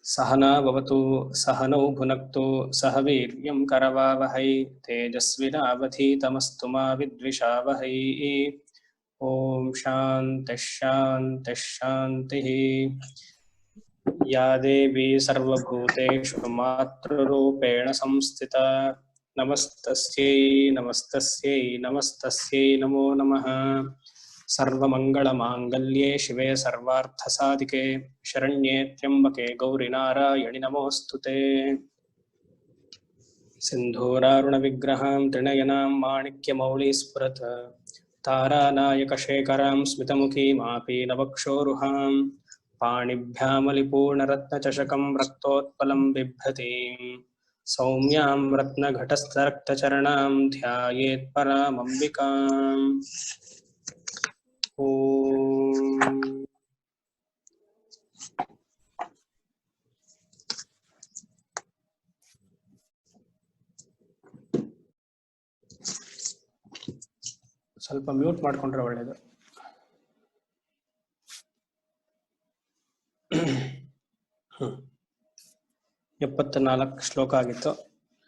सहना भवतु सहनौ भुनक्तु सह वीर्यं करवावहै तेजस्विनावधीतमस्तु मा विद्विषावहै। ओम शान्तिः शान्तिः शान्तिः। या देवी सर्वभूतेषु मातृरूपेण संस्थिता नमस्तस्यै नमस्तस्यै नमस्तस्यै नमो नमः। सर्वमंगलमांगल्ये शिवे सर्वार्थसाधिके शरण्ये त्र्यंबके गौरी नारायणि नमोऽस्तुते। सिन्धूरारुणविग्रहां त्रिनयनां माणिक्यमौलिस्फुरत् तारानायकशेखरां स्मितमुखीमापीनवक्षोरुहां पाणिभ्यामलिपूर्णरत्नचषकं रक्तोत्पलं बिभ्रतीं सौम्यां रत्नघटस्थरक्तचरणां ध्यायेत् परामम्बिकाम्। ಸ್ವಲ್ಪ ಮ್ಯೂಟ್ ಮಾಡ್ಕೊಂಡ್ರೆ ಒಳ್ಳೇದು. ಎಪ್ಪತ್ತ 74 ಶ್ಲೋಕ ಆಗಿತ್ತು.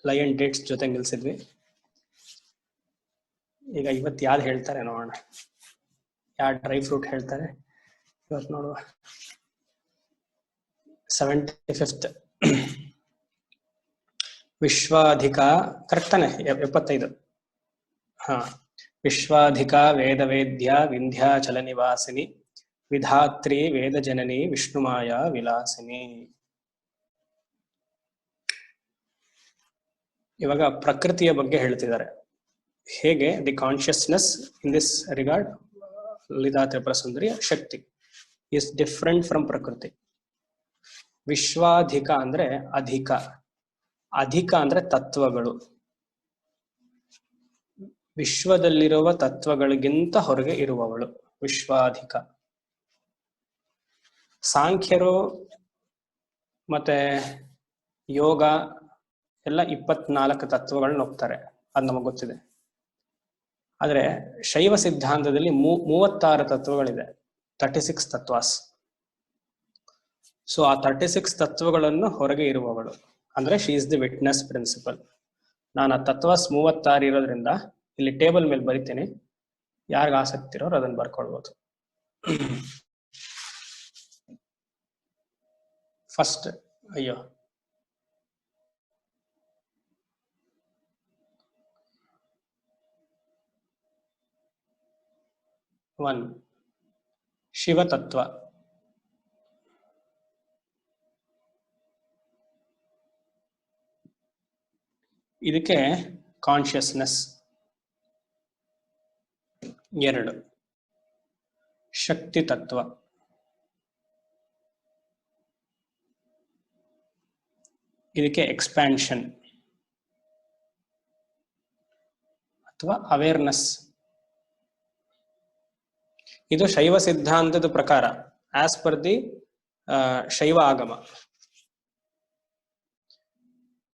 ಲಯನ್ ಡೇಟ್ಸ್ ಜೊತೆ ನಿಲ್ಸಿದ್ವಿ. ಈಗ ಇವತ್ತು ಯಾರು ಹೇಳ್ತಾರೆ ನೋಡೋಣ, ಯಾರು ಡ್ರೈ ಫ್ರೂಟ್ ಹೇಳ್ತಾರೆ ಇವತ್ತು ನೋಡುವ. 75th ವಿಶ್ವಾಧಿಕ ಕರೆಕ್ಟಾನೆ 75. ಹಾ, ವಿಶ್ವಾಧಿಕಾ ವೇದವೇದ್ಯ ವಿಂಧ್ಯಾಚಲ ನಿವಾಸಿನಿ ವಿಧಾತ್ರಿ ವೇದಜನನಿ ವಿಷ್ಣುಮಾಯಾ ವಿಲಾಸಿನಿ. ಇವಾಗ ಪ್ರಕೃತಿಯ ಬಗ್ಗೆ ಹೇಳ್ತಿದ್ದಾರೆ. ಹೇಗೆ the consciousness in this regard Lalita Tripura ಸುಂದರಿಯ shakti is different from prakriti. ವಿಶ್ವಾಧಿಕ ಅಂದ್ರೆ ಅಧಿಕ, ಅಧಿಕ ಅಂದ್ರೆ ತತ್ವಗಳು. ವಿಶ್ವದಲ್ಲಿರುವ ತತ್ವಗಳಿಗಿಂತ ಹೊರಗೆ ಇರುವವಳು ವಿಶ್ವಾಧಿಕ. ಸಾಂಖ್ಯರು ಮತ್ತೆ ಯೋಗ ಎಲ್ಲ 24 ತತ್ವಗಳನ್ನ ಹೋಗ್ತಾರೆ, ಅದು ನಮಗೆ ಗೊತ್ತಿದೆ. ಆದ್ರೆ ಶೈವ ಸಿದ್ಧಾಂತದಲ್ಲಿ 36 ತತ್ವಗಳಿದೆ, 36 ತತ್ವಾಸ್. ಸೊ ಆ 36 ತತ್ವಗಳನ್ನು ಹೊರಗೆ ಇರುವವಳು ಅಂದ್ರೆ she is the witness principle. ನಾನು ಆ ತತ್ವಾಸ್ 36 ಇರೋದ್ರಿಂದ ಇಲ್ಲಿ ಟೇಬಲ್ ಮೇಲೆ ಬರಿತೀನಿ, ಯಾರಿಗ ಆಸಕ್ತಿ ಇರೋರು ಅದನ್ನ ಬರ್ಕೊಳ್ಬೋದು. ಫಸ್ಟ್ ಅಯ್ಯೋ ಒನ್ ಶಿವತತ್ವ. ಇದಕ್ಕೆ ಕಾನ್ಶಿಯಸ್ನೆಸ್. 2 ಶಕ್ತಿ ತತ್ವ. ಇದಕ್ಕೆ ಎಕ್ಸ್ಪ್ಯಾನ್ಷನ್ ಅಥವಾ ಅವೇರ್ನೆಸ್. ಇದು ಶೈವ ಸಿದ್ಧಾಂತದ ಪ್ರಕಾರ ಆಸ್ ಪರ್ ದಿ ಶೈವ ಆಗಮ.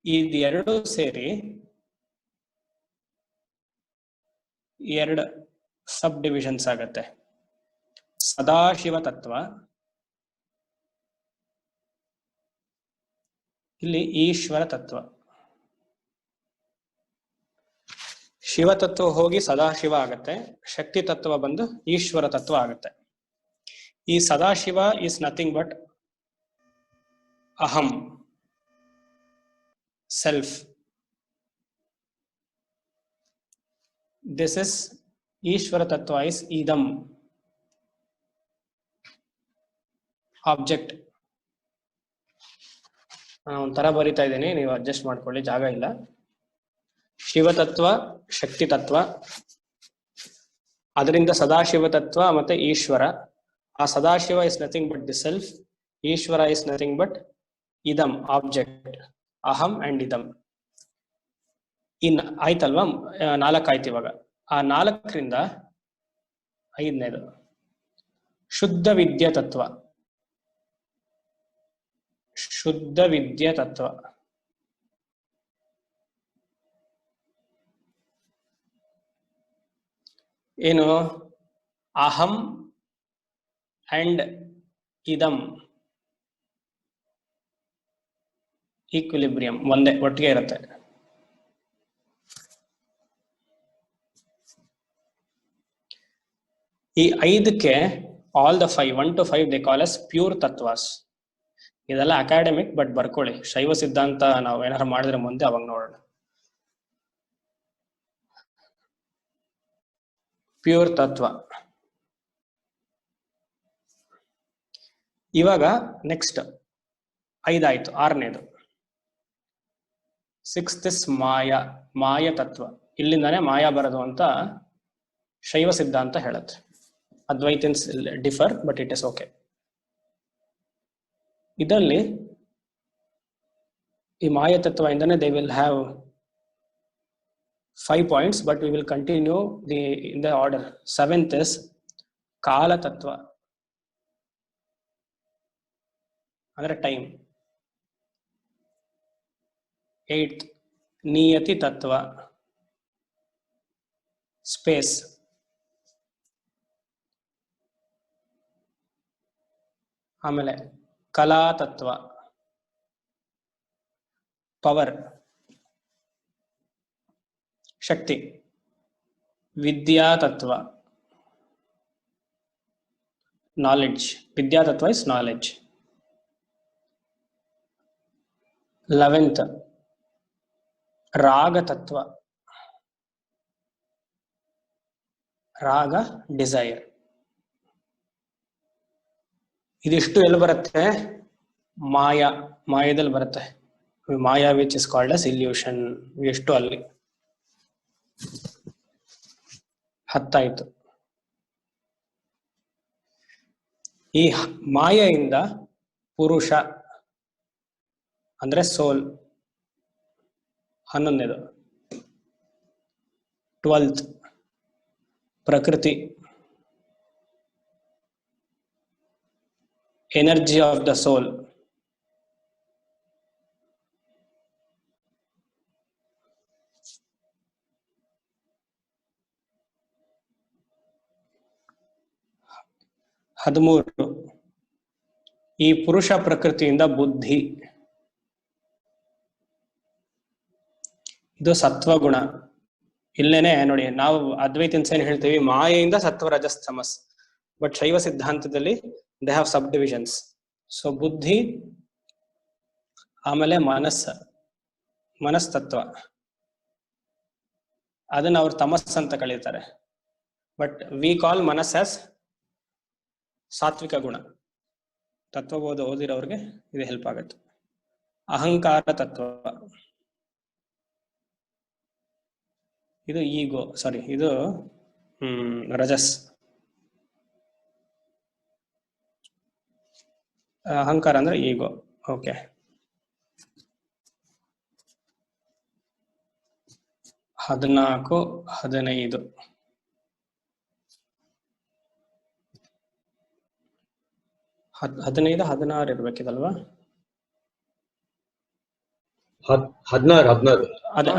ಇದೆರಡು ಸೇರಿ 2 ಸಬ್ ಡಿವಿಷನ್ಸ್ ಆಗತ್ತೆ. ಸದಾಶಿವ ತತ್ವ, ಇಲ್ಲಿ ಈಶ್ವರ ತತ್ವ. ಶಿವತತ್ವ ಹೋಗಿ ಸದಾಶಿವ ಆಗತ್ತೆ, ಶಕ್ತಿ ತತ್ವ ಬಂದು ಈಶ್ವರ ತತ್ವ ಆಗತ್ತೆ. ಈ ಸದಾಶಿವ ಈಸ್ ನಥಿಂಗ್ ಬಟ್ ಅಹಂ, ಸೆಲ್ಫ್. ದಿಸ್ ಇಸ್ ಈಶ್ವರ ತತ್ವ ಇಸ್ ಇದಂ, ಆಬ್ಜೆಕ್ಟ್. ಒಂಥರ ಬರಿತಾ ಇದ್ದೀನಿ, ನೀವು ಅಡ್ಜಸ್ಟ್ ಮಾಡ್ಕೊಳ್ಳಿ, ಜಾಗ ಇಲ್ಲ. ಶಿವತತ್ವ, ಶಕ್ತಿ ತತ್ವ, ಅದರಿಂದ ಸದಾಶಿವ ತತ್ವ ಮತ್ತೆ ಈಶ್ವರ. ಆ Sadashiva is nothing but the self, Ishwara is nothing but ಇದಂ, ಆಬ್ಜೆಕ್ಟ್, ಅಹಂ ಅಂಡ್ ಇದಂ. ಆಯ್ತಲ್ವಾ? 4 ಆಯ್ತು. ಇವಾಗ ಆ 4ರಿಂದ 5ನೇದು ಶುದ್ಧ ವಿದ್ಯಾ ತತ್ವ. ಶುದ್ಧ ವಿದ್ಯಾ ತತ್ವ ಏನು? ಅಹಂ ಅಂಡ್ ಇದಂ. ಈಕ್ವಿಲಿಬ್ರಿಯಂ ಒಂದೇ ಒಟ್ಟಿಗೆ ಇರುತ್ತೆ. ಈ 5ಕ್ಕೆ all the 5 1 to 5 they call as pure tattvas. ಇದೆಲ್ಲ ಅಕಾಡೆಮಿಕ್, ಬಟ್ ಬರ್ಕೊಳ್ಳಿ. ಶೈವ ಸಿದ್ಧಾಂತ ನಾವು ಏನಾರು ಮಾಡಿದ್ರೆ ಮುಂದೆ ಅವಾಗ ನೋಡೋಣ. ಪ್ಯೂರ್ ತತ್ವ. ಇವಾಗ ನೆಕ್ಸ್ಟ್ 5 ಆಯ್ತು, 6ನೇದು 6th ಇಸ್ ಮಾಯ ತತ್ವ. ಇಲ್ಲಿಂದಾನೆ ಮಾಯಾ ಬರೋದು ಅಂತ ಶೈವ ಸಿದ್ಧಾಂತ ಹೇಳುತ್ತೆ. Advaitins differ, but it is okay. ಇದರಲ್ಲಿ ಈ ಮಾಯ ತತ್ವ ಇಂದಾನೆ they will have 5 points, but we will continue in the order. 7th is kala tattva, andre time. 8th niyati tattva, space. ಆಮೇಲೆ ಕಲಾ ತತ್ವ, ಪವರ್, ಶಕ್ತಿ. ವಿದ್ಯಾ ತತ್ವ, ನಾಲೆಡ್ಜ್. ವಿದ್ಯಾ ತತ್ವ ಇಸ್ ನಾಲೆಡ್ಜ್. 11th ರಾಗ ತತ್ವ, ರಾಗ ಡಿಸೈರ್. ಇದಿಷ್ಟು ಎಲ್ಲಿ ಬರುತ್ತೆ? ಮಾಯದಲ್ಲಿ ಬರುತ್ತೆ. Maya which is called as illusion. ಎಷ್ಟು ಅಲ್ಲಿ 10 ಆಯ್ತು. ಈ ಮಾಯೆಯಿಂದ ಪುರುಷ ಅಂದ್ರೆ ಸೋಲ್ 11ನೇದು. 12th ಪ್ರಕೃತಿ, ಎನರ್ಜಿ ಆಫ್ ದ ಸೋಲ್. ಹದಿಮೂರು ಈ ಪುರುಷ ಪ್ರಕೃತಿಯಿಂದ ಬುದ್ಧಿ. ಇದು ಸತ್ವಗುಣ. ಇಲ್ಲೇನೆ ನೋಡಿ, ನಾವು ಅದ್ವೈತನ್ಸ್ ಏನ್ ಹೇಳ್ತೀವಿ, ಮಾಯೆಯಿಂದ ಸತ್ವ ರಜಸ್ ತಮಸ್. ಬಟ್ ಶೈವ ಸಿದ್ಧಾಂತದಲ್ಲಿ they have sub divisions. So ಬುದ್ಧಿ, ಆಮೇಲೆ ಮನಸ್ತತ್ವ, ಅದನ್ನ ಅವ್ರು ತಮಸ್ ಅಂತ ಕಳೀತಾರೆ. ಬಟ್ ವಿ ಕಾಲ್ ಮನಸ್ ಆಸ್ ಸಾತ್ವಿಕ ಗುಣ. ತತ್ವಬೋಧ ಓದಿರೋರಿಗೆ ಇದು ಹೆಲ್ಪ್ ಆಗುತ್ತೆ. ಅಹಂಕಾರ ತತ್ವ, ಇದು ಈಗೋ, ಸಾರಿ ಇದು ರಜಸ್. ಅಹಂಕಾರ ಅಂದ್ರೆ ಈಗೋ. ಓಕೆ. ಹದಿನಾಲ್ಕು 15 15 16 ಇರ್ಬೇಕಿದಲ್ವಾ? 16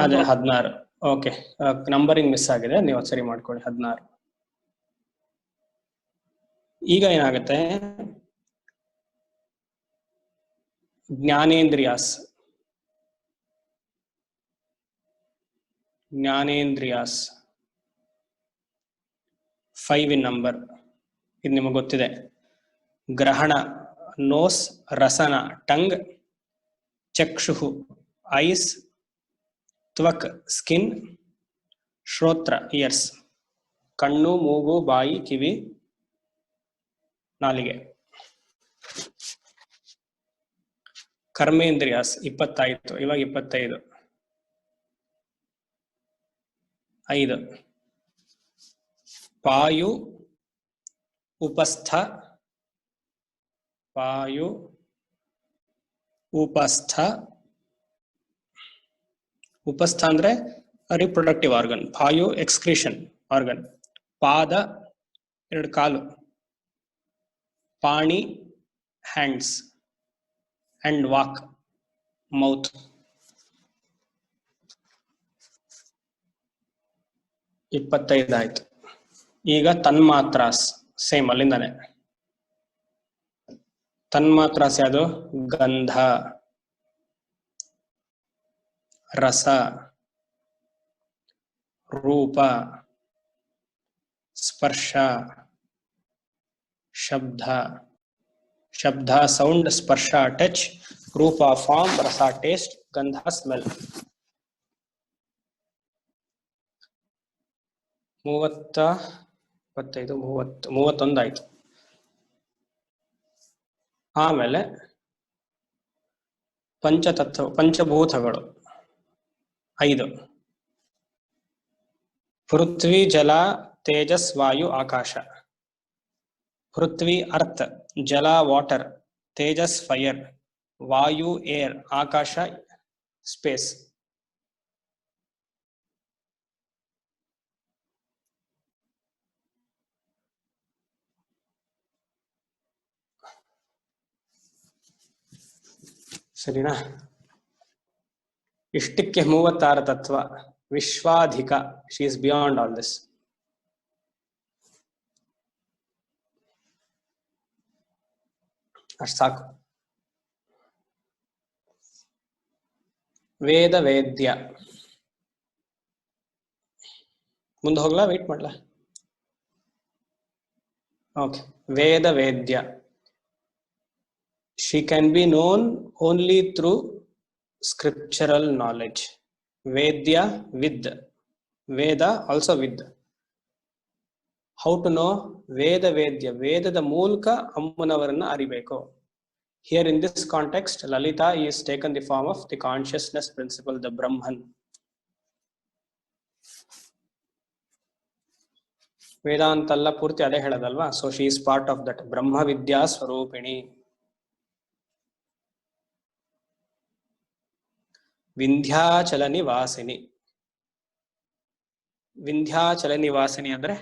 ಅದೇ 16. ಓಕೆ, ನಂಬರಿಂಗ್ ಮಿಸ್ ಆಗಿದೆ, ನೀವು ಸರಿ ಮಾಡ್ಕೊಳ್ಳಿ. 16. ಈಗ ಏನಾಗುತ್ತೆ? Jnanendriyas 5 in number. ಇದು ನಿಮಗೆ ಗೊತ್ತಿದೆ. ಗ್ರಹಣ ನೋಸ್, ರಸನ ಟಂಗ್, ಚಕ್ಷು ಐಸ್, ತ್ವಕ್ ಸ್ಕಿನ್, ಶ್ರೋತ್ರ ಇಯರ್ಸ್ ಕಣ್ಣು, ಮೂಗು, ಬಾಯಿ, ಕಿವಿ, ನಾಲಿಗೆ. ಕರ್ಮೇಂದ್ರಿಯಾಸ್ 20 ಆಯ್ತು, ಇವಾಗ 25. 5 ಪಾಯು ಉಪಸ್ಥ. ಉಪಸ್ಥ ಅಂದ್ರೆ ರಿಪ್ರೊಡಕ್ಟಿವ್ ಆರ್ಗನ್. ಪಾಯು ಎಕ್ಸ್ಕ್ರೀಷನ್ ಆರ್ಗನ್. ಪಾದ 2 ಕಾಲು. ಪಾಣಿ ಹ್ಯಾಂಡ್ಸ್ ಅಂಡ್ ವಾಕ್ ಮೌತ್. 25 ಆಯ್ತು. ಈಗ ತನ್ಮಾತ್ರಾಸ್ ಸೇಮ್ ಅಲ್ಲಿಂದಾನೆ. ತನ್ಮಾತ್ರಾಸ್ ಯಾವುದು? ಗಂಧ, ರಸ, ರೂಪ, ಸ್ಪರ್ಶ, ಶಬ್ದ, ಶಬ್ದ ಸೌಂಡ್, ಸ್ಪರ್ಶ ಟಚ್, ರೂಪ ಫಾರ್ಮ್, ರಸ ಟೇಸ್ಟ್, ಗಂಧ ಸ್ಮೆಲ್. 31 ಆಯ್ತು. ಆಮೇಲೆ ಪಂಚತತ್ವ, ಪಂಚಭೂತಗಳು 5: ಪೃಥ್ವಿ, ಜಲ, ತೇಜಸ್, ವಾಯು, ಆಕಾಶ. ಪೃಥ್ವಿ ಅರ್ತ್, ಜಲ ವಾಟರ್, ತೇಜಸ್ ಫೈರ್, ವಾಯು ಏರ್, ಆಕಾಶ ಸ್ಪೇಸ್. ಸರಿನಾ? ಇಷ್ಟಕ್ಕೆ 36 ತತ್ವ. ವಿಶ್ವಾಧಿಕ, she is beyond all this. ಅಷ್ಟು ಸಾಕು. ವೇದ ವೇದ್ಯ. ಮುಂದೆ ಹೋಗ್ಲಾ, ವೇಟ್ ಮಾಡ್ಲಾ? ಓಕೆ. ವೇದ ವೇದ್ಯ. She can be known only through scriptural knowledge. Vedya, with. Veda, also with. How to know? Veda Vedya. Vedada ಮೂಲಕ ಅಮ್ಮನವರನ್ನ ಅರಿಬೇಕು. Here in this context, Lalita is taken the form of the consciousness principle, the Brahman. ವೇದಾಂತ ಎಲ್ಲ ಪೂರ್ತಿ ಅದೇ ಹೇಳೋದಲ್ವಾ? So she is part of that ಬ್ರಹ್ಮ ವಿದ್ಯಾ ಸ್ವರೂಪಿಣಿ. ವಿಂಧ್ಯಾಚಲ ನಿವಾಸಿನಿ. ವಿಂಧ್ಯಾಚಲ ನಿವಾಸಿನಿ ಅಂದ್ರೆ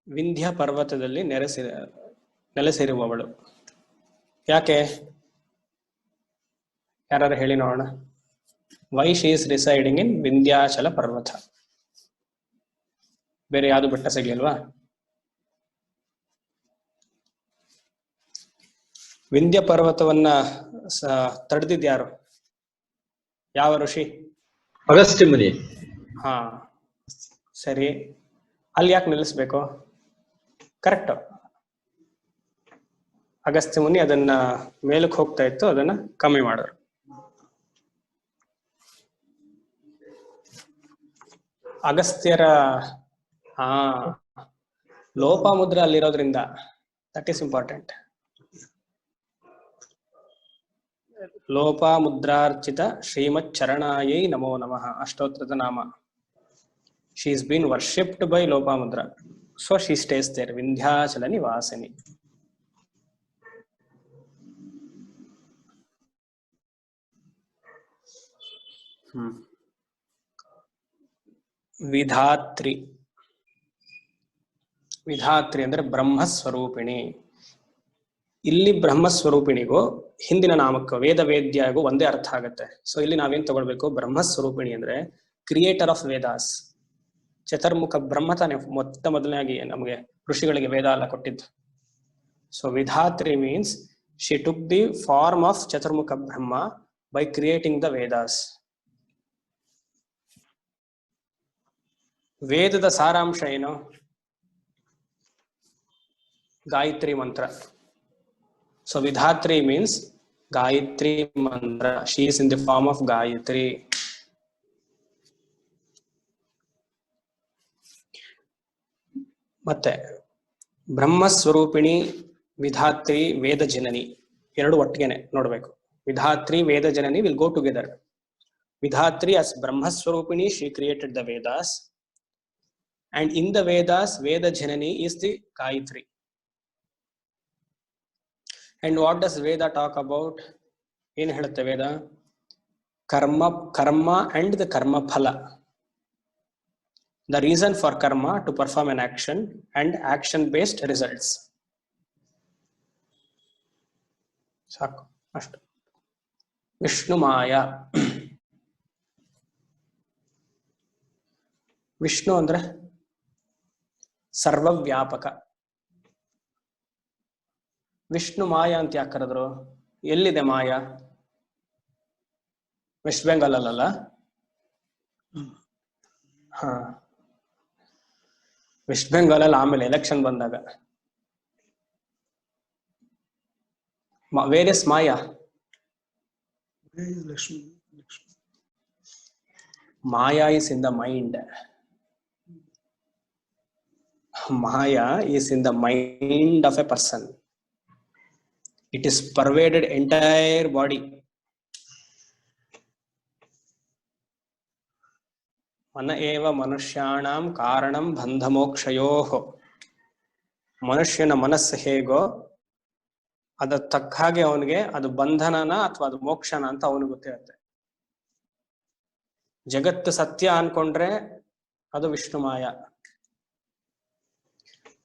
ವಿಂಧ್ಯ ಪರ್ವತದಲ್ಲಿ ನೆಲೆಸಿರುವವಳು. ಯಾಕೆ? ಯಾರು ಹೇಳಿ ನೋಡೋಣ. Why she is residing in Vindhyachal ಪರ್ವತ. ಬೇರೆ ಯಾವುದು ಬೆಟ್ಟ ಸಿಗ್ಲಿಲ್ವಾ? ವಿಂಧ್ಯ ಪರ್ವತವನ್ನ ತಡೆದಿದ್ಯಾರು? ಯಾವ ಋಷಿ? ಅಗಸ್ತ್ಯ ಮುನಿ. ಹಾ, ಸರಿ. ಅಲ್ಲಿ ಯಾಕೆ ನಿಲ್ಲಿಸ್ಬೇಕು? ಕರೆಕ್ಟ್. ಅಗಸ್ತ್ಯ ಮುನಿ ಅದನ್ನ ಮೇಲಕ್ಕೆ ಹೋಗ್ತಾ ಇತ್ತು, ಅದನ್ನ ಕಮ್ಮಿ ಮಾಡೋರು. ಅಗಸ್ತ್ಯರ ಲೋಪಾಮುದ್ರ ಅಲ್ಲಿರೋದ್ರಿಂದ ದಟ್ ಈಸ್ ಇಂಪಾರ್ಟೆಂಟ್. ಲೋಪಾಮುದ್ರಾರ್ಚಿತ ಶ್ರೀಮತ್ ಚರಣಾಯೈ ನಮೋ ನಮಃ ಅಷ್ಟೋತ್ರದ ನಾಮ. She has been worshipped by Lopamudra, so she stays there. ವಿಂಧ್ಯಾಚಲ ನಿವಾಸಿನಿ. ವಿಧಾತ್ರಿ. ವಿಧಾತ್ರಿ ಅಂದ್ರೆ ಬ್ರಹ್ಮಸ್ವರೂಪಿಣಿ. ಇಲ್ಲಿ ಬ್ರಹ್ಮಸ್ವರೂಪಿಣಿಗೂ ಹಿಂದಿನ ನಾಮಕ್ಕೆ ವೇದ ವೇದ್ಯಗೂ ಒಂದೇ ಅರ್ಥ ಆಗುತ್ತೆ. ಸೊ ಇಲ್ಲಿ ನಾವೇನ್ ತಗೊಳ್ಬೇಕು? ಬ್ರಹ್ಮಸ್ವರೂಪಿಣಿ ಅಂದ್ರೆ ಕ್ರಿಯೇಟರ್ ಆಫ್ ವೇದಾಸ್. ಚತುರ್ಮುಖ ಬ್ರಹ್ಮ ತಾನೆ ಮೊದಲನೇಯಾಗಿ ನಮಗೆ ಋಷಿಗಳಿಗೆ ವೇದ ಎಲ್ಲ ಕೊಟ್ಟಿದ್ದು. So Vidhatri means she took the form of Chaturmukha Brahma by creating the Vedas. ವೇದದ ಸಾರಾಂಶ ಏನು? ಗಾಯತ್ರಿ ಮಂತ್ರ. So Vidhatri means Gayatri mantra. She is in the form of Gayatri. ಮತ್ತೆ ಬ್ರಹ್ಮಸ್ವರೂಪಿಣಿ, ವಿಧಾತ್ರಿ, ವೇದ ಜನನಿ ಎರಡು ಒಟ್ಟಿಗೆನೆ ನೋಡ್ಬೇಕು. ವಿಧಾತ್ರಿ, ವೇದ ಜನನಿ will go together. Vidhatri as ಬ್ರಹ್ಮಸ್ವರೂಪಿಣಿ, she created the Vedas, and in the Vedas, Veda Janani is the Gayatri. And what does Veda talk about? ಏನು ಹೇಳುತ್ತೆ ವೇದ? ಕರ್ಮ and the karma phala. The reason for karma to perform an action and action based results. ಸಾಕು, ಅಷ್ಟು. ವಿಷ್ಣು ಮಾಯಾ. ವಿಷ್ಣು ಅಂದ್ರೆ ಸರ್ವವ್ಯಾಪಕ. ವಿಷ್ಣು ಮಾಯಾ ಅಂತ ಯಾಕೆ ಕರೆದ್ರು? ಎಲ್ಲಿದೆ ಮಾಯಾ? ವೆಸ್ಟ್ ಬೆಂಗಾಲ್ ಅಲ್ಲಲ್ಲ. ಹಾ, ವೆಸ್ಟ್ ಬೆಂಗಾಲ್ ಅಲ್ಲಿ ಆಮೇಲೆ ಎಲೆಕ್ಷನ್ ಬಂದಾಗ. Various Maya. Maya is in the mind. Maya is in the mind of a person. It is pervaded entire body. Mana eva manushyanam karanam bandhamokshayoh. ಮನುಷ್ಯನ ಮನಸ್ಸು ಹೇಗೋ ಅದ ತಕ್ಕ ಹಾಗೆ ಅವನಿಗೆ ಅದು ಬಂಧನನ ಅಥವಾ ಅದು ಮೋಕ್ಷನ ಅಂತ ಅವನಿಗೆ ಗೊತ್ತಿರುತ್ತೆ. ಜಗತ್ತು ಸತ್ಯ ಅನ್ಕೊಂಡ್ರೆ ಅದು ವಿಷ್ಣು ಮಾಯಾ.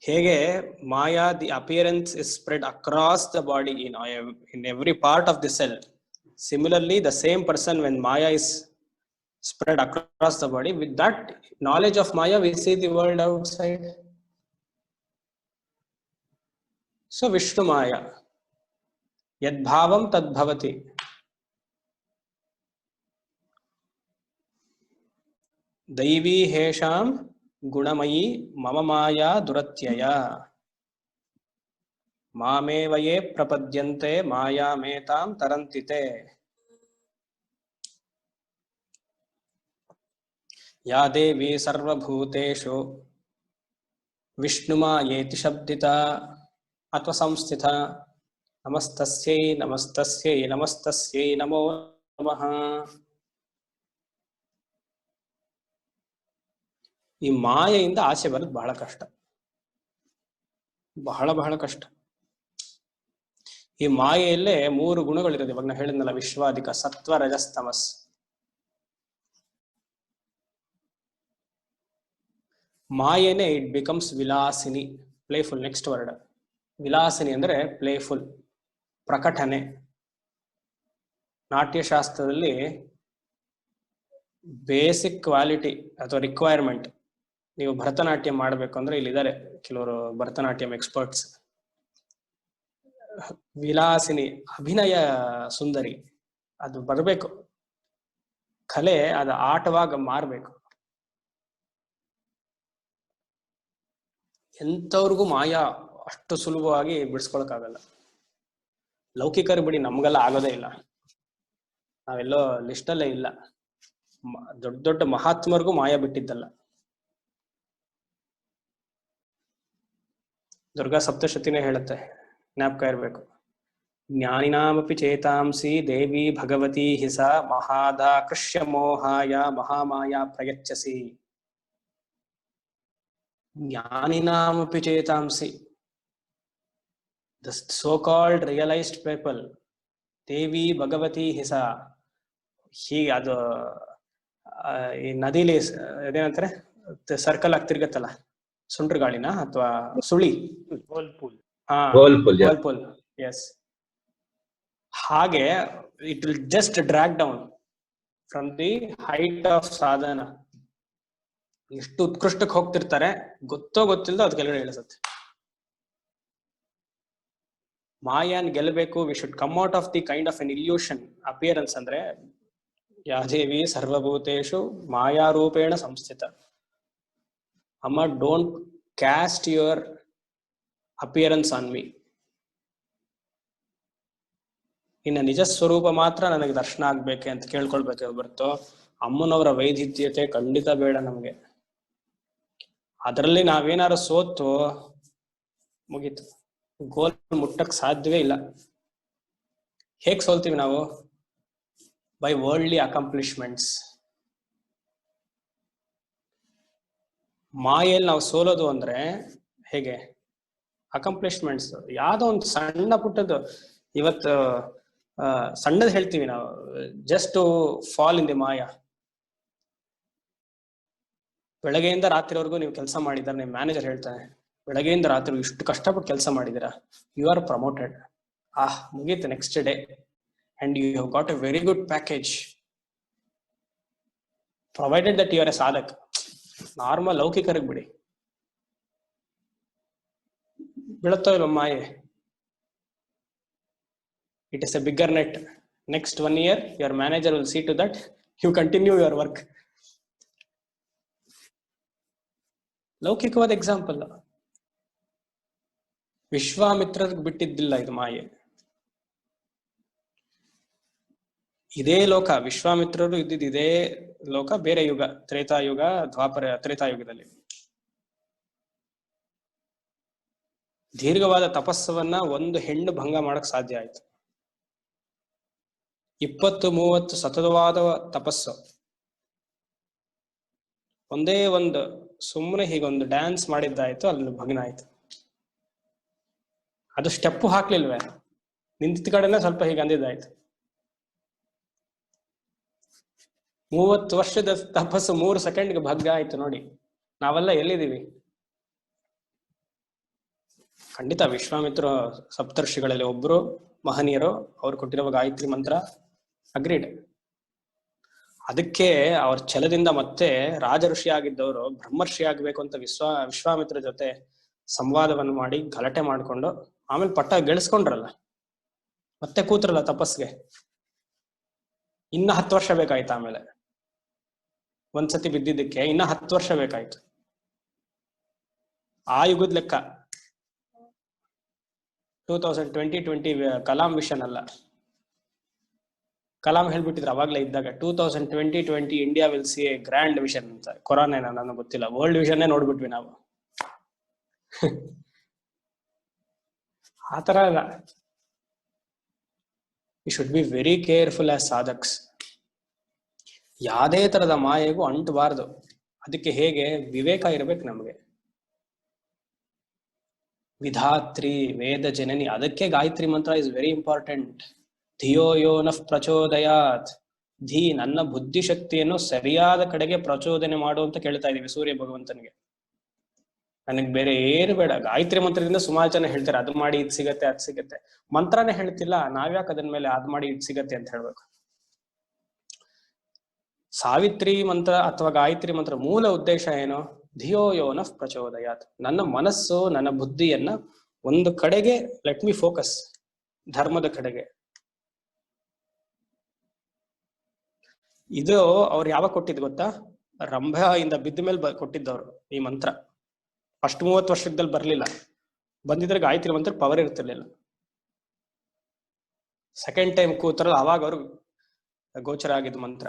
ಹೇಗೆ maya the appearance is spread across the body in every part of the cell. Similarly the same person when maya is spread across the body, with that knowledge of Maya we see the world outside. So Vishnu Maya yad bhavam tad bhavati. Daivi hesham gunamayi mama maya duratyaya mamevaye prapadyante maya metam tarantite. या देवी सर्वभूतेषु विष्णुमायेति शब्दिता अथवा संस्थिता नमस्तस्यै नमस्तस्यै नमस्तस्यै नमो नमः. ಈ ಮಾಯೆಯಿಂದ ಆಚೆ ಬರೋದು ಬಹಳ ಕಷ್ಟ, ಬಹಳ ಬಹಳ ಕಷ್ಟ. ಈ ಮಾಯೆಯಲ್ಲೇ 3 ಗುಣಗಳಿರೋದು. ಇವಾಗ ನಾ ಹೇಳಿದ್ನಲ್ಲ, ವಿಶ್ವಾಧಿಕ, ಸತ್ವ, ರಜಸ್, ತಮಸ್. ಮಾಯೆನೆ it becomes Vilasini, playful. Next word Vilasini ಅಂದ್ರೆ ಪ್ಲೇಫುಲ್, ಪ್ರಕಟನೆ. ನಾಟ್ಯಶಾಸ್ತ್ರದಲ್ಲಿ ಬೇಸಿಕ್ ಕ್ವಾಲಿಟಿ ಅಥವಾ ರಿಕ್ವೈರ್ಮೆಂಟ್, ನೀವು ಭರತನಾಟ್ಯ ಮಾಡಬೇಕು ಅಂದ್ರೆ ಇಲ್ಲಿದ್ದಾರೆ ಕೆಲವರು ಭರತನಾಟ್ಯಂ ಎಕ್ಸ್ಪರ್ಟ್ಸ್. ವಿಲಾಸಿನಿ, ಅಭಿನಯ ಸುಂದರಿ, ಅದು ಬರಬೇಕು. ಕಲೆ ಅದು ಆಟವಾಗ ಮಾರಬೇಕು. ಎಂಥವ್ರಿಗೂ ಮಾಯಾ ಅಷ್ಟು ಸುಲಭವಾಗಿ ಬಿಡಿಸ್ಕೊಳಕ್ಕಾಗಲ್ಲ. ಲೌಕಿಕರು ಬಿಡಿ, ನಮ್ಗೆಲ್ಲ ಆಗೋದೇ ಇಲ್ಲ, ನಾವೆಲ್ಲೋ ಲಿಸ್ಟಲ್ಲೇ ಇಲ್ಲ. ದೊಡ್ಡ ದೊಡ್ಡ ಮಹಾತ್ಮರಿಗೂ ಮಾಯಾ ಬಿಟ್ಟಿದ್ದಲ್ಲ. ದುರ್ಗಾ ಸಪ್ತಶತಿನೇ ಹೇಳುತ್ತೆ, ಜ್ಞಾಪಕ ಇರ್ಬೇಕು. ಜ್ಞಾನಿನಾಮಪಿ ಚೇತಾಂಸಿ ದೇವಿ Bhagavati ಹಿಸ ಮಹಾದಾಕೃಷ್ಯ ಮೋಹಾಯ Mahamaya ಪ್ರಯಚ್ಛಸಿ. ಜ್ಞಾನಿನಾಮಪಿ ಚೇತಾಂಸಿ, the so-called realized people, ದೇವಿ ಭಗವತಿ ಹಿಸ. ಹೀಗೆ ಅದು ಈ ನದಿಲಿ ಅದೇನಂತಾರೆ, ಸರ್ಕಲ್ ಆಗಿ ತಿರ್ಗತ್ತಲ್ಲ, ಸುಂಟ್ರ ಗಾಳಿನ ಅಥವಾ ಸುಳಿ, ವರ್ಲ್ಪೂಲ್. ಎಸ್, ಹಾಗೆ it will just drag down from the height of ಸಾಧನ. ಎಷ್ಟು ಉತ್ಕೃಷ್ಟಕ್ಕೆ ಹೋಗ್ತಿರ್ತಾರೆ, ಗೊತ್ತೋ ಗೊತ್ತಿಲ್ಲದೋ ಅದು ಕೆಳಗಡೆ ಇಳಿಸುತ್ತೆ. ಮಾಯಾನ್ ಗೆಲ್ಲಬೇಕು, we should come out of the kind of N illusion appearance. ಅಂದ್ರೆ ಯಾದೇವಿ ಸರ್ವಭೂತೇಷು ಮಾಯಾರೂಪೇಣ ಸಂಸ್ಥಿತ. ಅಮ್ಮ, don't caste your appearance on me. ಇನ್ನು ನಿಜ ಸ್ವರೂಪ ಮಾತ್ರ ನನಗೆ ದರ್ಶನ ಆಗ್ಬೇಕೆ ಅಂತ ಕೇಳ್ಕೊಳ್ಬೇಕೆ ಹೊರತು ಅಮ್ಮನವರ ವೈವಿಧ್ಯತೆ ಖಂಡಿತ ಬೇಡ ನಮಗೆ. ಅದರಲ್ಲಿ ನಾವೇನಾದ್ರು ಸೋತು ಮುಗೀತು, ಗೋಲ್ ಮುಟ್ಟಕ್ ಸಾಧ್ಯವೇ ಇಲ್ಲ. ಹೇಗ್ ಸೋಲ್ತೀವಿ ನಾವು? By worldly ಅಕಾಂಪ್ಲಿಷ್ಮೆಂಟ್ಸ್. ಮಾಯಲ್ಲಿ ನಾವು ಸೋಲೋದು ಅಂದ್ರೆ ಹೇಗೆ? ಅಕಾಂಪ್ಲಿಷ್ಮೆಂಟ್ಸ್. ಯಾವ್ದೋ ಒಂದು ಸಣ್ಣ ಪುಟ್ಟದ್ದು, ಇವತ್ತು ಸಣ್ಣದ್ ಹೇಳ್ತೀವಿ ನಾವು, just to fall in the maya. ಬೆಳಗ್ಗೆಯಿಂದ ರಾತ್ರಿವರೆಗೂ ನೀವು ಕೆಲಸ ಮಾಡಿದಾರೆ, ನಿಮ್ಮ ಮ್ಯಾನೇಜರ್ ಹೇಳ್ತಾನೆ, ಬೆಳಗ್ಗೆಯಿಂದ ರಾತ್ರಿ ಇಷ್ಟು ಕಷ್ಟಪಟ್ಟು ಕೆಲಸ ಮಾಡಿದಿರಾ, ಯು ಆರ್ ಪ್ರಮೋಟೆಡ್. ಮುಗೀತು next day, and you have got a very good package, provided that you are a sadhak. Normal ಲೌಕಿಕರಿಗೆ ಬಿಡಿ, ಬೀಳುತ್ತೋ ಇಲ್ವ ಮಾಯೆ? It is a bigger net. Next 1 year, your manager will see to that you continue your work. ಲೌಕಿಕವಾದ example. ವಿಶ್ವಾಮಿತ್ರರಿಗೆ ಬಿಟ್ಟಿದ್ದಿಲ್ಲ ಇದು ಮಾಯೆ. ಇದೇ ಲೋಕ, ವಿಶ್ವಾಮಿತ್ರರು ಇದ್ದಿದ್ದು ಇದೇ ಲೋಕ, ಬೇರೆ ಯುಗ, ತ್ರೇತಾಯುಗ, ತ್ರೇತಾಯುಗದಲ್ಲಿ ದೀರ್ಘವಾದ ತಪಸ್ಸವನ್ನ ಒಂದು ಹೆಣ್ಣು ಭಂಗ ಮಾಡಕ್ ಸಾಧ್ಯ ಆಯ್ತು. 20-30 ಸತತವಾದ ತಪಸ್ಸು ಒಂದೇ ಒಂದು ಸುಮ್ಮನೆ ಹೀಗೊಂದು ಡ್ಯಾನ್ಸ್ ಮಾಡಿದ್ದಾಯ್ತು, ಅಲ್ಲಿ ಭಗ್ನ ಆಯ್ತು. ಅದು ಸ್ಟೆಪ್ ಹಾಕ್ಲಿಲ್ವೇ, ನಿಂತಿದ್ದ ಕಡೆನೆ ಸ್ವಲ್ಪ ಹೀಗೆ ಅಂದಿದ್ದಾಯ್ತು. 30 ವರ್ಷದ ತಪಸ್ಸು 3 ಸೆಕೆಂಡ್ಗೆ ಭಗ್ನ ಆಯ್ತು ನೋಡಿ. ನಾವೆಲ್ಲ ಎಲ್ಲಿದ್ದೀವಿ? ಖಂಡಿತ ವಿಶ್ವಾಮಿತ್ರ ಸಪ್ತರ್ಷಿಗಳಲ್ಲಿ ಒಬ್ರು ಮಹನೀಯರು, ಅವ್ರು ಕೊಟ್ಟಿರುವ ಗಾಯತ್ರಿ ಮಂತ್ರ ಅಗ್ರೀಡ್. ಅದಕ್ಕೆ ಅವ್ರ ಛಲದಿಂದ ಮತ್ತೆ ರಾಜಋಷಿ ಆಗಿದ್ದವರು ಬ್ರಹ್ಮರ್ಷಿ ಆಗ್ಬೇಕು ಅಂತ ವಿಶ್ವಾಮಿತ್ರ ಜೊತೆ ಸಂವಾದವನ್ನು ಮಾಡಿ ಗಲಾಟೆ ಮಾಡ್ಕೊಂಡು ಆಮೇಲೆ ಪಟ್ಟ ಗೆಳಿಸ್ಕೊಂಡ್ರಲ್ಲ, ಮತ್ತೆ ಕೂತ್ರಲ್ಲ ತಪಸ್ಗೆ. ಇನ್ನ 10 ವರ್ಷ ಬೇಕಾಯ್ತು. ಆಮೇಲೆ ಒಂದ್ಸತಿ ಬಿದ್ದಿದ್ದಕ್ಕೆ ಇನ್ನ 10 ವರ್ಷ ಬೇಕಾಯ್ತು. ಆ ಯುಗದ ಲೆಕ್ಕ 2020 ಕಲಾಂ ವಿಷನ್ ಅಲ್ಲ. ಕಲಾಂ ಹೇಳ್ಬಿಟ್ಟಿದ್ರು ಅವಾಗ್ಲೇ ಇದ್ದಾಗ 2020 India will see a grand vision ಅಂತ. ಕೊರೋನಾ ಏನೋ ನನಗೆ ಗೊತ್ತಿಲ್ಲ, ವರ್ಲ್ಡ್ ವಿಷನ್ನೇ ನೋಡ್ಬಿಟ್ವಿ ನಾವು. ಆತರ ಅಲ್ಲ. You should be very careful as sadhaks. ಯಾವ್ದೇ ತರದ ಮಾಯೆಗೂ ಅಂಟಬಾರ್ದು. ಅದಕ್ಕೆ ಹೇಗೆ ವಿವೇಕ ಇರ್ಬೇಕು ನಮ್ಗೆ. ವಿಧಾತ್ರಿ ವೇದ ಜನನಿ, ಅದಕ್ಕೆ ಗಾಯತ್ರಿ ಮಂತ್ರ ಇಸ್ ವೆರಿ ಇಂಪಾರ್ಟೆಂಟ್. ಧಿಯೋ ಯೋ ನಃ ಪ್ರಚೋದಯಾತ್. ಧೀ, ನನ್ನ ಬುದ್ಧಿಶಕ್ತಿಯನ್ನು ಸರಿಯಾದ ಕಡೆಗೆ ಪ್ರಚೋದನೆ ಮಾಡು ಅಂತ ಕೇಳ್ತಾ ಇದೀವಿ ಸೂರ್ಯ ಭಗವಂತನಿಗೆ. ನನಗೆ ಬೇರೆ ಏನು ಬೇಡ. ಗಾಯತ್ರಿ ಮಂತ್ರದಿಂದ ಸುಮಾರು ಜನ ಹೇಳ್ತಾರೆ ಅದು ಮಾಡಿ ಇದ್ ಸಿಗತ್ತೆ ಅದ್ ಸಿಗತ್ತೆ. ಮಂತ್ರನೇ ಹೇಳ್ತಿಲ್ಲ, ನಾವ್ಯಾಕೆ ಅದನ್ ಮೇಲೆ ಅದ್ ಮಾಡಿ ಇದ್ ಸಿಗತ್ತೆ ಅಂತ ಹೇಳ್ಬೇಕು. ಸಾವಿತ್ರಿ ಮಂತ್ರ ಅಥವಾ ಗಾಯತ್ರಿ ಮಂತ್ರ ಮೂಲ ಉದ್ದೇಶ ಏನು? ಧಿಯೋ ಯೋ ನಃ ಪ್ರಚೋದಯಾತ್. ನನ್ನ ಮನಸ್ಸು, ನನ್ನ ಬುದ್ಧಿಯನ್ನ ಒಂದು ಕಡೆಗೆ ಲೆಟ್ ಮಿ ಫೋಕಸ್, ಧರ್ಮದ ಕಡೆಗೆ. ಇದು ಅವ್ರು ಯಾವಾಗ ಕೊಟ್ಟಿದ್ ಗೊತ್ತಾ? ರಂಭ ಇಂದ ಬಿದ್ದ ಮೇಲೆ ಕೊಟ್ಟಿದ್ದವ್ರು ಈ ಮಂತ್ರ. ಫಸ್ಟ್ 30 ವರ್ಷದಲ್ಲಿ ಬರ್ಲಿಲ್ಲ. ಬಂದಿದ್ರೆ ಗಾಯತ್ರಿ ಮಂತ್ರ ಪವರ್ ಇರ್ತಿರ್ಲಿಲ್ಲ. ಸೆಕೆಂಡ್ ಟೈಮ್ ಕೂತಾರಲ್ಲ ಅವಾಗ ಅವರು ಗೋಚರ ಆಗಿದ್ದ ಮಂತ್ರ.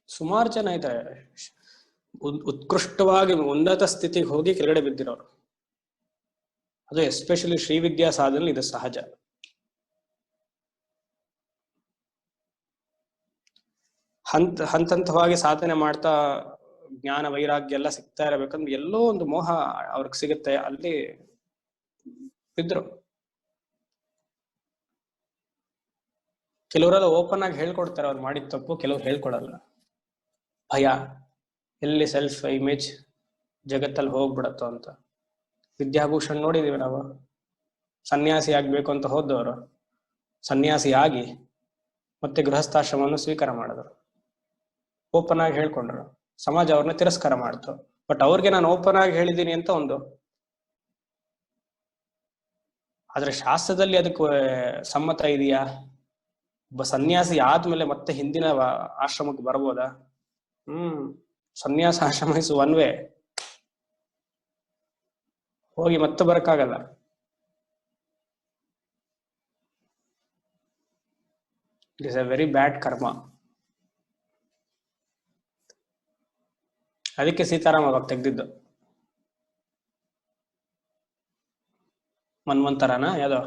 ಸುಮಾರು ಜನ ಇದ್ದಾರೆ ಉತ್ಕೃಷ್ಟವಾಗಿ ಉನ್ನತ ಸ್ಥಿತಿಗೆ ಹೋಗಿ ಕೆಳಗಡೆ ಬಿದ್ದಿರೋರು. ಅದು ಎಸ್ಪೆಷಲಿ ಶ್ರೀವಿದ್ಯಾ ಸಾಧನೆ ಇದು ಸಹಜ. ಹಂತವಾಗಿ ಸಾಧನೆ ಮಾಡ್ತಾ ಜ್ಞಾನ ವೈರಾಗ್ಯ ಎಲ್ಲ ಸಿಗ್ತಾ ಇರಬೇಕಂದ್ರೆ ಎಲ್ಲೋ ಒಂದು ಮೋಹ ಅವ್ರಿಗೆ ಸಿಗುತ್ತೆ, ಅಲ್ಲಿ ಬಿದ್ರು. ಕೆಲವರೆಲ್ಲ ಓಪನ್ ಆಗಿ ಹೇಳ್ಕೊಡ್ತಾರೆ ಅವ್ರು ಮಾಡಿದ ತಪ್ಪು, ಕೆಲವ್ರು ಹೇಳ್ಕೊಡಲ್ಲ. ಭಯ, ಎಲ್ಲಿ ಸೆಲ್ಫ್ ಇಮೇಜ್ ಜಗತ್ತಲ್ಲಿ ಹೋಗ್ಬಿಡತ್ತೋ ಅಂತ. ವಿದ್ಯಾಭೂಷಣ್ ನೋಡಿದೀವಿ ನಾವು. ಸನ್ಯಾಸಿ ಆಗ್ಬೇಕು ಅಂತ ಹೋದವರು ಸನ್ಯಾಸಿ ಆಗಿ ಮತ್ತೆ ಗೃಹಸ್ಥಾಶ್ರಮವನ್ನು ಸ್ವೀಕಾರ ಮಾಡಿದ್ರು. ಓಪನ್ ಆಗಿ ಹೇಳ್ಕೊಂಡ್ರು. ಸಮಾಜ ಅವ್ರನ್ನ ತಿರಸ್ಕಾರ ಮಾಡ್ತು. ಬಟ್ ಅವ್ರಿಗೆ ನಾನು ಓಪನ್ ಆಗಿ ಹೇಳಿದ್ದೀನಿ ಅಂತ ಒಂದು. ಆದ್ರೆ ಶಾಸ್ತ್ರದಲ್ಲಿ ಅದಕ್ಕೆ ಸಮ್ಮತ ಇದೆಯಾ? ಒಬ್ಬ ಸನ್ಯಾಸಿ ಆದ್ಮೇಲೆ ಮತ್ತೆ ಹಿಂದಿನ ಆಶ್ರಮಕ್ಕೆ ಬರ್ಬೋದಾ? ಸನ್ಯಾಸ ಆಶ್ರಮ ಇಸ್ ಒನ್ ವೇ. ಹೋಗಿ ಮತ್ತೆ ಬರಕ್ಕಾಗಲ್ಲ. It is a very bad karma. ಅದಕ್ಕೆ ಸೀತಾರಾಮ ಅವಾಗ ತೆಗ್ದಿದ್ದು. ಮನ್ವಂತರನ ಯಾವ್ದೋ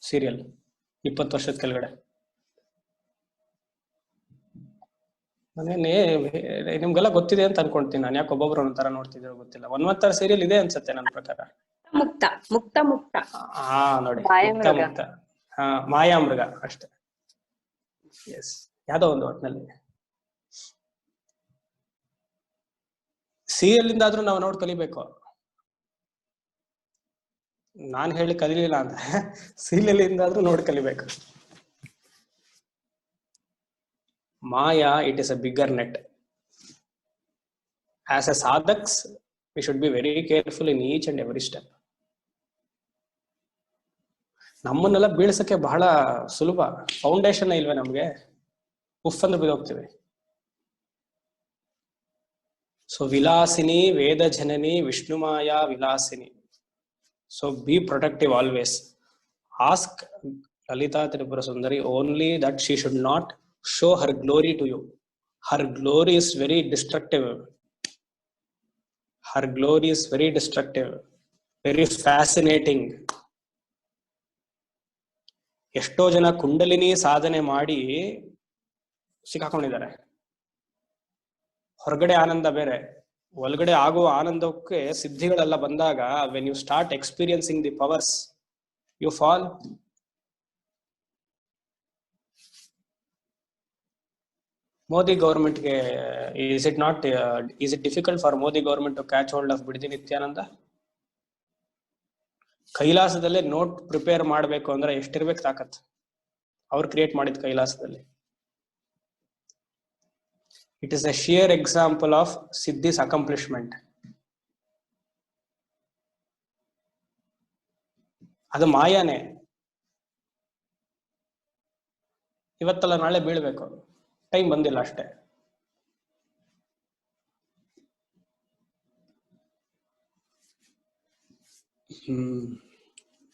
ಸೀರಿಯಲ್ 20 ವರ್ಷದ ಕೆಳಗಡೆ. ನಿಮ್ಗೆಲ್ಲ ಗೊತ್ತಿದೆ ಅಂತ ಅನ್ಕೊಂತೀನಿ ನಾನು. ಯಾಕೆ ಒಬ್ಬೊಬ್ರು ಒಂಥರ ನೋಡ್ತಿದ್ರು ಗೊತ್ತಿಲ್ಲ. ಮನ್ವಂತರ ಸೀರಿಯಲ್ ಇದೆ ಅನ್ಸುತ್ತೆ ನನ್ನ ಪ್ರಕಾರ. ಮುಕ್ತ ಮುಕ್ತ ಮುಕ್ತ. ನೋಡಿ, ಮುಕ್ತ ಮುಕ್ತ. ಮಾಯಾಮೃಗ ಅಷ್ಟೇ. ಎಸ್, ಯಾವ್ದೋ ಒಂದು ಒಟ್ಟಿನಲ್ಲಿ ಸೀರಿಯಲ್ ಇಂದಾದ್ರೂ ನಾವು ನೋಡಿ ಕಲಿಬೇಕು. ನಾನ್ ಹೇಳಿ ಕಲಿಲಿಲ್ಲ ಅಂತ, ಸೀರಿಯಲ್ ಇಂದಾದ್ರೂ ನೋಡಿ ಕಲಿಬೇಕು. Maya, it is a bigger net. As a sadhaks, we should be very careful in each and every step. ನಮ್ಮನ್ನೆಲ್ಲ ಬೀಳ್ಸಕ್ಕೆ ಬಹಳ ಸುಲಭ, ಫೌಂಡೇಶನ್ ಇಲ್ವೇ ನಮ್ಗೆ, ಉಫ್ ಅಂದ್ರೆ ಬಿದ್ದೋಗ್ತೀವಿ. So Vilasini Veda Janani Vishnumaya Vilasini. So be protective always. Ask Lalita Tripura Sundari only that she should not show her glory to you. Her glory is very destructive. Her glory is very destructive, very fascinating. ಎಷ್ಟೋ ಜನ ಕುಂಡಲಿನಿ ಸಾಧನೆ ಮಾಡಿ ಸಿಕ್ಕಾಕೊಂಡಿದ್ದಾರೆ. ಹೊರಗಡೆ ಆನಂದ ಬೇರೆ, ಒಳಗಡೆ ಆಗುವ ಆನಂದಕ್ಕೆ ಸಿದ್ಧಿಗಳೆಲ್ಲ ಬಂದಾಗ when you start experiencing the powers you fall. Modi ಗೌರ್ಮೆಂಟ್ಗೆ is it difficult for Modi government to catch hold of Bidadi Nithyananda? ಕೈಲಾಸದಲ್ಲೇ ನೋಟ್ ಪ್ರಿಪೇರ್ ಮಾಡಬೇಕು ಅಂದ್ರೆ ಎಷ್ಟಿರ್ಬೇಕು ತಾಕತ್ ಅವ್ರು ಕ್ರಿಯೇಟ್ ಮಾಡಿದ ಕೈಲಾಸದಲ್ಲಿ. It is a sheer example of siddhis accomplishment. ಅದು ಮಾಯಾನೆ, ಇವತ್ತಲ್ಲ ನಾಳೆ ಬೀಳ್ಬೇಕು, ಟೈಮ್ ಬಂದಿಲ್ಲ ಅಷ್ಟೇ.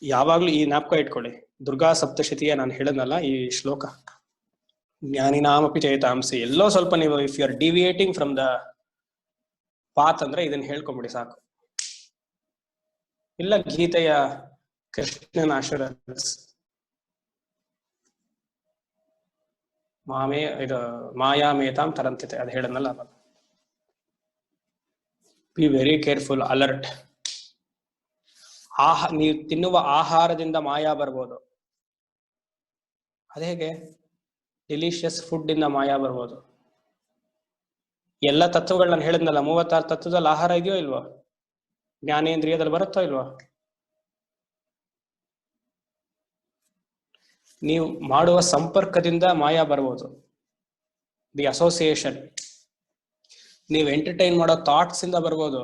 ಯಾವಾಗ್ಲೂ ಈ ಜ್ಞಾಪಕ ಇಟ್ಕೊಳ್ಳಿ, ದುರ್ಗಾ ಸಪ್ತಶತಿಯ ನಾನು ಹೇಳದ್ನಲ್ಲ ಈ ಶ್ಲೋಕ, ಜ್ಞಾನಿನಾಮಪಿ ಚೇತಾಂಸಿ. ಎಲ್ಲೋ ಸ್ವಲ್ಪ ನೀವು if you are deviating from the path ಅಂದ್ರೆ ಇದನ್ನ ಹೇಳ್ಕೊಂಬಿಡಿ ಸಾಕು. ಇಲ್ಲ ಗೀತೆಯ ಕೃಷ್ಣನ ಅಶುರನ್ಸ್, ಇದು ಮಾಯಾ ಮೇತಾಂ ತರಂತಿತೆ, ಅದು ಹೇಳದ್ನಲ್ಲ. Be very careful, alert. ನೀವು ತಿನ್ನುವ ಆಹಾರದಿಂದ ಮಾಯಾ ಬರ್ಬೋದು. ಅದೇಗೆ? ಡಿಲಿಷಿಯಸ್ ಫುಡ್ ಇಂದ ಮಾಯಾ ಬರ್ಬೋದು. ಎಲ್ಲ ತತ್ವಗಳು ನಾನು ಹೇಳಿದ್ನಲ್ಲ, 36 ತತ್ವದಲ್ಲಿ ಆಹಾರ ಇದೆಯೋ ಇಲ್ವೋ? ಜ್ಞಾನೇಂದ್ರಿಯದಲ್ಲಿ ಬರುತ್ತೋ ಇಲ್ವೋ? ನೀವು ಮಾಡುವ ಸಂಪರ್ಕದಿಂದ ಮಾಯಾ ಬರ್ಬೋದು, ದಿ ಅಸೋಸಿಯೇಷನ್. ನೀವು ಎಂಟರ್ಟೈನ್ ಮಾಡೋ ಥಾಟ್ಸ್ ಇಂದ ಬರ್ಬೋದು.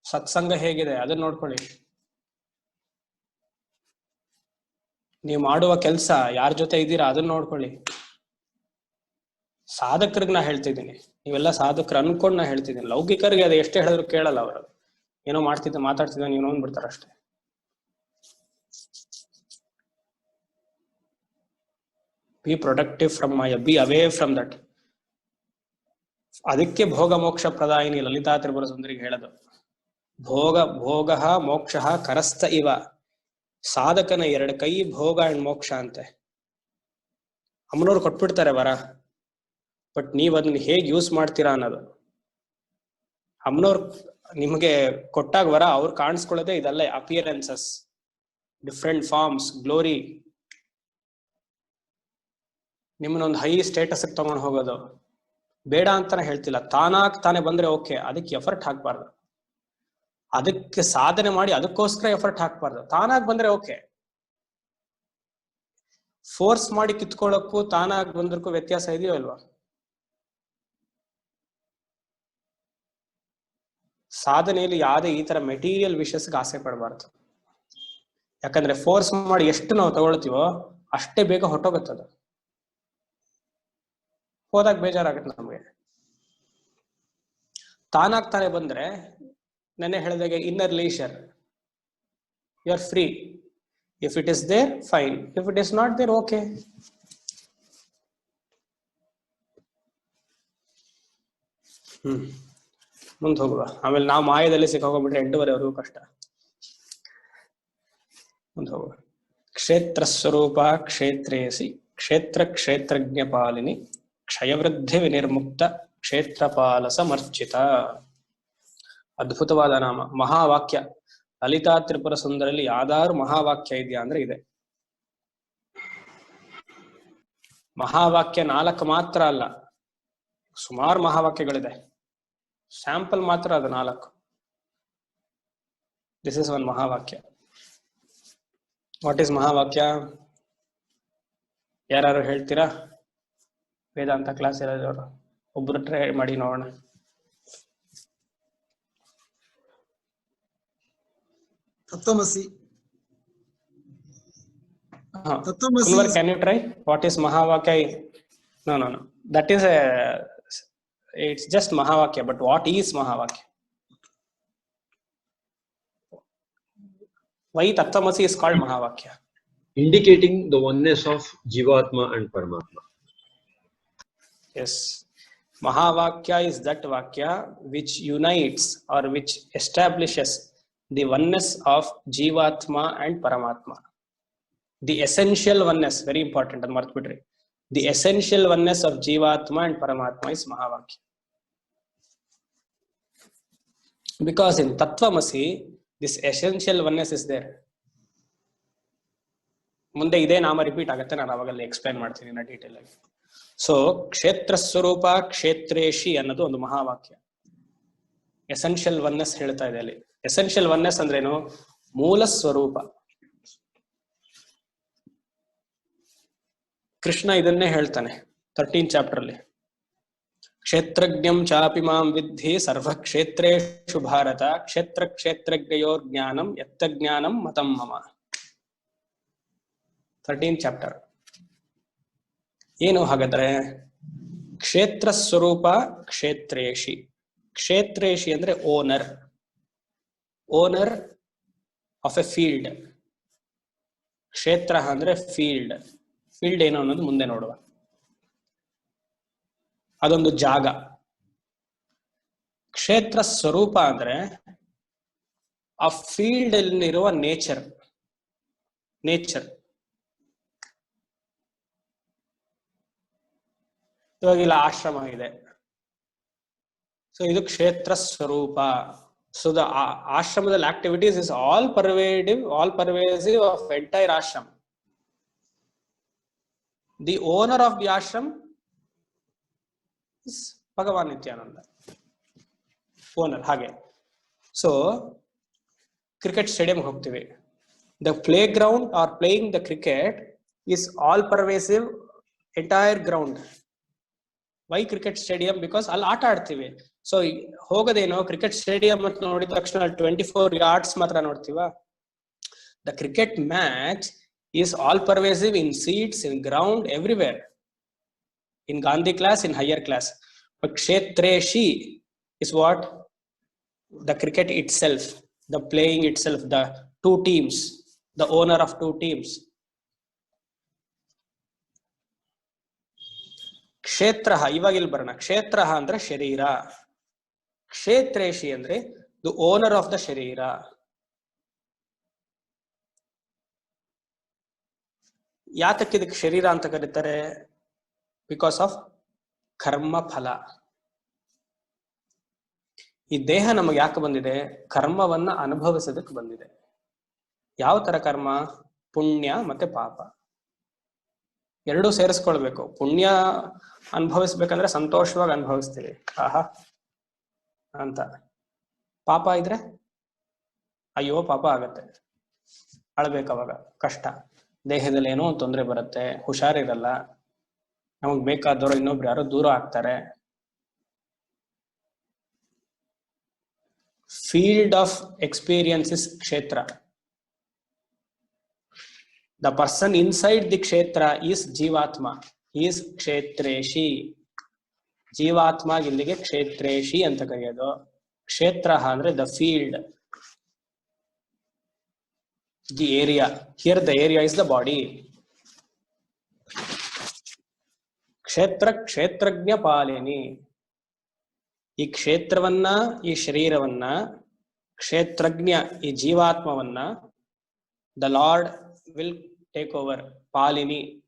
ಸತ್ಸಂಗ ಹೇಗಿದೆ ಅದನ್ನ ನೋಡ್ಕೊಳ್ಳಿ. ನೀವು ಮಾಡುವ ಕೆಲಸ ಯಾರ ಜೊತೆ ಇದ್ದೀರಾ ಅದನ್ನ ನೋಡ್ಕೊಳ್ಳಿ. ಸಾಧಕರಿಗೆ ನಾ ಹೇಳ್ತಿದ್ದೀನಿ, ನೀವೆಲ್ಲ ಸಾಧಕರು ಅನ್ಕೊಂಡು ನಾ ಹೇಳ್ತಿದ್ದೀನಿ. ಲೌಕಿಕರಿಗೆ ಅದು ಎಷ್ಟೇ ಹೇಳಿದ್ರು ಕೇಳಲ್ಲ ಅವರು. ಏನೋ ಮಾತಾಡ್ತಿದ್ದ ನೀವು ನೋಡ್ಬಿಡ್ತಾರ ಅಷ್ಟೇ. B productive from Maya, B away from that. ಅದಕ್ಕೆ ಭೋಗ ಮೋಕ್ಷ ಪ್ರದಾಯಿನಿ ಲಲಿತಾ ತ್ರಿಪುರ ಸುಂದರಿಗೆ ಹೇಳೋದು. ಭೋಗ ಮೋಕ್ಷ ಕರಸ್ಥ ಇವ. ಸಾಧಕನ 2 ಕೈ ಭೋಗ ಅಂಡ್ ಮೋಕ್ಷ ಅಂತೆ. ಅಮ್ಮನವ್ರು ಕೊಟ್ಬಿಡ್ತಾರೆ ವರ, ಬಟ್ ನೀವ್ ಅದನ್ನ ಹೇಗೆ ಯೂಸ್ ಮಾಡ್ತೀರಾ ಅನ್ನೋದು. ಅಮ್ಮನವ್ರು ನಿಮಗೆ ಕೊಟ್ಟಾಗ ವರ ಅವ್ರು ಕಾಣಿಸ್ಕೊಳ್ಳೋದೇ ಇದಲ್ಲ, ಅಪಿಯರೆನ್ಸಸ್, ಡಿಫ್ರೆಂಟ್ ಫಾರ್ಮ್ಸ್, ಗ್ಲೋರಿ. ನಿಮ್ಮನ್ನೊಂದು ಹೈ ಸ್ಟೇಟಸ್ ತಗೊಂಡು ಹೋಗೋದು ಬೇಡ ಅಂತಾನೆ ಹೇಳ್ತಿಲ್ಲ. ತಾನೇ ಬಂದ್ರೆ ಓಕೆ, ಅದಕ್ಕೆ ಎಫರ್ಟ್ ಹಾಕ್ಬಾರ್ದು. ಅದಕ್ಕೆ ಸಾಧನೆ ಮಾಡಿ ಅದಕ್ಕೋಸ್ಕರ ಎಫರ್ಟ್ ಹಾಕ್ಬಾರ್ದು. ತಾನಾಗ್ ಬಂದ್ರೆ ಓಕೆ. ಫೋರ್ಸ್ ಮಾಡಿ ಕಿತ್ಕೊಳ್ಳೋಕ್ಕೂ ತಾನಾಗ್ ಬಂದಕ್ಕೂ ವ್ಯತ್ಯಾಸ ಇದೆಯೋ ಇಲ್ವಾ? ಸಾಧನೆಯಲ್ಲಿ ಯಾವುದೇ ಈ ತರ ಮೆಟೀರಿಯಲ್ ವಿಷಯಸ್ಗೆ ಆಸೆ ಪಡಬಾರ್ದು. ಯಾಕಂದ್ರೆ ಫೋರ್ಸ್ ಮಾಡಿ ಎಷ್ಟು ನಾವು ತಗೊಳ್ತೀವೋ ಅಷ್ಟೇ ಬೇಗ ಹೊಟ್ಟೋಗುತ್ತದ. ಹೋದಾಗ ಬೇಜಾರಾಗುತ್ತೆ ನಮ್ಗೆ. ತಾನಾಗ್ತಾನೆ ಬಂದ್ರೆ ನೆನ್ನೆ ಹೇಳಿದಾಗೆ inner leisure, you are free. If it is there fine, if it is not there okay. ಮುಂದೆ ಹೋಗುವ. ಆಮೇಲೆ ನಾವು ಮಾಯದಲ್ಲಿ ಸಿಕ್ಕಾಕೊಂಡ್ಬಿಟ್ರೆ 8:30ವರೆಗೂ ಕಷ್ಟ. ಮುಂದೆ ಹೋಗುವ. ಕ್ಷೇತ್ರ ಸ್ವರೂಪ ಕ್ಷೇತ್ರೇಸಿ ಕ್ಷೇತ್ರಜ್ಞ ಪಾಲಿನಿ ಕ್ಷಯವೃದ್ಧಿ ವಿನಿರ್ಮುಕ್ತ ಕ್ಷೇತ್ರಪಾಲ ಸಮರ್ಚಿತ. ಅದ್ಭುತವಾದ ನಾಮ, ಮಹಾವಾಕ್ಯ. ಲಲಿತಾ ತ್ರಿಪುರ ಸುಂದರಲ್ಲಿ ಯಾವ್ದಾದ್ರು ಮಹಾವಾಕ್ಯ ಇದೆಯಾ ಅಂದ್ರೆ ಇದೆ. ಮಹಾವಾಕ್ಯ 4 ಮಾತ್ರ ಅಲ್ಲ, ಸುಮಾರು ಮಹಾವಾಕ್ಯಗಳಿದೆ. ಸ್ಯಾಂಪಲ್ ಮಾತ್ರ ಅದು 4. This is one mahavakya. What is mahavakya? ಯಾರು ಹೇಳ್ತೀರಾ? ವೇದಾಂತ ಕ್ಲಾಸ್ ಇರೋದವರು ಒಬ್ರು ಟ್ರೈ ಮಾಡಿ ನೋಡೋಣ. ತತ್ವಮಸಿ. Tatvamasi Kulwar, is- can you try? What is Mahavakya? No. That is it's just Mahavakya, but what is Mahavakya? Why Tattvamasi is called Mahavakya? Indicating the oneness of Jivatma and Paramatma. Yes. Mahavakya is that Vakya which unites or which establishes the oneness of Jivatma and Paramatma. The essential oneness, very important, and marthbitri. The essential oneness of Jivatma and Paramatma is Mahavakya. Because in Tattvamasi, this essential oneness is there. ಮುಂದೆ ಇದೇ ನಾಮ repeat ಆಗುತ್ತೆ, ನಾನು ಅವಾಗಲ್ಲಿ explain ಮಾಡ್ತೀನಿ ನಾ detail ಆಗಿ. So ಕ್ಷೇತ್ರ ಸ್ವರೂಪ ಕ್ಷೇತ್ರೇಶಿ ಅನ್ನೋದು ಒಂದು ಮಹಾವಾಕ್ಯ. ಎಸೆನ್ಷಿಯಲ್ ಒನ್ನೆಸ್ ಹೇಳ್ತಾ ಇದೆ ಅಲ್ಲಿ. ಎಸೆನ್ಷಿಯಲ್ ಒನ್ನೆಸ್ ಅಂದ್ರೇನು? ಮೂಲ ಸ್ವರೂಪ. ಕೃಷ್ಣ ಇದನ್ನೇ ಹೇಳ್ತಾನೆ 13th ಚಾಪ್ಟರ್ ಅಲ್ಲಿ. ಕ್ಷೇತ್ರಜ್ಞಂ ಚಾಪಿ ಮಾಂ ವಿದ್ಧಿ ಸರ್ವ ಕ್ಷೇತ್ರೇಷು ಭಾರತ ಕ್ಷೇತ್ರ ಕ್ಷೇತ್ರಜ್ಞಯೋರ್ ಜ್ಞಾನಂ ಯತ್ತ ಜ್ಞಾನಂ ಮತಂ ಮಮ. 13th chapter. ಏನು ಹಾಗಾದ್ರೆ? ಕ್ಷೇತ್ರ ಸ್ವರೂಪ ಕ್ಷೇತ್ರೇಶಿ. ಕ್ಷೇತ್ರೇಶಿ ಅಂದ್ರೆ owner, owner of A field. ಕ್ಷೇತ್ರ ಅಂದ್ರೆ ಫೀಲ್ಡ್. ಫೀಲ್ಡ್ ಏನು ಅನ್ನೋದು ಮುಂದೆ ನೋಡುವ. ಅದೊಂದು ಜಾಗ. ಕ್ಷೇತ್ರ ಸ್ವರೂಪ ಅಂದ್ರೆ ಆ ಫೀಲ್ಡ್ ಅಲ್ಲಿರುವ ನೇಚರ್. ಇವಾಗ ಇಲ್ಲ ಆಶ್ರಮ ಇದೆ, ಸೊ ಇದು ಕ್ಷೇತ್ರ ಸ್ವರೂಪ. ಸೊ ದ ಆಶ್ರಮದಲ್ಲಿ activities is all pervasive of entire ashram. The owner of the ashram is Bhagavan Nithyananda, owner. ಹಾಗೆ ಸೊ ಕ್ರಿಕೆಟ್ ಸ್ಟೇಡಿಯಂ ಹೋಗ್ತೀವಿ, the play ground are playing the cricket is all pervasive entire ground. Why cricket stadium? Because ಅಲ್ಲಿ ಆಟ ಆಡ್ತೀವಿ. So ಹೋಗೋದೇನೋ cricket stadium ಅಂತ ನೋಡಿದ ತಕ್ಷಣ 24 yards ಮಾತ್ರ ನೋಡ್ತೀವ? The cricket match is all pervasive in seats, in ground, everywhere, in Gandhi class, in higher class. But Kshetreshi is what? The cricket itself, the playing itself, the 2 teams, the owner of 2 teams. ಕ್ಷೇತ್ರ, ಇವಾಗ ಇಲ್ಲಿ ಬರೋಣ. ಕ್ಷೇತ್ರ ಅಂದ್ರೆ ಶರೀರ, ಕ್ಷೇತ್ರೇಶಿ ಅಂದ್ರೆ the owner of the ಶರೀರ. ಯಾತಕ್ಕೆ ಇದಕ್ಕೆ ಶರೀರ ಅಂತ ಕರೀತಾರೆ? ಬಿಕಾಸ್ ಆಫ್ ಕರ್ಮ ಫಲ. ಈ ದೇಹ ನಮಗೆ ಯಾಕೆ ಬಂದಿದೆ? ಕರ್ಮವನ್ನ ಅನುಭವಿಸೋದಕ್ಕೆ ಬಂದಿದೆ. ಯಾವ ತರ ಕರ್ಮ? ಪುಣ್ಯ ಮತ್ತೆ ಪಾಪ ಎರಡೂ ಸೇರಿಸ್ಕೊಳ್ಬೇಕು. ಪುಣ್ಯ ಅನುಭವಿಸ್ಬೇಕಂದ್ರೆ ಸಂತೋಷವಾಗಿ ಅನುಭವಿಸ್ತೀವಿ, ಆಹಾ ಅಂತ. ಪಾಪ ಇದ್ರೆ ಅಯ್ಯೋ ಪಾಪ ಆಗತ್ತೆ, ಅಳ್ಬೇಕವಾಗ, ಕಷ್ಟ. ದೇಹದಲ್ಲಿ ಏನೋ ಒಂದು ತೊಂದರೆ ಬರುತ್ತೆ, ಹುಷಾರಿರಲ್ಲ, ನಮಗ್ ಬೇಕಾದವರು ಇನ್ನೊಬ್ರು ಯಾರೋ ದೂರ ಆಗ್ತಾರೆ. ಫೀಲ್ಡ್ ಆಫ್ ಎಕ್ಸ್ಪೀರಿಯನ್ಸ್ ಇಸ್ ಕ್ಷೇತ್ರ. The person inside the kshetra is Jivatma. He is Kshetreshi. ಜೀವಾತ್ಮ ಇಲ್ಲಿಗೆ ಕ್ಷೇತ್ರೇಶಿ ಅಂತ ಕರೆಯೋದು. ಕ್ಷೇತ್ರ ಅಂದ್ರೆ the field, the area. Here the area is the body. ಕ್ಷೇತ್ರ ಕ್ಷೇತ್ರಜ್ಞ ಪಾಲಿನಿ. ಈ ಕ್ಷೇತ್ರವನ್ನ, ಈ ಶರೀರವನ್ನ, ಕ್ಷೇತ್ರಜ್ಞ ಈ ಜೀವಾತ್ಮವನ್ನ the lord will take over. ಪಾಲಿನಿ.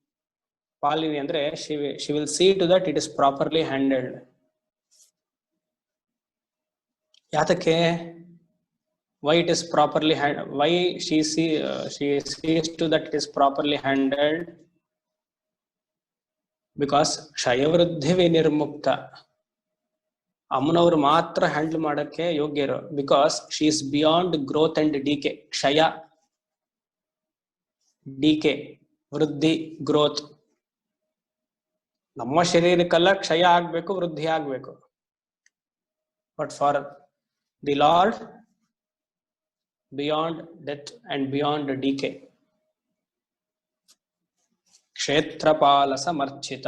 ಪಾಲಿನಿ ಅಂದ್ರೆ she will see to that it is properly handled. ಯಾತಕ್ಕೆ? why it is properly handled? why she sees to that it is properly handled? because ಕ್ಷಯವೃದ್ಧಿ ವಿನಿರ್ಮುಕ್ತ. ಅಮ್ಮನವರು ಮಾತ್ರ ಹ್ಯಾಂಡಲ್ ಮಾಡಕ್ಕೆ ಯೋಗ್ಯರು. Because she is beyond growth and decay. ಕ್ಷಯ, decay, ವೃದ್ಧಿ, growth. ನಮ್ಮ ಶರೀರಕ್ಕೆಲ್ಲ ಕ್ಷಯ ಆಗ್ಬೇಕು, ವೃದ್ಧಿ ಆಗ್ಬೇಕು. But for the lord, beyond death and beyond decay. ಕ್ಷೇತ್ರಪಾಲ ಸಮರ್ಚಿತ.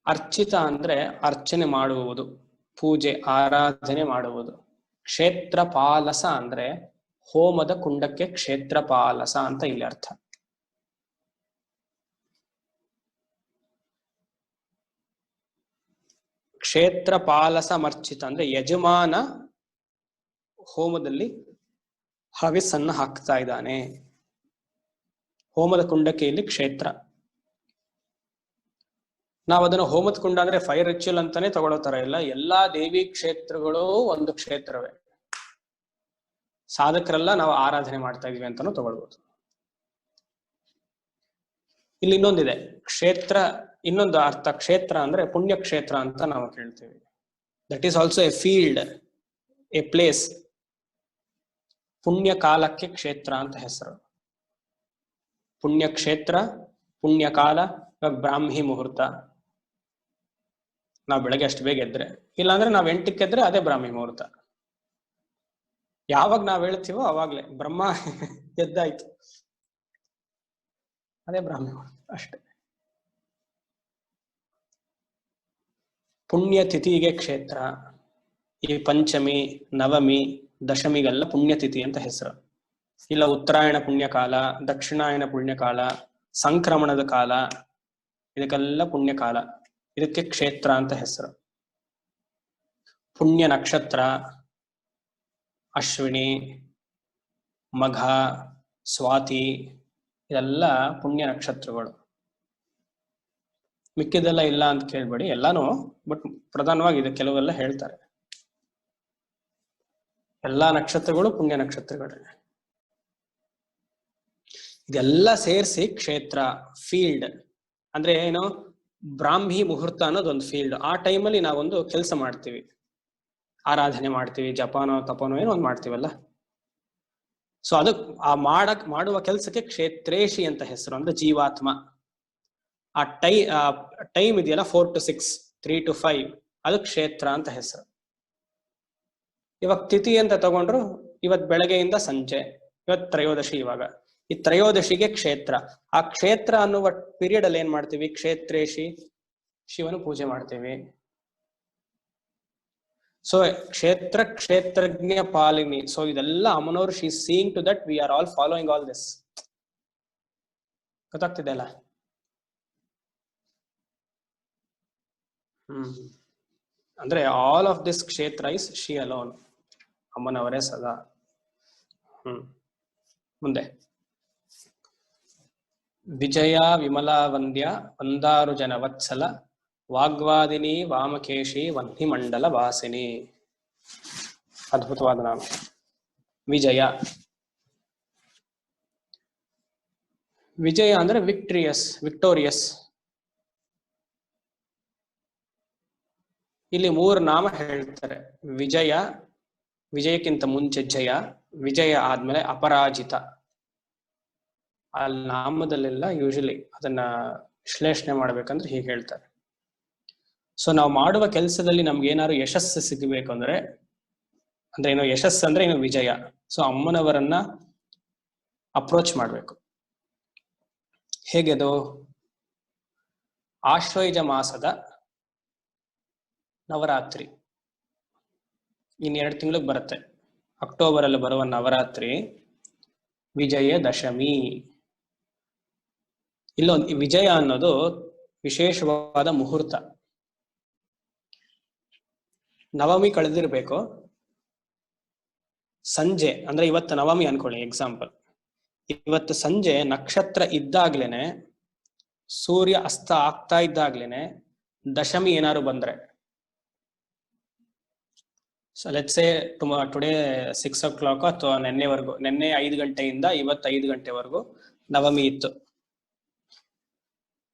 ಅರ್ಚಿತ ಅಂದ್ರೆ ಅರ್ಚನೆ ಮಾಡುವುದು, ಪೂಜೆ ಆರಾಧನೆ ಮಾಡುವುದು. ಕ್ಷೇತ್ರಪಾಲಸ ಅಂದ್ರೆ ಹೋಮದ ಕುಂಡಕ್ಕೆ ಕ್ಷೇತ್ರಪಾಲಸ ಅಂತ ಇಲ್ಲಿ ಅರ್ಥ. ಕ್ಷೇತ್ರಪಾಲಸ ಮರ್ಚಿತ ಅಂದ್ರೆ ಯಜಮಾನ ಹೋಮದಲ್ಲಿ ಹವಿಸ್ಸನ್ನು ಹಾಕ್ತಾ ಇದ್ದಾನೆ. ಹೋಮದ ಕುಂಡಕ್ಕೆ ಇಲ್ಲಿ ಕ್ಷೇತ್ರ. ನಾವು ಅದನ್ನು ಹೋಮದ ಕುಂಡ ಅಂದ್ರೆ ಫೈರ್ ರಿಚುವಲ್ ಅಂತಾನೆ ತಗೊಳ್ಳೋ ತರ ಇಲ್ಲ. ಎಲ್ಲಾ ದೇವಿ ಕ್ಷೇತ್ರಗಳು ಒಂದು ಕ್ಷೇತ್ರವೇ. ಸಾಧಕರೆಲ್ಲ ನಾವು ಆರಾಧನೆ ಮಾಡ್ತಾ ಇದೀವಿ ಅಂತಾನು ತಗೊಳ್ಬಹುದು. ಇಲ್ಲಿ ಇನ್ನೊಂದಿದೆ ಕ್ಷೇತ್ರ, ಇನ್ನೊಂದು ಅರ್ಥ. ಕ್ಷೇತ್ರ ಅಂದ್ರೆ ಪುಣ್ಯ ಕ್ಷೇತ್ರ ಅಂತ ನಾವು ಕೇಳ್ತೀವಿ. That is also A field, A place. ಪುಣ್ಯ ಕಾಲಕ್ಕೆ ಕ್ಷೇತ್ರ ಅಂತ ಹೆಸರು. ಪುಣ್ಯ ಕ್ಷೇತ್ರ, ಪುಣ್ಯ ಕಾಲ, ಬ್ರಾಹ್ಮಿ ಮುಹೂರ್ತ. ನಾವು ಬೆಳಗ್ಗೆ ಅಷ್ಟು ಬೇಗ ಎದ್ರೆ, ಇಲ್ಲಾಂದ್ರೆ ನಾವ್ 8ಕ್ಕೆ ಎದ್ರೆ ಅದೇ ಬ್ರಾಹ್ಮಿ ಮುಹೂರ್ತ. ಯಾವಾಗ ನಾವ್ ಹೇಳ್ತೀವೋ ಅವಾಗ್ಲೇ ಬ್ರಹ್ಮ ಎದ್ದಾಯ್ತು, ಅದೇ ಬ್ರಾಹ್ಮಿ ಮುಹೂರ್ತ ಅಷ್ಟೇ. ಪುಣ್ಯ ತಿಥಿಗೆ ಕ್ಷೇತ್ರ. ಈ ಪಂಚಮಿ, ನವಮಿ, ದಶಮಿಗೆಲ್ಲ ಪುಣ್ಯತಿಥಿ ಅಂತ ಹೆಸರು. ಇಲ್ಲ ಉತ್ತರಾಯಣ ಪುಣ್ಯಕಾಲ, ದಕ್ಷಿಣಾಯನ ಪುಣ್ಯಕಾಲ, ಸಂಕ್ರಮಣದ ಕಾಲ, ಇದಕ್ಕೆಲ್ಲ ಪುಣ್ಯಕಾಲ. ಇದಕ್ಕೆ ಕ್ಷೇತ್ರ ಅಂತ ಹೆಸರು. ಪುಣ್ಯ ನಕ್ಷತ್ರ ಅಶ್ವಿನಿ, ಮಘ, ಸ್ವಾತಿ, ಇದೆಲ್ಲ ಪುಣ್ಯ ನಕ್ಷತ್ರಗಳು. ಮಿಕ್ಕಿದೆಲ್ಲ ಇಲ್ಲ ಅಂತ ಕೇಳ್ಬೇಡಿ, ಎಲ್ಲಾನು. ಬಟ್ ಪ್ರಧಾನವಾಗಿ ಇದು ಕೆಲವೆಲ್ಲ ಹೇಳ್ತಾರೆ. ಎಲ್ಲಾ ನಕ್ಷತ್ರಗಳು ಪುಣ್ಯ ನಕ್ಷತ್ರಗಳೇ. ಇದೆಲ್ಲ ಸೇರಿಸಿ ಕ್ಷೇತ್ರ, ಫೀಲ್ಡ್. ಅಂದ್ರೆ ಏನು, ಬ್ರಾಹ್ಮಿ ಮುಹೂರ್ತ ಅನ್ನೋದೊಂದು ಫೀಲ್ಡ್. ಆ ಟೈಮಲ್ಲಿ ನಾವೊಂದು ಕೆಲಸ ಮಾಡ್ತೀವಿ, ಆರಾಧನೆ ಮಾಡ್ತೀವಿ, ಜಪಾನೋ ತಪನೋ ಏನೋ ಒಂದು ಮಾಡ್ತೀವಲ್ಲ. ಸೊ ಅದು ಆ ಮಾಡುವ ಕೆಲಸಕ್ಕೆ ಕ್ಷೇತ್ರೇಶಿ ಅಂತ ಹೆಸರು. ಅಂದ್ರೆ ಜೀವಾತ್ಮ. ಆ ಟೈಮ್ ಇದೆಯಲ್ಲ 4 to 6, 3 to 5, ಅದು ಕ್ಷೇತ್ರ ಅಂತ ಹೆಸರು. ಇವಾಗ ತಿಥಿ ಅಂತ ತಗೊಂಡ್ರು, ಇವತ್ ಬೆಳಗ್ಗೆಯಿಂದ ಸಂಜೆ, ಇವತ್ ತ್ರಯೋದಶಿ. ಇವಾಗ ಈ ತ್ರಯೋದಶಿಗೆ ಕ್ಷೇತ್ರ. ಆ ಕ್ಷೇತ್ರ ಅನ್ನುವ ಪೀರಿಯಡ್ ಅಲ್ಲಿ ಏನ್ ಮಾಡ್ತೀವಿ, ಕ್ಷೇತ್ರೇಶಿ ಶಿವನು ಪೂಜೆ ಮಾಡ್ತೀವಿ. ಸೊ ಕ್ಷೇತ್ರ, ಕ್ಷೇತ್ರಜ್ಞ ಪಾಲಿನಿ. ಸೊ ಇದೆಲ್ಲ ಅಮ್ಮನವರು she is seeing to that we are all following all this. ಗೊತ್ತಾಗ್ತಿದೆ ಅಲ್ಲ? ಅಂದ್ರೆ all of this kshetra is she alone. ಅಮ್ಮನವರೇ ಸದಾ. ಮುಂದೆ ವಿಜಯ ವಿಮಲಾ ವಂದ್ಯ ವಂದಾರು ಜನ ವತ್ಸಲ ವಾಗ್ವಾದಿನಿ ವಾಮಕೇಶಿ ವನ್ನಿಮಂಡಲ ವಾಸಿನಿ. ಅದ್ಭುತವಾದ ನಾಮ ವಿಜಯ. ವಿಜಯ ಅಂದ್ರೆ ವಿಕ್ಟ್ರಿಯಸ್, ವಿಕ್ಟೋರಿಯಸ್. ಇಲ್ಲಿ 3 ನಾಮ ಹೇಳ್ತಾರೆ. ವಿಜಯ, ವಿಜಯಕ್ಕಿಂತ ಮುಂಚೆ ಜಯ, ವಿಜಯ ಆದ್ಮೇಲೆ ಅಪರಾಜಿತ. ಆ ನಾಮದಲ್ಲೆಲ್ಲ ಯೂಶಲಿ ಅದನ್ನ ವಿಶ್ಲೇಷಣೆ ಮಾಡ್ಬೇಕಂದ್ರೆ ಹೀಗೆ ಹೇಳ್ತಾರೆ. ಸೊ ನಾವು ಮಾಡುವ ಕೆಲಸದಲ್ಲಿ ನಮ್ಗೆ ಏನಾದ್ರು ಯಶಸ್ಸು ಸಿಗಬೇಕು ಅಂದ್ರೆ ಏನು ಯಶಸ್ಸು ಅಂದ್ರೆ ಏನು, ವಿಜಯ. ಸೊ ಅಮ್ಮನವರನ್ನ ಅಪ್ರೋಚ್ ಮಾಡ್ಬೇಕು. ಹೇಗೆ ಅದು? ಆಶ್ವಯುಜ ಮಾಸದ ನವರಾತ್ರಿ ಇನ್ 2 ತಿಂಗಳಿಗೆ ಬರುತ್ತೆ. ಅಕ್ಟೋಬರ್ ಅಲ್ಲಿ ಬರುವ ನವರಾತ್ರಿ ವಿಜಯ ದಶಮಿ. ಇಲ್ಲೊಂದು ವಿಜಯ ಅನ್ನೋದು ವಿಶೇಷವಾದ ಮುಹೂರ್ತ. ನವಮಿ ಕಳೆದಿರ್ಬೇಕು, ಸಂಜೆ ಅಂದ್ರೆ ಇವತ್ತು ನವಮಿ ಅನ್ಕೊಳ್ಳಿ ಎಕ್ಸಾಂಪಲ್. ಇವತ್ತು ಸಂಜೆ ನಕ್ಷತ್ರ ಇದ್ದಾಗ್ಲೇನೆ, ಸೂರ್ಯ ಅಸ್ತ ಆಗ್ತಾ ಇದ್ದಾಗ್ಲೇನೆ ದಶಮಿ ಏನಾದ್ರು ಬಂದ್ರೆ, so let's say today 6 o'clock ಅಥವಾ ನಿನ್ನೆ 5 ಗಂಟೆಯಿಂದ ಇವತ್ತು 5 ಗಂಟೆವರೆಗೂ ನವಮಿ ಇತ್ತು.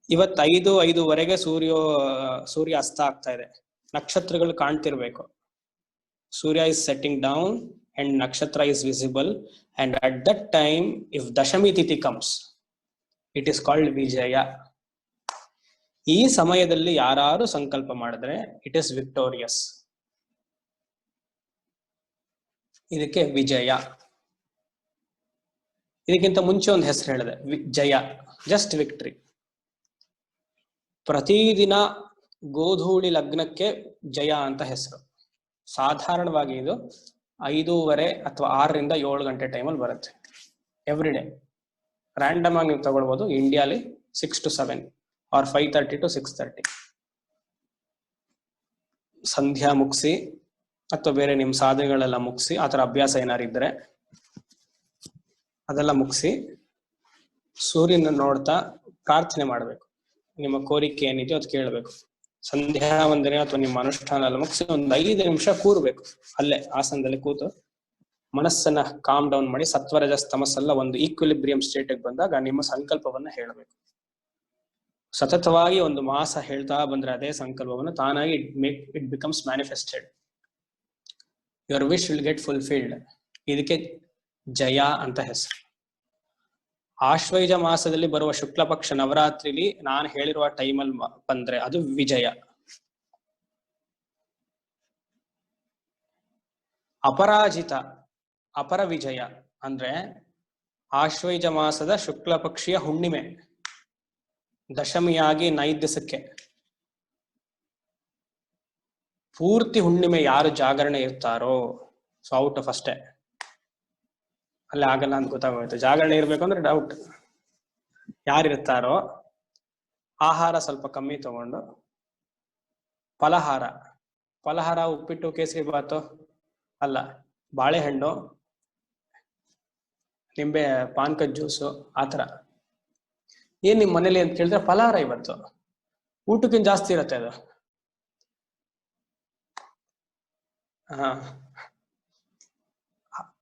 ಇವತ್ತು 5:05 ಸೂರ್ಯ ಅಸ್ತ ಆಗ್ತಾ ಇದೆ. ನಕ್ಷತ್ರಗಳು ಕಾಣ್ತಿರ್ಬೇಕು. Surya is setting down and nakshatra is visible. And at that time if Dashami tithi comes, it is called Vijaya. ಈ ಸಮಯದಲ್ಲಿ ಯಾರು ಸಂಕಲ್ಪ ಮಾಡಿದ್ರೆ ಇಟ್ ಇಸ್ ವಿಕ್ಟೋರಿಯಸ್. ಇದಕ್ಕೆ ವಿಜಯ. ಇದಕ್ಕಿಂತ ಮುಂಚೆ ಒಂದು ಹೆಸರು ಹೇಳಿದೆ, ಜಯ, ಜಸ್ಟ್ ವಿಕ್ಟ್ರಿ. ಪ್ರತಿದಿನ ಗೋಧೂಳಿ ಲಗ್ನಕ್ಕೆ ಜಯ ಅಂತ ಹೆಸರು. ಸಾಧಾರಣವಾಗಿ ಇದು 5:30 ಅಥವಾ 6ರಿಂದ 7 ಗಂಟೆ ಟೈಮಲ್ಲಿ ಬರುತ್ತೆ ಎವ್ರಿ ಡೇ. ರ್ಯಾಂಡಮ್ ಆಗಿ ನೀವು ತಗೊಳ್ಬೋದು. ಇಂಡಿಯಾಲಿ 6 to 7 ಆರ್ 5:30 to 6:30. ಸಂಧ್ಯಾ ಮುಗಿಸಿ ಅಥವಾ ಬೇರೆ ನಿಮ್ಮ ಸಾಧನೆಗಳೆಲ್ಲ ಮುಗಿಸಿ, ಆ ಥರ ಅಭ್ಯಾಸ ಏನಾರು ಇದ್ರೆ ಅದೆಲ್ಲ ಮುಗಿಸಿ ಸೂರ್ಯನ ನೋಡ್ತಾ ಪ್ರಾರ್ಥನೆ ಮಾಡಬೇಕು. ನಿಮ್ಮ ಕೋರಿಕೆ ಏನಿದೆಯೋ ಅದು ಕೇಳಬೇಕು. ಸಂಧ್ಯಾ ವಂದನೆ ಅಥವಾ ನಿಮ್ಮ ಅನುಷ್ಠಾನ ಎಲ್ಲ ಮುಗಿಸಿ ಒಂದು 5 ನಿಮಿಷ ಕೂರ್ಬೇಕು. ಅಲ್ಲೇ ಆಸನದಲ್ಲಿ ಕೂತು ಮನಸ್ಸನ್ನ ಕಾಮ್ ಡೌನ್ ಮಾಡಿ, ಸತ್ವರಜಸ್ ತಮಸ್ಸೆಲ್ಲ ಒಂದು ಈಕ್ವಿಲಿಬ್ರಿಯಂ ಸ್ಟೇಟ್ಗೆ ಬಂದಾಗ ನಿಮ್ಮ ಸಂಕಲ್ಪವನ್ನ ಹೇಳಬೇಕು. ಸತತವಾಗಿ 1 ಮಾಸ ಹೇಳ್ತಾ ಬಂದ್ರೆ ಅದೇ ಸಂಕಲ್ಪವನ್ನು ತಾನಾಗಿ it becomes manifested. Your wish will get fulfilled. ಇದಕ್ಕೆ ಜಯ ಅಂತ ಹೆಸರು. ಆಶ್ವಯುಜ ಮಾಸದಲ್ಲಿ ಬರುವ ಶುಕ್ಲ ಪಕ್ಷ ನವರಾತ್ರಿಲಿ ನಾನು ಹೇಳಿರುವ ಟೈಮಲ್ಲಿ ಬಂದ್ರೆ ಅದು ವಿಜಯ. ಅಪರಾಜಿತ, ಅಪರ ವಿಜಯ ಅಂದ್ರೆ ಆಶ್ವಯುಜ ಮಾಸದ ಶುಕ್ಲ ಪಕ್ಷಿಯ ಹುಣ್ಣಿಮೆ ದಶಮಿಯಾಗಿ 5 ದಿವಸಕ್ಕೆ ಪೂರ್ತಿ ಹುಣ್ಣಿಮೆ ಯಾರು ಜಾಗರಣೆ ಇರ್ತಾರೋ, ಸೊ ಔಟ್ ಆಫ್ ಅಷ್ಟೇ, ಅಲ್ಲಿ ಆಗಲ್ಲ ಅಂತ ಗೊತ್ತಾಗೋಯ್ತು. ಜಾಗರಣೆ ಇರ್ಬೇಕು ಅಂದ್ರೆ ಡೌಟ್. ಯಾರಿರ್ತಾರೋ ಆಹಾರ ಸ್ವಲ್ಪ ಕಮ್ಮಿ ತಗೊಂಡು, ಫಲಹಾರ ಉಪ್ಪಿಟ್ಟು ಕೇಸರಿ ಬಾತು ಅಲ್ಲ, ಬಾಳೆಹಣ್ಣು, ನಿಂಬೆ ಪಾನಕದ ಜ್ಯೂಸು, ಆತರ. ಏನ್ ನಿಮ್ ಮನೇಲಿ ಅಂತ ಕೇಳಿದ್ರೆ ಫಲಹಾರ ಇವತ್ತು ಊಟಕ್ಕಿಂತ ಜಾಸ್ತಿ ಇರುತ್ತೆ ಅದು.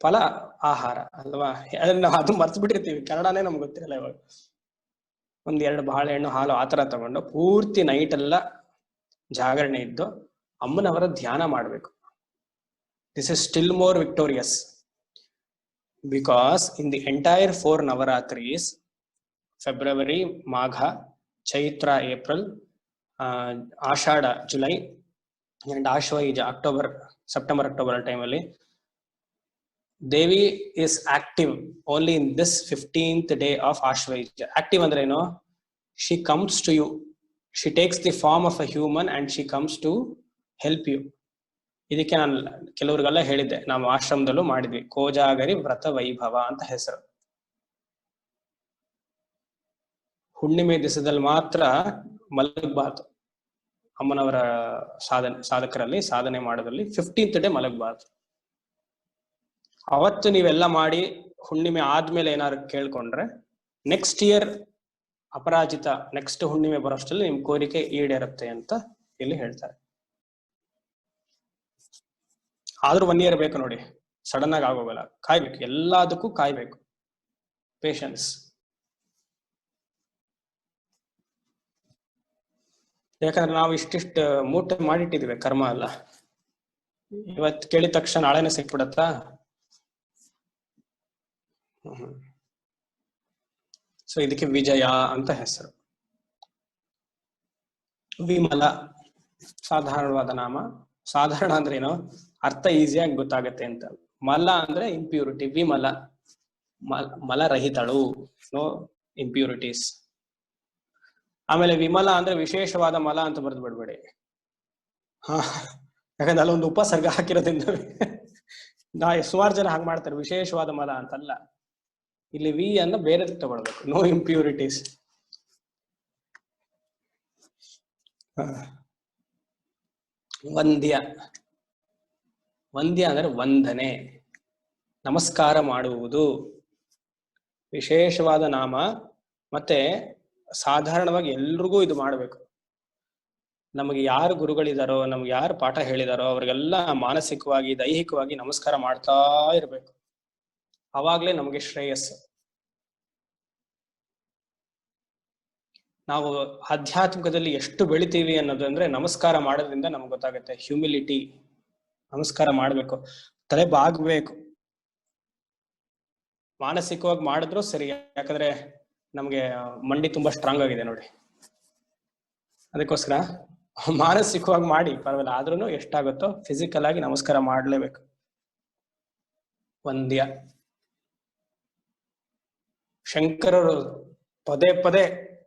ಫಲ ಆಹಾರ ಅಲ್ವಾ? ಅದನ್ನ ಅದು ಮರ್ತು ಬಿಟ್ಟಿರ್ತೀವಿ, ಕನ್ನಡನೇ ನಮ್ಗೆ ಗೊತ್ತಿರಲ್ಲ ಇವಾಗ. 1-2 ಬಾಳೆಹಣ್ಣು, ಹಾಲು ಆತರ ತಗೊಂಡು ಪೂರ್ತಿ ನೈಟ್ ಎಲ್ಲ ಜಾಗರಣೆ ಇದ್ದು ಅಮ್ಮನವರ ಧ್ಯಾನ ಮಾಡ್ಬೇಕು. This is still more victorious because in the entire 4 Navaratris, February, Magha, Chaitra, April, Ashadha, July and Ashvayuja October, September, October ಟೈಮಲ್ಲಿ Devi is active only in this 15th day of Ashwayuja. Active ಅಂದ್ರೆ ಏನು? She comes to you. She takes the form of a human and she comes to help you. ಇದಕ್ಕೆ ನಾನು ಕೆಲವ್ರಿಗೆಲ್ಲ ಹೇಳಿದ್ದೆ, ನಾವು ಆಶ್ರಮದಲ್ಲೂ ಮಾಡಿದ್ವಿ. ಕೋಜಾಗರಿ ವ್ರತ ವೈಭವ ಅಂತ ಹೆಸರು. ಹುಣ್ಣಿಮೆ ದಿವಸದಲ್ಲಿ ಮಾತ್ರ ಮಲಗಬಾರ್ದು. ಅಮ್ಮನವರ ಸಾಧಕರಲ್ಲಿ ಸಾಧನೆ ಮಾಡೋದ್ರಲ್ಲಿ 15th ಡೇ ಮಲಗಬಾರ್ದು. ಅವತ್ತು ನೀವೆಲ್ಲ ಮಾಡಿ ಹುಣ್ಣಿಮೆ ಆದ್ಮೇಲೆ ಏನಾದ್ರು ಕೇಳ್ಕೊಂಡ್ರೆ ನೆಕ್ಸ್ಟ್ ಇಯರ್ ಅಪರಾಜಿತ, ನೆಕ್ಸ್ಟ್ ಹುಣ್ಣಿಮೆ ಬರೋಷ್ಟರಲ್ಲಿ ನಿಮ್ ಕೋರಿಕೆ ಈಡೇರುತ್ತೆ ಅಂತ ಇಲ್ಲಿ ಹೇಳ್ತಾರೆ. ಆದ್ರೂ 1 year ಬೇಕು ನೋಡಿ, ಸಡನ್ ಆಗಿ ಆಗೋಗಲ್ಲ. ಕಾಯ್ಬೇಕು, ಎಲ್ಲದಕ್ಕೂ ಕಾಯ್ಬೇಕು. ಪೇಷನ್ಸ್. ಯಾಕಂದ್ರೆ ನಾವು ಇಷ್ಟಿಷ್ಟು ಮೂಟೆ ಮಾಡಿಟ್ಟಿದ್ವಿ ಕರ್ಮ ಅಲ್ಲ. ಇವತ್ತು ಕೇಳಿದ ತಕ್ಷಣ ನಾಳೆನೆ ಸಿಕ್ಬಿಡತ್ತಾ? ಸೊ ಇದಕ್ಕೆ ವಿಜಯ ಅಂತ ಹೆಸರು. ವಿಮಲ ಸಾಧಾರಣವಾದ ನಾಮ. ಸಾಧಾರಣ ಅಂದ್ರೆ ಏನು? ಅರ್ಥ ಈಸಿಯಾಗಿ ಗೊತ್ತಾಗತ್ತೆ ಅಂತ. ಮಲ ಅಂದ್ರೆ ಇಂಪ್ಯೂರಿಟಿ. ವಿಮಲ ಮಲರಹಿತಳು, ನೋ ಇಂಪ್ಯೂರಿಟೀಸ್. ಆಮೇಲೆ ವಿಮಲ ಅಂದ್ರೆ ವಿಶೇಷವಾದ ಮಲ ಅಂತ ಬರೆದು ಬಿಡ್ಬೇಡಿ. ಯಾಕಂದ್ರೆ ಅಲ್ಲೊಂದು ಉಪಸರ್ಗ ಹಾಕಿರೋದ್ರಿಂದ ಸುಮಾರು ಜನ ಹಾಗೆ ಮಾಡ್ತಾರೆ, ವಿಶೇಷವಾದ ಮಲ ಅಂತಲ್ಲ. ಇಲ್ಲಿ ವಿ ಅನ್ನ ಬೇರೆ ತಗೊಳ್ಬೇಕು, ನೋ ಇಂಪ್ಯೂರಿಟೀಸ್. ವಂದ್ಯ. ವಂದ್ಯ ಅಂದ್ರೆ ವಂದನೆ, ನಮಸ್ಕಾರ ಮಾಡುವುದು. ವಿಶೇಷವಾದ ನಾಮ. ಮತ್ತೆ ಸಾಧಾರಣವಾಗಿ ಎಲ್ರಿಗೂ ಇದು ಮಾಡ್ಬೇಕು. ನಮಗೆ ಯಾರು ಗುರುಗಳಿದಾರೋ, ನಮ್ಗೆ ಯಾರು ಪಾಠ ಹೇಳಿದಾರೋ ಅವ್ರಿಗೆಲ್ಲ ಮಾನಸಿಕವಾಗಿ, ದೈಹಿಕವಾಗಿ ನಮಸ್ಕಾರ ಮಾಡ್ತಾ ಇರ್ಬೇಕು. ಅವಾಗ್ಲೇ ನಮಗೆ ಶ್ರೇಯಸ್ಸು. ನಾವು ಆಧ್ಯಾತ್ಮಿಕದಲ್ಲಿ ಎಷ್ಟು ಬೆಳಿತೀವಿ ಅನ್ನೋದು ಅಂದ್ರೆ ನಮಸ್ಕಾರ ಮಾಡೋದ್ರಿಂದ ನಮ್ಗೆ ಗೊತ್ತಾಗುತ್ತೆ. ಹ್ಯೂಮಿಲಿಟಿ. ನಮಸ್ಕಾರ ಮಾಡ್ಬೇಕು, ತಲೆ ಬಾಗ್ಬೇಕು. ಮಾನಸಿಕವಾಗಿ ಮಾಡಿದ್ರು ಸರಿ, ಯಾಕಂದ್ರೆ ನಮ್ಗೆ ಮಂಡಿ ತುಂಬಾ ಸ್ಟ್ರಾಂಗ್ ಆಗಿದೆ ನೋಡಿ, ಅದಕ್ಕೋಸ್ಕರ ಮಾನಸಿಕವಾಗಿ ಮಾಡಿ ಪರವಾಗಿಲ್ಲ. ಆದ್ರೂ ಎಷ್ಟಾಗುತ್ತೋ ಫಿಸಿಕಲ್ ಆಗಿ ನಮಸ್ಕಾರ ಮಾಡ್ಲೇಬೇಕು. ವಂದ್ಯ. ಶಂಕರರು ಪದೇ ಪದೇ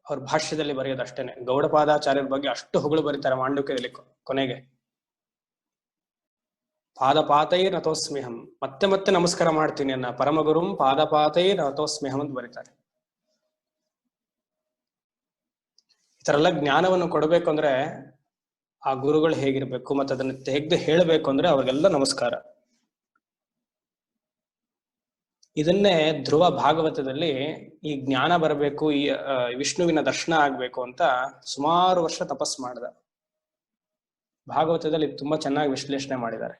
ಅವ್ರ ಭಾಷ್ಯದಲ್ಲಿ ಬರೆಯೋದು ಅಷ್ಟೇನೆ. ಗೌಡಪಾದಾಚಾರ್ಯರ ಬಗ್ಗೆ ಅಷ್ಟು ಹೊಗಳು ಬರೀತಾರೆ ಮಾಂಡುಕ್ಯದಲ್ಲಿ ಕೊನೆಗೆ. ಪಾದಪಾತೈ ನತೋಸ್ಮ್ಯಹಂ, ಮತ್ತೆ ಮತ್ತೆ ನಮಸ್ಕಾರ ಮಾಡ್ತೀನಿ ಅನ್ನ ಪರಮಗುರುಂ ಪಾದಪಾತೈ ನತೋಸ್ಮ್ಯಹಂ ಅಂತ ಬರೀತಾರೆ. ಈ ತರ ಎಲ್ಲ ಜ್ಞಾನವನ್ನು ಕೊಡಬೇಕು ಅಂದ್ರೆ ಆ ಗುರುಗಳು ಹೇಗಿರ್ಬೇಕು ಮತ್ತೆ ಅದನ್ನ ತೆಗೆದು ಹೇಳಬೇಕು ಅಂದ್ರೆ ಅವ್ರಿಗೆಲ್ಲ ನಮಸ್ಕಾರ. ಇದನ್ನೇ ಧ್ರುವ ಭಾಗವತದಲ್ಲಿ ಈ ಜ್ಞಾನ ಬರಬೇಕು, ಈ ವಿಷ್ಣುವಿನ ದರ್ಶನ ಆಗ್ಬೇಕು ಅಂತ ಸುಮಾರು ವರ್ಷ ತಪಸ್ ಮಾಡಿದ. ಭಾಗವತದಲ್ಲಿ ತುಂಬಾ ಚೆನ್ನಾಗಿ ವಿಶ್ಲೇಷಣೆ ಮಾಡಿದ್ದಾರೆ.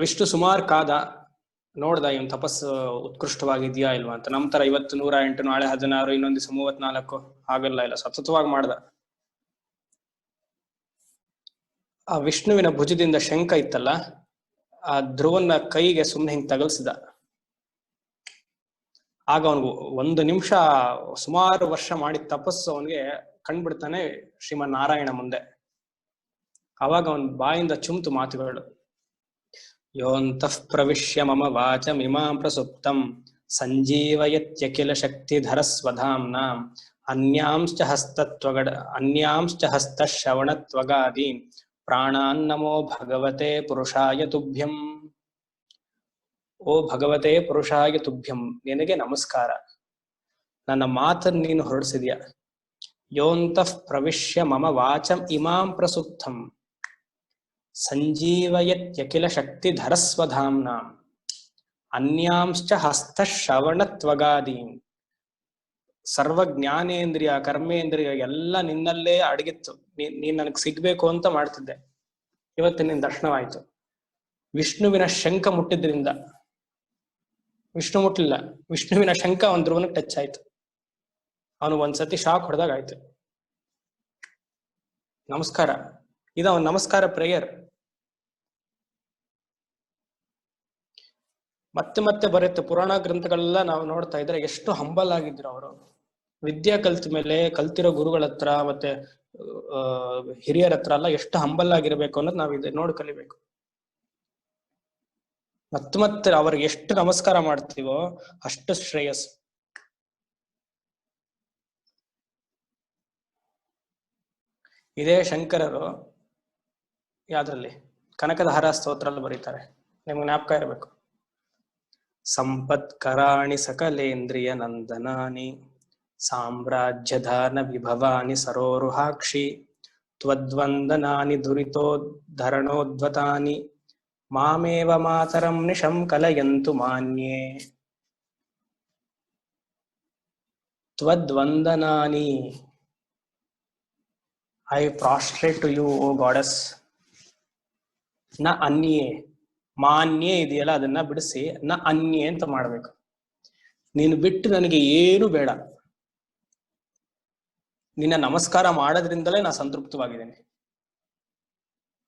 ವಿಷ್ಣು ಸುಮಾರು ಕಾದ, ನೋಡ್ದ ಇವನ್ ತಪಸ್ಸು ಉತ್ಕೃಷ್ಟವಾಗಿದ್ಯಾ ಇಲ್ವಾ ಅಂತ. ನಮ್ ತರ ಇವತ್ತು 108, ನಾಳೆ 16, ಇನ್ನೊಂದ್ ದಿವಸ 34 ಆಗಲ್ಲ, ಇಲ್ಲ ಸತತವಾಗಿ ಮಾಡ್ದ. ಆ ವಿಷ್ಣುವಿನ ಭುಜದಿಂದ ಶಂಖ ಇತ್ತಲ್ಲ, ಆ ಧ್ರುವನ ಕೈಗೆ ಸುಮ್ನೆ ಹಿಂಗ್ ತಗಲ್ಸಿದ. ಆಗ ಅವನಿಗೆ 1 ನಿಮಿಷ ಸುಮಾರು ವರ್ಷ ಮಾಡಿದ ತಪಸ್ಸು ಅವನಿಗೆ ಕಂಡ್ಬಿಡ್ತಾನೆ ಶ್ರೀಮನ್ ನಾರಾಯಣ ಮುಂದೆ. ಅವಾಗ ಅವನ್ ಬಾಯಿಂದ ಚುಮ್ತು ಮಾತುಗಳು. ಯೋಂತಃ ಪ್ರವಿಶ್ಯ ಮಮ ವಾಚಮಿಮಾಂ ಪ್ರಸುಪ್ತಂ ಸಂಜೀವಯತ್ಯಖಿಲ ಶಕ್ತಿಧರ ಸ್ವಧಾಮ್ನಾ ಅನ್ಯಾಂಶ್ಚ ಹಸ್ತಶ್ರವಣತ್ವಗಾದಿ ಪ್ರಾಣಾನ್ನಮೋ ಭಗವತೆ ಪುರುಷಾಯ ತುಭ್ಯಂ. ಓ ಭಗವತೆ ಪುರುಷಾಯ ತುಭ್ಯಂ, ನಿನಗೆ ನಮಸ್ಕಾರ, ನನ್ನ ಮಾತನ್ನು ನೀನು ಹೊರಡಿಸಿದ್ಯಾ. ಯೋಂತಃ ಪ್ರವಿಶ್ಯ ಮಮ ವಾಚಂ ಇಮಾಂ ಪ್ರಸುಪ್ತಂ ಸಂಜೀವಯತ್ಯಖಿಲ ಶಕ್ತಿಧರ ಸ್ವಧಾಮ್ನಾ ಅನ್ಯಾಂಶ್ಚ ಹಸ್ತಶ್ರವಣತ್ವಗಾದೀನ್. ಸರ್ವ ಜ್ಞಾನೇಂದ್ರಿಯ ಕರ್ಮೇಂದ್ರಿಯ ಎಲ್ಲ ನಿನ್ನಲ್ಲೇ ಅಡಗಿತ್ತು. ನೀನ್ ನನಗ್ ಸಿಗ್ಬೇಕು ಅಂತ ಮಾಡ್ತಿದ್ದೆ. ಇವತ್ತು ನಿನ್ ದರ್ಶನವಾಯ್ತು. ವಿಷ್ಣುವಿನ ಶಂಖ ಮುಟ್ಟಿದ್ರಿಂದ, ವಿಷ್ಣು ಮುಟ್ಲಿಲ್ಲ, ವಿಷ್ಣುವಿನ ಶಂಖ ಅವನ್ ಧ್ರುವನಿಗೆ ಟಚ್ ಆಯ್ತು. ಅವನು ಒಂದ್ಸತಿ ಶಾಕ್ ಹೊಡೆದಾಗ ಆಯ್ತು. ನಮಸ್ಕಾರ, ಇದು ಅವನ್ ನಮಸ್ಕಾರ ಪ್ರೇಯರ್. ಮತ್ತೆ ಮತ್ತೆ ಬರುತ್ತೆ. ಪುರಾಣ ಗ್ರಂಥಗಳೆಲ್ಲ ನಾವು ನೋಡ್ತಾ ಇದ್ರೆ ಎಷ್ಟು ಹಂಬಲ್ ಆಗಿದ್ರು ಅವರು. ವಿದ್ಯೆ ಕಲ್ತ ಮೇಲೆ ಕಲ್ತಿರೋ ಗುರುಗಳ ಹತ್ರ ಮತ್ತೆ ಹಿರಿಯರ ಹತ್ರ ಎಲ್ಲ ಎಷ್ಟು ಹಂಬಲ್ ಆಗಿರ್ಬೇಕು ಅನ್ನೋದು ನಾವು ಇದು ನೋಡಿ ಕಲಿಬೇಕು. ಮತ್ತೆ ಅವ್ರಿಗೆ ಎಷ್ಟು ನಮಸ್ಕಾರ ಮಾಡ್ತೀವೋ ಅಷ್ಟು ಶ್ರೇಯಸ್. ಇದೇ ಶಂಕರರು ಯಾವ್ದ್ರಲ್ಲಿ ಕನಕಧಾರ ಸ್ತೋತ್ರದಲ್ಲಿ ಬರೀತಾರೆ, ನಿಮ್ಗೆ ಜ್ಞಾಪಕ ಇರಬೇಕು. ಸಂಪತ್ಕರಾಣಿ ಸಕಲೇಂದ್ರಿಯ ನಂದನಾನಿ ಸಾಮ್ರಾಜ್ಯಧಾನ ವಿಭವಾನಿ ಸರೋರುಹಾಕ್ಷಿ ತ್ವದ್ವಂದನಾನಿ ದುರಿತೋದ್ಧರಣೋದ್ವತಾನಿ ಮಾಮೇವ ಮಾತರಂ ನಿಶಂ ಕಲಯಂತು ಮಾನ್ಯೇ. ತ್ವದ್ವಂದನಾನಿ, I prostrate to you O goddess. ನ ಅನ್ಯೇ, ಮಾನ್ಯೇ ಇದೆಯಲ್ಲ ಅದನ್ನ ಬಿಡಿಸಿ ನ ಅನ್ಯೇ ಅಂತ ಮಾಡ್ಬೇಕು. ನೀನು ಬಿಟ್ಟು ನನಗೆ ಏನು ಬೇಡ, ನಿನ್ನ ನಮಸ್ಕಾರ ಮಾಡೋದ್ರಿಂದಲೇ ನಾ ಸಂತೃಪ್ತವಾಗಿದ್ದೇನೆ.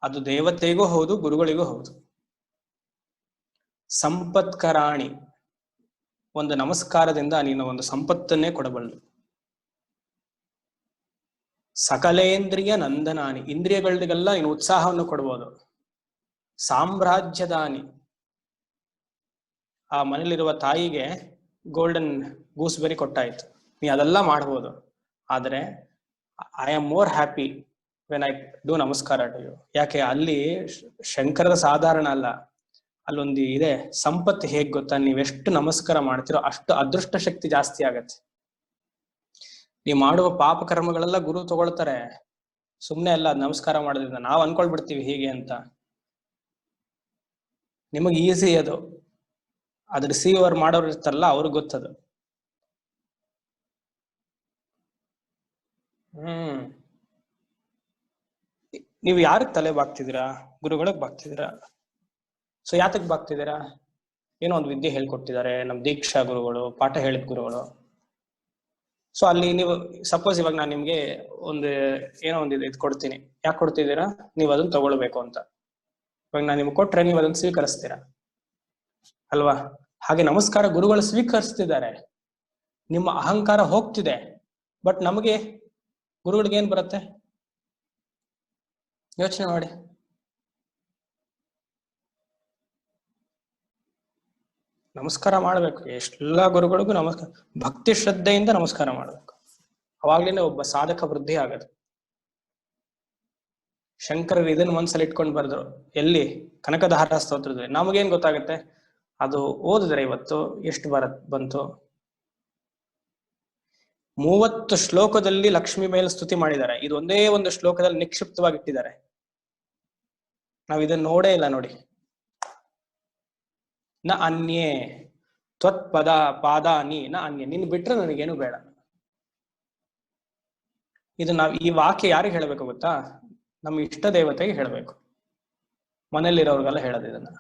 ಅದು ದೇವತೆಗೂ ಹೌದು, ಗುರುಗಳಿಗೂ ಹೌದು. ಸಂಪತ್ಕರಾಣಿ, ಒಂದು ನಮಸ್ಕಾರದಿಂದ ನೀನು ಒಂದು ಸಂಪತ್ತನ್ನೇ ಕೊಡಬಲ್ಲು. ಸಕಲೇಂದ್ರಿಯ ನಂದನಾನಿ, ಇಂದ್ರಿಯಗಳಿಗೆಲ್ಲ ನೀನು ಉತ್ಸಾಹವನ್ನು ಕೊಡ್ಬೋದು. ಸಾಮ್ರಾಜ್ಯದಾನಿ, ಆ ಮನೇಲಿರುವ ತಾಯಿಗೆ ಗೋಲ್ಡನ್ ಗೂಸ್ಬೆರಿ ಕೊಟ್ಟಾಯ್ತು, ನೀ ಅದೆಲ್ಲ ಮಾಡ್ಬೋದು. ಆದರೆ I am more happy when I do ನಮಸ್ಕಾರ ಟು ಯು. ಯಾಕೆ, ಅಲ್ಲಿ ಶಂಕರದ ಸಾಧಾರಣ ಅಲ್ಲ, ಅಲ್ಲೊಂದು ಇದೆ ಸಂಪತ್ತು. ಹೇಗ್ ಗೊತ್ತಾ, ನೀವೆಷ್ಟು ನಮಸ್ಕಾರ ಮಾಡ್ತೀರೋ ಅಷ್ಟು ಅದೃಷ್ಟ ಶಕ್ತಿ ಜಾಸ್ತಿ ಆಗತ್ತೆ. ನೀವು ಮಾಡುವ ಪಾಪ ಕರ್ಮಗಳೆಲ್ಲ ಗುರು ತಗೊಳ್ತಾರೆ, ಸುಮ್ನೆ ಅಲ್ಲ ನಮಸ್ಕಾರ ಮಾಡೋದ್ರಿಂದ. ನಾವು ಅನ್ಕೊಳ್ಬಿಡ್ತೀವಿ ಹೀಗೆ ಅಂತ. ನಿಮಗೆ ಈಸಿ ಅದು, ಅದು ರಿಸೀವರ್ ಮಾಡೋರು ಇರ್ತಾರಲ್ಲ ಅವ್ರಿಗೆ ಗೊತ್ತದು. ನೀವು ಯಾರಿಗೆ ತಲೆ ಬಾಗ್ತಿದ್ದೀರಾ? ಗುರುಗಳಿಗೆ ಬಾಗ್ತಿದ್ದೀರಾ. ಸೊ ಯಾತಕ್ ಬಾಗ್ತಿದ್ದೀರಾ? ಏನೋ ಒಂದು ವಿದ್ಯೆ ಹೇಳ್ಕೊಟ್ಟಿದ್ದಾರೆ, ನಮ್ ದೀಕ್ಷಾ ಗುರುಗಳು, ಪಾಠ ಹೇಳಿದ ಗುರುಗಳು. ಸೊ ಅಲ್ಲಿ ನೀವು ಸಪೋಸ್ ಇವಾಗ ನಾನು ನಿಮ್ಗೆ ಏನೋ ಒಂದು ಇದು ಕೊಡ್ತೀನಿ, ಯಾಕೆ ಕೊಡ್ತಿದ್ದೀರಾ? ನೀವು ಅದನ್ನ ತಗೊಳ್ಬೇಕು ಅಂತ. ಇವಾಗ ನಾನು ನಿಮ್ಗೆ ಕೊಟ್ರೆ ನೀವು ಅದನ್ನ ಸ್ವೀಕರಿಸ್ತೀರಾ ಅಲ್ವಾ? ಹಾಗೆ ನಮಸ್ಕಾರ ಗುರುಗಳು ಸ್ವೀಕರಿಸ್ತಿದ್ದಾರೆ, ನಿಮ್ಮ ಅಹಂಕಾರ ಹೋಗ್ತಿದೆ. ಬಟ್ ನಮಗೆ ಗುರುಗಳಿಗೆ ಏನ್ ಬರುತ್ತೆ ಯೋಚನೆ ಮಾಡಿ. ನಮಸ್ಕಾರ ಮಾಡ್ಬೇಕು, ಎಲ್ಲ ಗುರುಗಳಿಗೂ ನಮಸ್ಕಾರ, ಭಕ್ತಿ ಶ್ರದ್ಧೆಯಿಂದ ನಮಸ್ಕಾರ ಮಾಡ್ಬೇಕು. ಅವಾಗ್ಲೇನೆ ಒಬ್ಬ ಸಾಧಕ ವೃದ್ಧಿ ಆಗದು. ಶಂಕರರು ಇದನ್ನ ಮನ್ಸಲ್ಲಿ ಇಟ್ಕೊಂಡು ಬರೆದ್ರು. ಎಲ್ಲಿ? ಕನಕಧಾರ ಸ್ತೋತ್ರದಲ್ಲಿ. ನಮಗೇನ್ ಗೊತ್ತಾಗುತ್ತೆ? ಅದು ಓದಿದ್ರೆ ಇವತ್ತು ಎಷ್ಟು ಬಂತು? 30 ಶ್ಲೋಕದಲ್ಲಿ ಲಕ್ಷ್ಮಿ ಮೇಲೆ ಸ್ತುತಿ ಮಾಡಿದ್ದಾರೆ. ಇದು ಒಂದೇ ಒಂದು ಶ್ಲೋಕದಲ್ಲಿ ನಿಕ್ಷಿಪ್ತವಾಗಿ ಇಟ್ಟಿದ್ದಾರೆ. ನಾವ್ ಇದನ್ನ ನೋಡೇ ಇಲ್ಲ ನೋಡಿ. ನ ಅನ್ಯೇ ತ್ವತ್ಪದ ಪಾದಾನಿ ನ ಅನ್ಯ, ನಿನ್ ಬಿಟ್ರೆ ನನಗೇನು ಬೇಡ. ಇದು ನಾವ್ ಈ ವಾಕ್ಯ ಯಾರಿಗೆ ಹೇಳ್ಬೇಕು ಗೊತ್ತಾ? ನಮ್ಮ ಇಷ್ಟ ದೇವತೆಗೆ ಹೇಳ್ಬೇಕು. ಮನೇಲಿರೋರ್ಗೆಲ್ಲ ಹೇಳೋದು ಇದನ್ನ.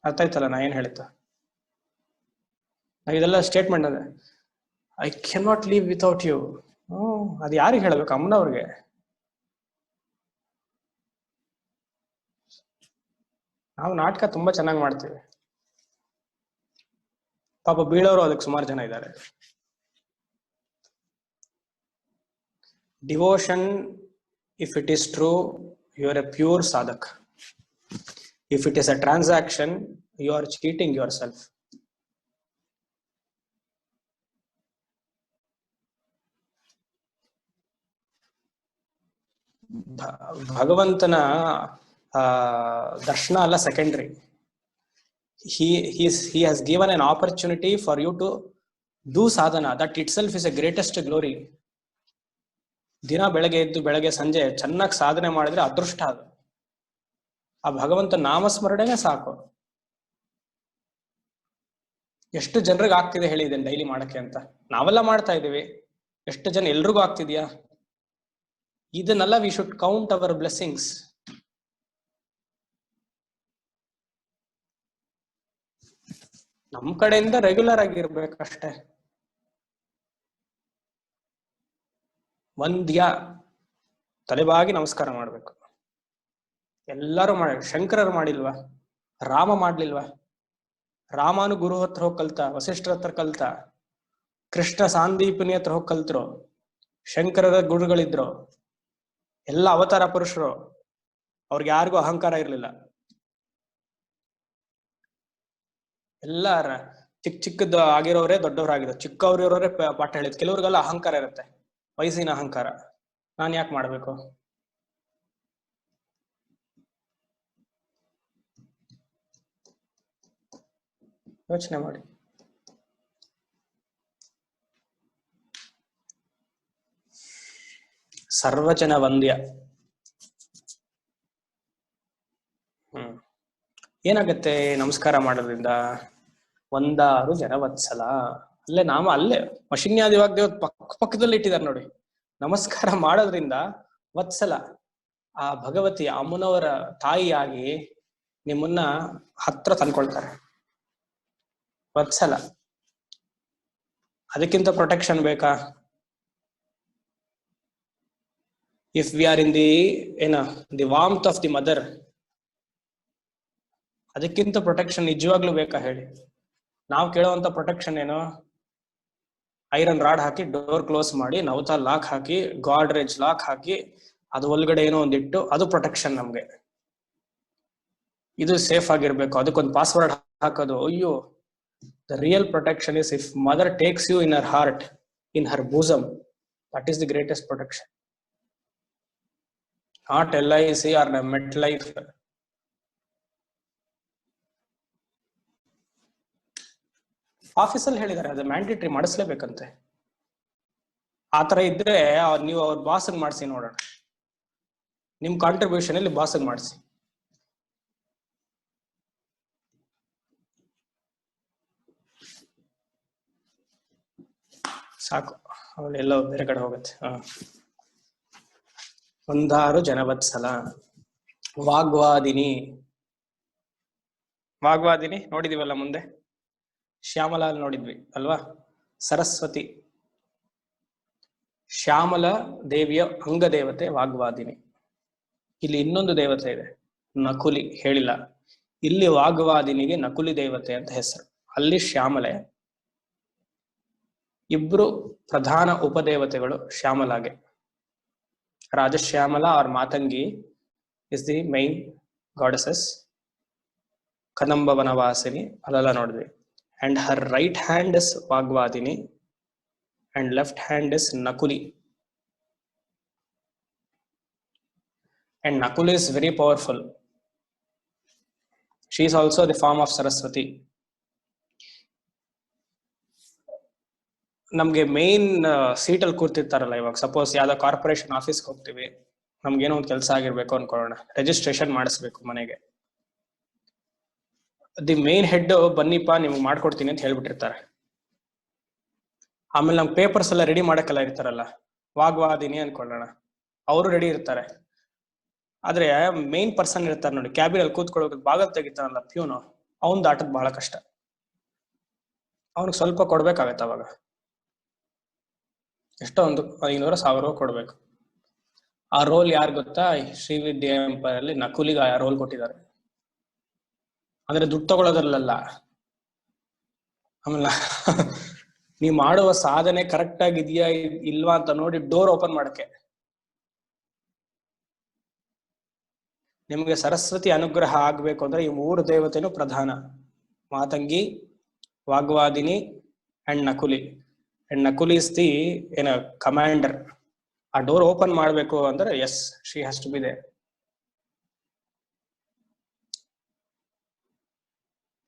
ಅರ್ಥ ಆಯ್ತಲ್ಲ ನಾ ಏನ್ ಹೇಳಿತ್ತ? ಇದೆಲ್ಲ ಸ್ಟೇಟ್ಮೆಂಟ್ ಅದೇ. I can not leave without you. ಅದು ಯಾರಿಗೆ ಹೇಳ್ಬೇಕು? ಅಮ್ಮನವ್ರಿಗೆ. ನಾವು ನಾಟಕ ತುಂಬಾ ಚೆನ್ನಾಗಿ ಮಾಡ್ತೀವಿ. ಪಾಪ ಬೀಳೋರು ಅದಕ್ಕೆ ಸುಮಾರು ಜನ ಇದ್ದಾರೆ. Devotion, if it is true, you are a pure sadhak. If it is a transaction, you are cheating yourself. ಭಗವಂತನ ದರ್ಶನ ಅಲ್ಲ secondary. he has given an opportunity for you to do sadhana. That itself is a greatest glory. ದಿನ ಬೆಳಗ್ಗೆ ಎದ್ದು ಬೆಳಗ್ಗೆ ಸಂಜೆ ಚೆನ್ನಾಗಿ ಸಾಧನೆ ಮಾಡಿದ್ರೆ ಅದೃಷ್ಟ. ಅದು ಆ ಭಗವಂತ ನಾಮಸ್ಮರಣೆನೇ ಸಾಕು. ಎಷ್ಟು ಜನರಿಗೆ ಆಗ್ತಿದೆ ಹೇಳಿ ಇದನ್ನ ಡೈಲಿ ಮಾಡಕ್ಕೆ ಅಂತ? ನಾವೆಲ್ಲ ಮಾಡ್ತಾ ಇದೀವಿ. ಎಷ್ಟು ಜನ ಎಲ್ರಿಗೂ ಆಗ್ತಿದ್ಯಾ? ಇದನ್ನೆಲ್ಲ we should count our blessings. ನಮ್ ಕಡೆಯಿಂದ ರೆಗ್ಯುಲರ್ ಆಗಿರ್ಬೇಕಷ್ಟೇ. ವಂದ್ಯ, ತಲೆಬಾಗಿ ನಮಸ್ಕಾರ ಮಾಡ್ಬೇಕು. ಎಲ್ಲರೂ ಮಾಡಿ. ಶಂಕರರು ಮಾಡಿಲ್ವಾ? ರಾಮ ಮಾಡ್ಲಿಲ್ವಾ? ರಾಮನು ಗುರು ಹತ್ರ ಹೋಗಿ ಕಲ್ತ, ವಸಿಷ್ಠರ ಹತ್ರ ಕಲ್ತ, ಕೃಷ್ಣ ಸಾಂದೀಪನಿ ಹತ್ರ ಹೋಗಿ ಕಲ್ತರು, ಶಂಕರರ ಗುರುಗಳಿದ್ರು, ಎಲ್ಲ ಅವತಾರ ಪುರುಷರು. ಅವ್ರಿಗೆ ಯಾರಿಗೂ ಅಹಂಕಾರ ಇರ್ಲಿಲ್ಲ. ಎಲ್ಲ ಚಿಕ್ಕದ್ದು ಆಗಿರೋರೇ ದೊಡ್ಡವರಾಗಿದ್ರು, ಚಿಕ್ಕವ್ರಿರೋರೇ ಪಾಠ ಹೇಳಿದ್. ಕೆಲವ್ರಿಗೆಲ್ಲ ಅಹಂಕಾರ ಇರುತ್ತೆ, ವಯಸ್ಸಿನ ಅಹಂಕಾರ. ನಾನ್ ಯಾಕೆ ಮಾಡ್ಬೇಕು? ಯೋಚನೆ ಮಾಡಿ. ಸರ್ವಜನ ವಂದ್ಯ. ಏನಾಗತ್ತೆ ನಮಸ್ಕಾರ ಮಾಡೋದ್ರಿಂದ? ಒಂದಾರು ಜನವತ್ಸಲ. ಅಲ್ಲೇ ನಾಮ ಅಲ್ಲೇ ವಶಿನ್ಯಾದಿವಾಗ ದೇವ್ ಪಕ್ಕದಲ್ಲಿ ಇಟ್ಟಿದ್ದಾರೆ ನೋಡಿ. ನಮಸ್ಕಾರ ಮಾಡೋದ್ರಿಂದ ವತ್ಸಲ, ಆ ಭಗವತಿ ಅಮ್ಮನವರ ತಾಯಿಯಾಗಿ ನಿಮ್ಮನ್ನ ಹತ್ರ ತಂದ್ಕೊಳ್ತಾರೆ. ವತ್ಸಲ. ಅದಕ್ಕಿಂತ ಪ್ರೊಟೆಕ್ಷನ್ ಬೇಕಾ? If we are in the ವಾರ್ಮ್ತ್ of the mother, ಅದಕ್ಕಿಂತ ಪ್ರೊಟೆಕ್ಷನ್ ನಿಜವಾಗ್ಲೂ ಬೇಕಾ ಹೇಳಿ? ನಾವು ಕೇಳುವಂತ ಪ್ರೊಟೆಕ್ಷನ್ ಏನು? ಐರನ್ ರಾಡ್ ಹಾಕಿ ಡೋರ್ ಕ್ಲೋಸ್ ಮಾಡಿ, ನವತಾ ಲಾಕ್ ಹಾಕಿ, ಗಾಡ್ರೇಜ್ ಲಾಕ್ ಹಾಕಿ, ಅದು ಒಳಗಡೆ ಏನೋ ಒಂದಿಟ್ಟು, ಅದು ಪ್ರೊಟೆಕ್ಷನ್ ನಮ್ಗೆ. ಇದು ಸೇಫ್ ಆಗಿರ್ಬೇಕು, ಅದಕ್ಕೊಂದು ಪಾಸ್ವರ್ಡ್ ಹಾಕೋದು. ಅಯ್ಯೋ, the real protection is if mother takes you in her heart, in her bosom. That is the greatest protection. Not LIC or MetLife. ಆಫೀಸಲ್ಲಿ ಹೇಳಿದ್ದಾರೆ ಅದು ಮ್ಯಾಂಡೇಟರಿ ಮಾಡಿಸ್ಲೇಬೇಕಂತೆ. ಆತರ ಇದ್ರೆ ನೀವು ಅವ್ರ ಬಾಸ್ಗೆ ಮಾಡಿಸಿ ನೋಡೋಣ. ನಿಮ್ ಕಾಂಟ್ರಿಬ್ಯೂಷನ್ ಅಲ್ಲಿ ಬಾಸ್ಗೆ ಮಾಡಿಸಿ. ಸಾಕು, ಅವಳು ಎಲ್ಲೋ ಬೇರೆ ಕಡೆ ಹೋಗುತ್ತೆ. ಒಂದಾರು ಜನವತ್ಸಲ. ವಾಗ್ವಾದಿನಿ. ವಾಗ್ವಾದಿನಿ ನೋಡಿದೀವಲ್ಲ ಮುಂದೆ. ಶ್ಯಾಮಲ ನೋಡಿದ್ವಿ ಅಲ್ವಾ? ಸರಸ್ವತಿ, ಶ್ಯಾಮಲ ದೇವಿಯ ಅಂಗದೇವತೆ ವಾಗ್ವಾದಿನಿ. ಇಲ್ಲಿ ಇನ್ನೊಂದು ದೇವತೆ ಇದೆ, ನಕುಲಿ, ಹೇಳಿಲ್ಲ. ಇಲ್ಲಿ ವಾಗ್ವಾದಿನಿಗೆ ನಕುಲಿ ದೇವತೆ ಅಂತ ಹೆಸರು, ಅಲ್ಲಿ ಶ್ಯಾಮಲೆ. ಇಬ್ರು ಪ್ರಧಾನ ಉಪದೇವತೆಗಳು ಶ್ಯಾಮಲಾಗೆ. Rajashyamala or Matangi is the main goddesses. ಕದಂಬ ವನವಾಸಿನಿ ಅಲ್ಲೆಲ್ಲ ನೋಡಿದ್ವಿ. And her right hand is Vagvadini and left hand is Nakuli. And Nakul is very powerful. She is also the form of Saraswati. ನಮ್ಗೆ ಮೇನ್ ಸೀಟ್ ಅಲ್ಲಿ ಕೂರ್ತಿರ್ತಾರಲ್ಲ, ಇವಾಗ ಸಪೋಸ್ ಯಾವ್ದೋ ಕಾರ್ಪೊರೇಷನ್ ಆಫೀಸ್ಗೆ ಹೋಗ್ತೀವಿ, ನಮ್ಗೆ ಏನೋ ಒಂದು ಕೆಲಸ ಆಗಿರ್ಬೇಕು ಅನ್ಕೊಳ್ಳೋಣ, ರಿಜಿಸ್ಟ್ರೇಷನ್ ಮಾಡಿಸ್ಬೇಕು ಮನೆಗೆ. ದಿ ಮೇನ್ ಹೆಡ್ ಬನ್ನಿಪ್ಪ ನಿಮ್ಗೆ ಮಾಡ್ಕೊಡ್ತೀನಿ ಅಂತ ಹೇಳ್ಬಿಟ್ಟಿರ್ತಾರೆ. ಆಮೇಲೆ ನಮ್ ಪೇಪರ್ಸ್ ಎಲ್ಲ ರೆಡಿ ಮಾಡಕ್ಕೆಲ್ಲ ಇರ್ತಾರಲ್ಲ, ವಾಗ್ವಾದಿನಿ ಅನ್ಕೊಳ್ಳೋಣ, ಅವರು ರೆಡಿ ಇರ್ತಾರೆ. ಆದ್ರೆ ಮೇನ್ ಪರ್ಸನ್ ಇರ್ತಾರೆ ನೋಡಿ, ಕ್ಯಾಬಿನ್ ಅಲ್ಲಿ ಕೂತ್ಕೊಳ್ಳೋಕೆ ಬಾಗಲ್ ತೆಗಿತಾನಲ್ಲ ಪ್ಯೂನು, ಅವನ್ ದಾಟದ್ ಬಹಳ ಕಷ್ಟ. ಅವನಿಗೆ ಸ್ವಲ್ಪ ಕೊಡ್ಬೇಕಾಗತ್ತೆ. ಅವಾಗ ಎಷ್ಟೋ ಒಂದು 500-1000 ಕೊಡ್ಬೇಕು. ಆ ರೋಲ್ ಯಾರು ಗೊತ್ತಾ? ಶ್ರೀವಿದ್ಯಾ ಎಂಪೈರ್ ಅಲ್ಲಿ ನಕುಲಿಗೆ ಆ ರೋಲ್ ಕೊಟ್ಟಿದ್ದಾರೆ. ಅಂದ್ರೆ ದುಡ್ಡು ತಗೊಳ್ಳೋದ್ರಲ್ಲ, ಆಮೇಲೆ ನೀವ್ ಮಾಡುವ ಸಾಧನೆ ಕರೆಕ್ಟ್ ಆಗಿದ್ಯಾ ಇಲ್ವಾ ಅಂತ ನೋಡಿ ಡೋರ್ ಓಪನ್ ಮಾಡಕ್ಕೆ. ನಿಮಗೆ ಸರಸ್ವತಿ ಅನುಗ್ರಹ ಆಗ್ಬೇಕು ಅಂದ್ರೆ ಈ 3 ದೇವತೆನೂ ಪ್ರಧಾನ: Matangi, Vagvadini and Nakuli. And Nakuli is the commander. ಆ ಡೋರ್ ಓಪನ್ ಮಾಡ್ಬೇಕು ಅಂದ್ರೆ yes, she has to be there.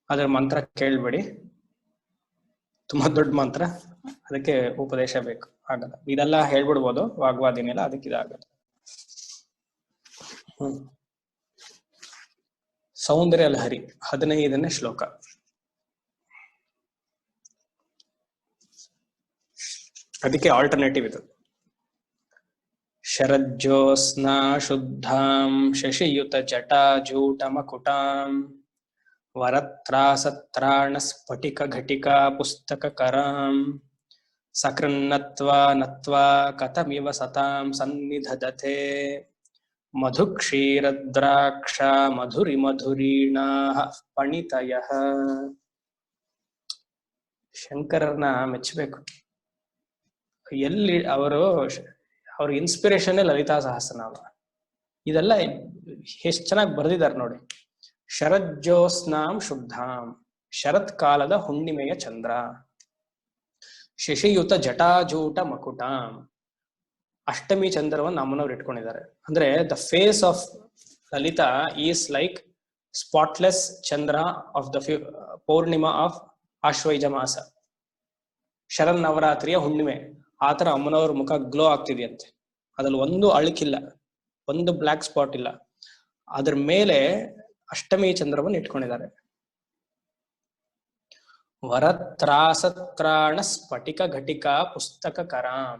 ಅದ್ರ ಮಂತ್ರ ಕೇಳ್ಬೇಡಿ, ತುಂಬಾ ದೊಡ್ಡ ಮಂತ್ರ, ಅದಕ್ಕೆ ಉಪದೇಶ ಬೇಕು, ಆಗಲ್ಲ. ಇದೆಲ್ಲ ಹೇಳ್ಬಿಡ್ಬೋದು, ವಾಗ್ವಾದಿನಿ ಎಲ್ಲ, ಅದಕ್ಕೆ ಇದಾಗಲ್ಲ. ಸೌಂದರ್ಯ ಲಹರಿ 15ನೇ ಶ್ಲೋಕ. ಅದಕ್ಕೆ ಆಲ್ಟರ್ನೇಟಿವ್ ಇದು. ಶರಜ್ಯೋತ್ಸ್ನಾ ಶುದ್ಧಾಂ ಶಶಿಯುತ ಜಟಾಜೂಟ ಮಕುಟಾಂ ವರತ್ರಾಸತ್ರಾಣ ಸ್ಫಟಿಕ ಘಟಿಕಾ ಪುಸ್ತಕ ಕರಾಂ ಸಕೃನ್ನತ್ವಾ ನತ್ವಾ ಕಥಮಿವ ಸತಾಂ ಸನ್ನಿಧದತೆ ಮಧುಕ್ಷೀರದ್ರಾಕ್ಷ ಮಧುರಿ ಮಧುರೀಣಾಃ ಪಣಿತಯಃ. ಶಂಕರರನ್ನ ಮೆಚ್ಚಬೇಕು. ಎಲ್ಲಿ ಅವ್ರ ಇನ್ಸ್ಪಿರೇಷನ್ ಲಲಿತಾ ಸಹಸ್ರನಾಮ. ಇದೆಲ್ಲ ಎಷ್ಟು ಚೆನ್ನಾಗಿ ಬರೆದಿದ್ದಾರೆ ನೋಡಿ. ಶರಜ್ಯೋತ್ಸ್ನಾಂ ಶುದ್ಧಾಂ, ಶರತ್ ಕಾಲದ ಹುಣ್ಣಿಮೆಯ ಚಂದ್ರ. ಶಶಿಯುತ ಜಟಾಜೂಟ ಮಕುಟಾಂ, ಅಷ್ಟಮಿ ಚಂದ್ರವನ್ನು ಅಮ್ಮನವ್ರು ಇಟ್ಕೊಂಡಿದ್ದಾರೆ. ಅಂದ್ರೆ the face of Lalita is like spotless Chandra of the Pournima of Ashwayuja ಮಾಸ, ಶರನ್ ನವರಾತ್ರಿಯ ಹುಣ್ಣಿಮೆ. ಆತರ ಅಮ್ಮನವ್ರ ಮುಖ ಗ್ಲೋ ಆಗ್ತಿದೆಯಂತೆ. ಅದ್ರಲ್ಲಿ ಒಂದು ಅಳುಕಿಲ್ಲ, ಒಂದು ಬ್ಲ್ಯಾಕ್ ಸ್ಪಾಟ್ ಇಲ್ಲ. ಅದ್ರ ಮೇಲೆ ಅಷ್ಟಮಿ ಚಂದ್ರವನ್ನು ಇಟ್ಕೊಂಡಿದ್ದಾರೆ. ವರತ್ರಾಸತ್ರಾಣ ಸ್ಫಟಿಕ ಘಟಿಕಾ ಪುಸ್ತಕ ಕರಾಂ.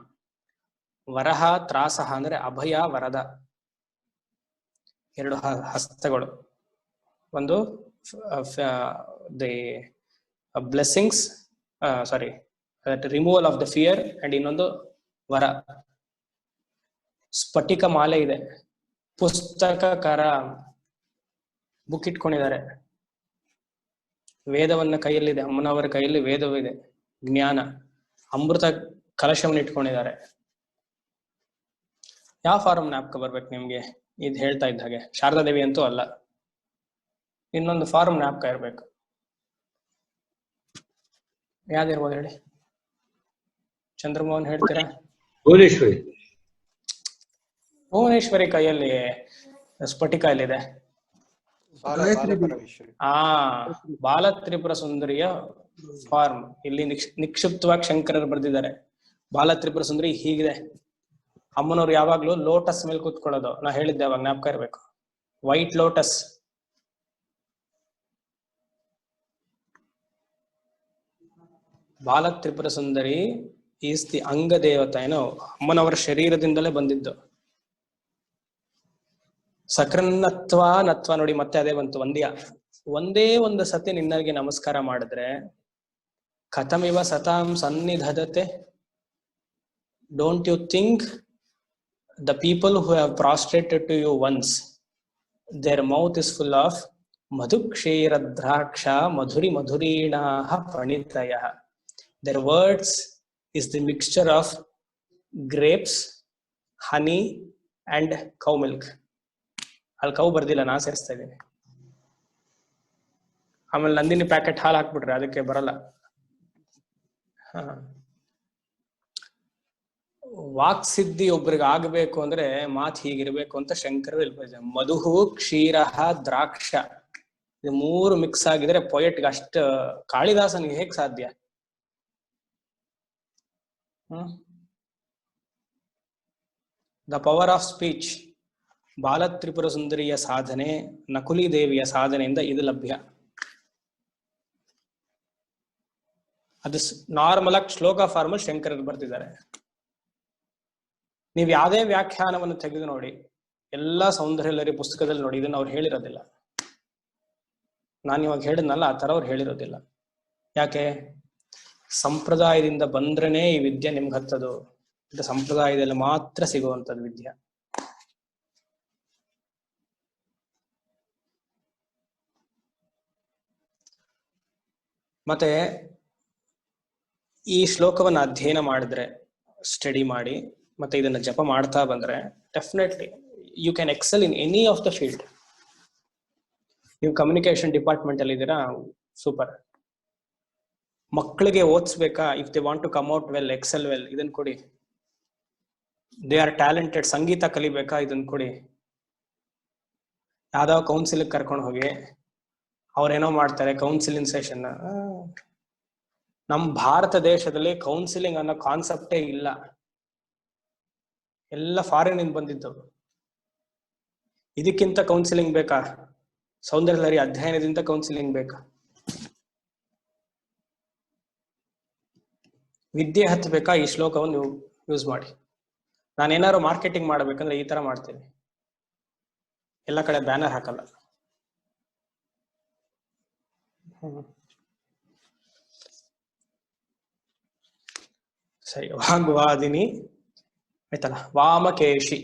ವರಹ ತ್ರಾಸಹ ಅಂದ್ರೆ ಅಭಯ, ವರದ, 2 ಹಸ್ತಗಳು. ಒಂದು the blessings, sorry removal of the fear, and ಇನ್ನೊಂದು ವರ. ಸ್ಫಟಿಕ ಮಾಲೆ ಇದೆ. ಪುಸ್ತಕ ಕರ, ಬುಕ್ ಇಟ್ಕೊಂಡಿದ್ದಾರೆ. ವೇದವನ್ನ ಕೈಯಲ್ಲಿದೆ, ಅಮ್ಮನವರ ಕೈಯಲ್ಲಿ ವೇದವಿದೆ, ಜ್ಞಾನ. ಅಮೃತ ಕಲಶವನ್ನು ಇಟ್ಕೊಂಡಿದ್ದಾರೆ. ಯಾವ ಫಾರಂ ಜ್ಞಾಪಕ ಬರ್ಬೇಕು ನಿಮ್ಗೆ? ಇದು ಹೇಳ್ತಾ ಇದ್ದ ಹಾಗೆ ಶಾರದಾ ದೇವಿ ಅಂತೂ ಅಲ್ಲ, ಇನ್ನೊಂದು ಫಾರಂ ಜ್ಞಾಪಕ ಇರ್ಬೇಕು. ಯಾವ್ದಿರ್ಬೋದು ಹೇಳಿ? ಚಂದ್ರಮೋಹನ್ ಹೇಳ್ತೀರಾ? ಭುವನೇಶ್ವರಿ. ಭುವನೇಶ್ವರಿ ಕೈಯಲ್ಲಿ ಸ್ಫಟಿಕ ಎಲ್ಲಿದೆ? ಬಾಲ ತ್ರಿಪುರ ಸುಂದರಿಯ ಫಾರ್ಮ್ ಇಲ್ಲಿ ನಿಕ್ಷಿಪ್ತವಾಗಿ ಶಂಕರರು ಬರೆದಿದ್ದಾರೆ. ಬಾಲ ತ್ರಿಪುರ ಸುಂದರಿ ಹೀಗಿದೆ. ಅಮ್ಮನವ್ರು ಯಾವಾಗ್ಲೂ ಲೋಟಸ್ ಮೇಲೆ ಕೂತ್ಕೊಳ್ಳೋದು. ನಾ ಹೇಳಿದ್ದೆ ಅವಾಗ, ಜ್ಞಾಪಕ ಇರ್ಬೇಕು. White lotus. ಬಾಲ ತ್ರಿಪುರ ಸುಂದರಿ ಈಸ್ ದಿ ಅಂಗ ದೇವತಾ. ಏನೋ ಅಮ್ಮನವರ ಶರೀರದಿಂದಲೇ ಬಂದಿದ್ದು. ಸಕೃನ್ನತ್ವ ನತ್ವ ನೋಡಿ, ಮತ್ತೆ ಅದೇ ಬಂತು, ವಂದ್ಯ. ಒಂದೇ ಒಂದು ಸತಿ ನಿನ್ನಗೆ ನಮಸ್ಕಾರ ಮಾಡಿದ್ರೆ ಕಥಮಿವ ಸತಾಂ ಸನ್ನಿಧದತೆ. Don't you think the people who have prostrated to you once, their mouth is full of madhukshira draksha madhuri madhurinaha panitayah. Their words is the mixture of grapes, honey and cow milk. ಅಲ್ಲಿ cow ಬರ್ದಿಲ್ಲ, ನಾ ಸೇರಿಸ್ತಾ ಇದ್ದೀನಿ. ಆಮೇಲೆ Nandini packet ಹಾಲು ಹಾಕ್ಬಿಟ್ರೆ ಅದಕ್ಕೆ ಬರಲ್ಲ. ಹ ವಾಕ್ಸಿದ್ಧಿ ಒಬ್ರಿಗೆ ಆಗ್ಬೇಕು ಅಂದ್ರೆ ಮಾತ್ ಹೀಗಿರ್ಬೇಕು ಅಂತ ಶಂಕರರು ಇಲ್ಲಿ ಮಧುಹು ಕ್ಷೀರ ದ್ರಾಕ್ಷ ಇದು ಮೂರು ಮಿಕ್ಸ್ ಆಗಿದ್ರೆ ಪೊಯೆಟ್ಗೆ ಅಷ್ಟ ಕಾಳಿದಾಸನಿಗೆ ಹೇಗ್ ಸಾಧ್ಯ? The power of speech, Balatripura ಸುಂದರಿಯ ಸಾಧನೆ, ನಕುಲಿ ದೇವಿಯ ಸಾಧನೆಯಿಂದ ಇದು ಲಭ್ಯ. ಅದು ನಾರ್ಮಲ್ ಆಗಿ ಶ್ಲೋಕ ಫಾರ್ಮಲ್ ಶಂಕರರು ಬರ್ತಿದ್ದಾರೆ. ನೀವು ಯಾವುದೇ ವ್ಯಾಖ್ಯಾನವನ್ನು ತೆಗೆದು ನೋಡಿ, ಎಲ್ಲಾ ಸೌಂದರ್ಯಲಹರಿ ಪುಸ್ತಕದಲ್ಲಿ ನೋಡಿ, ಇದನ್ನ ಅವ್ರು ಹೇಳಿರೋದಿಲ್ಲ. ನಾನು ಇವಾಗ ಹೇಳಿದ್ನಲ್ಲ ಆ ತರ ಅವ್ರು ಹೇಳಿರೋದಿಲ್ಲ. ಯಾಕೆ? ಸಂಪ್ರದಾಯದಿಂದ ಬಂದ್ರೇನೆ ಈ ವಿದ್ಯೆ ನಿಮ್ಗೆ ಹತ್ತದು. ಇದು ಸಂಪ್ರದಾಯದಲ್ಲಿ ಮಾತ್ರ ಸಿಗುವಂತದ್ದು ವಿದ್ಯೆ. ಮತ್ತೆ ಈ ಶ್ಲೋಕವನ್ನು ಅಧ್ಯಯನ ಮಾಡಿದ್ರೆ, ಸ್ಟಡಿ ಮಾಡಿ, ಮತ್ತೆ ಇದನ್ನ ಜಪ ಮಾಡ್ತಾ ಬಂದ್ರೆ definitely you can excel in any of the field. ನೀವು ಕಮ್ಯುನಿಕೇಶನ್ ಡಿಪಾರ್ಟ್ಮೆಂಟ್ ಅಲ್ಲಿ ಇದ್ದೀರಾ, ಸೂಪರ್. ಮಕ್ಕಳಿಗೆ ಓದಿಸ್ಬೇಕಾ, if they want to come out well, excel well, ಇದನ್ನ ಕೊಡಿ. ದೇ ಆರ್ ಟ್ಯಾಲೆಂಟೆಡ್, ಸಂಗೀತ ಕಲಿಬೇಕಾ, ಇದನ್ನ ಕೊಡಿ. ಯಾವ್ದಾವ ಕೌನ್ಸಿಲಿಗೆ ಕರ್ಕೊಂಡು ಹೋಗಿ ಅವ್ರೇನೋ ಮಾಡ್ತಾರೆ ಕೌನ್ಸಿಲಿಂಗ್ ಸೆಷನ್. ನಮ್ಮ ಭಾರತ ದೇಶದಲ್ಲಿ ಕೌನ್ಸಿಲಿಂಗ್ ಅನ್ನೋ ಕಾನ್ಸೆಪ್ಟೇ ಇಲ್ಲ. ಎಲ್ಲ ಫಾರಿನ್ ಇಂದ ಬಂದಿದ್ದವು. ಇದಕ್ಕಿಂತ ಕೌನ್ಸಿಲಿಂಗ್ ಬೇಕಾ? ಸೌಂದರ್ಯಲಹರಿ ಅಧ್ಯಯನದಿಂದ ಕೌನ್ಸಿಲಿಂಗ್ ಬೇಕಾ? ವಿದ್ಯೆ ಹತ್ತಬೇಕಾ? ಈ ಶ್ಲೋಕವನ್ನು ಯೂಸ್ ಮಾಡಿ. ನಾನೇನಾದ್ರು ಮಾರ್ಕೆಟಿಂಗ್ ಮಾಡ್ಬೇಕಂದ್ರೆ ಈ ತರ ಮಾಡ್ತೀನಿ, ಎಲ್ಲ ಕಡೆ ಬ್ಯಾನರ್ ಹಾಕಲ್ಲ. ಸರಿ, ವಾಗ್ವಾದಿನಿ ಆಯ್ತಲ್ಲ. ವಾಮಕೇಶಿ,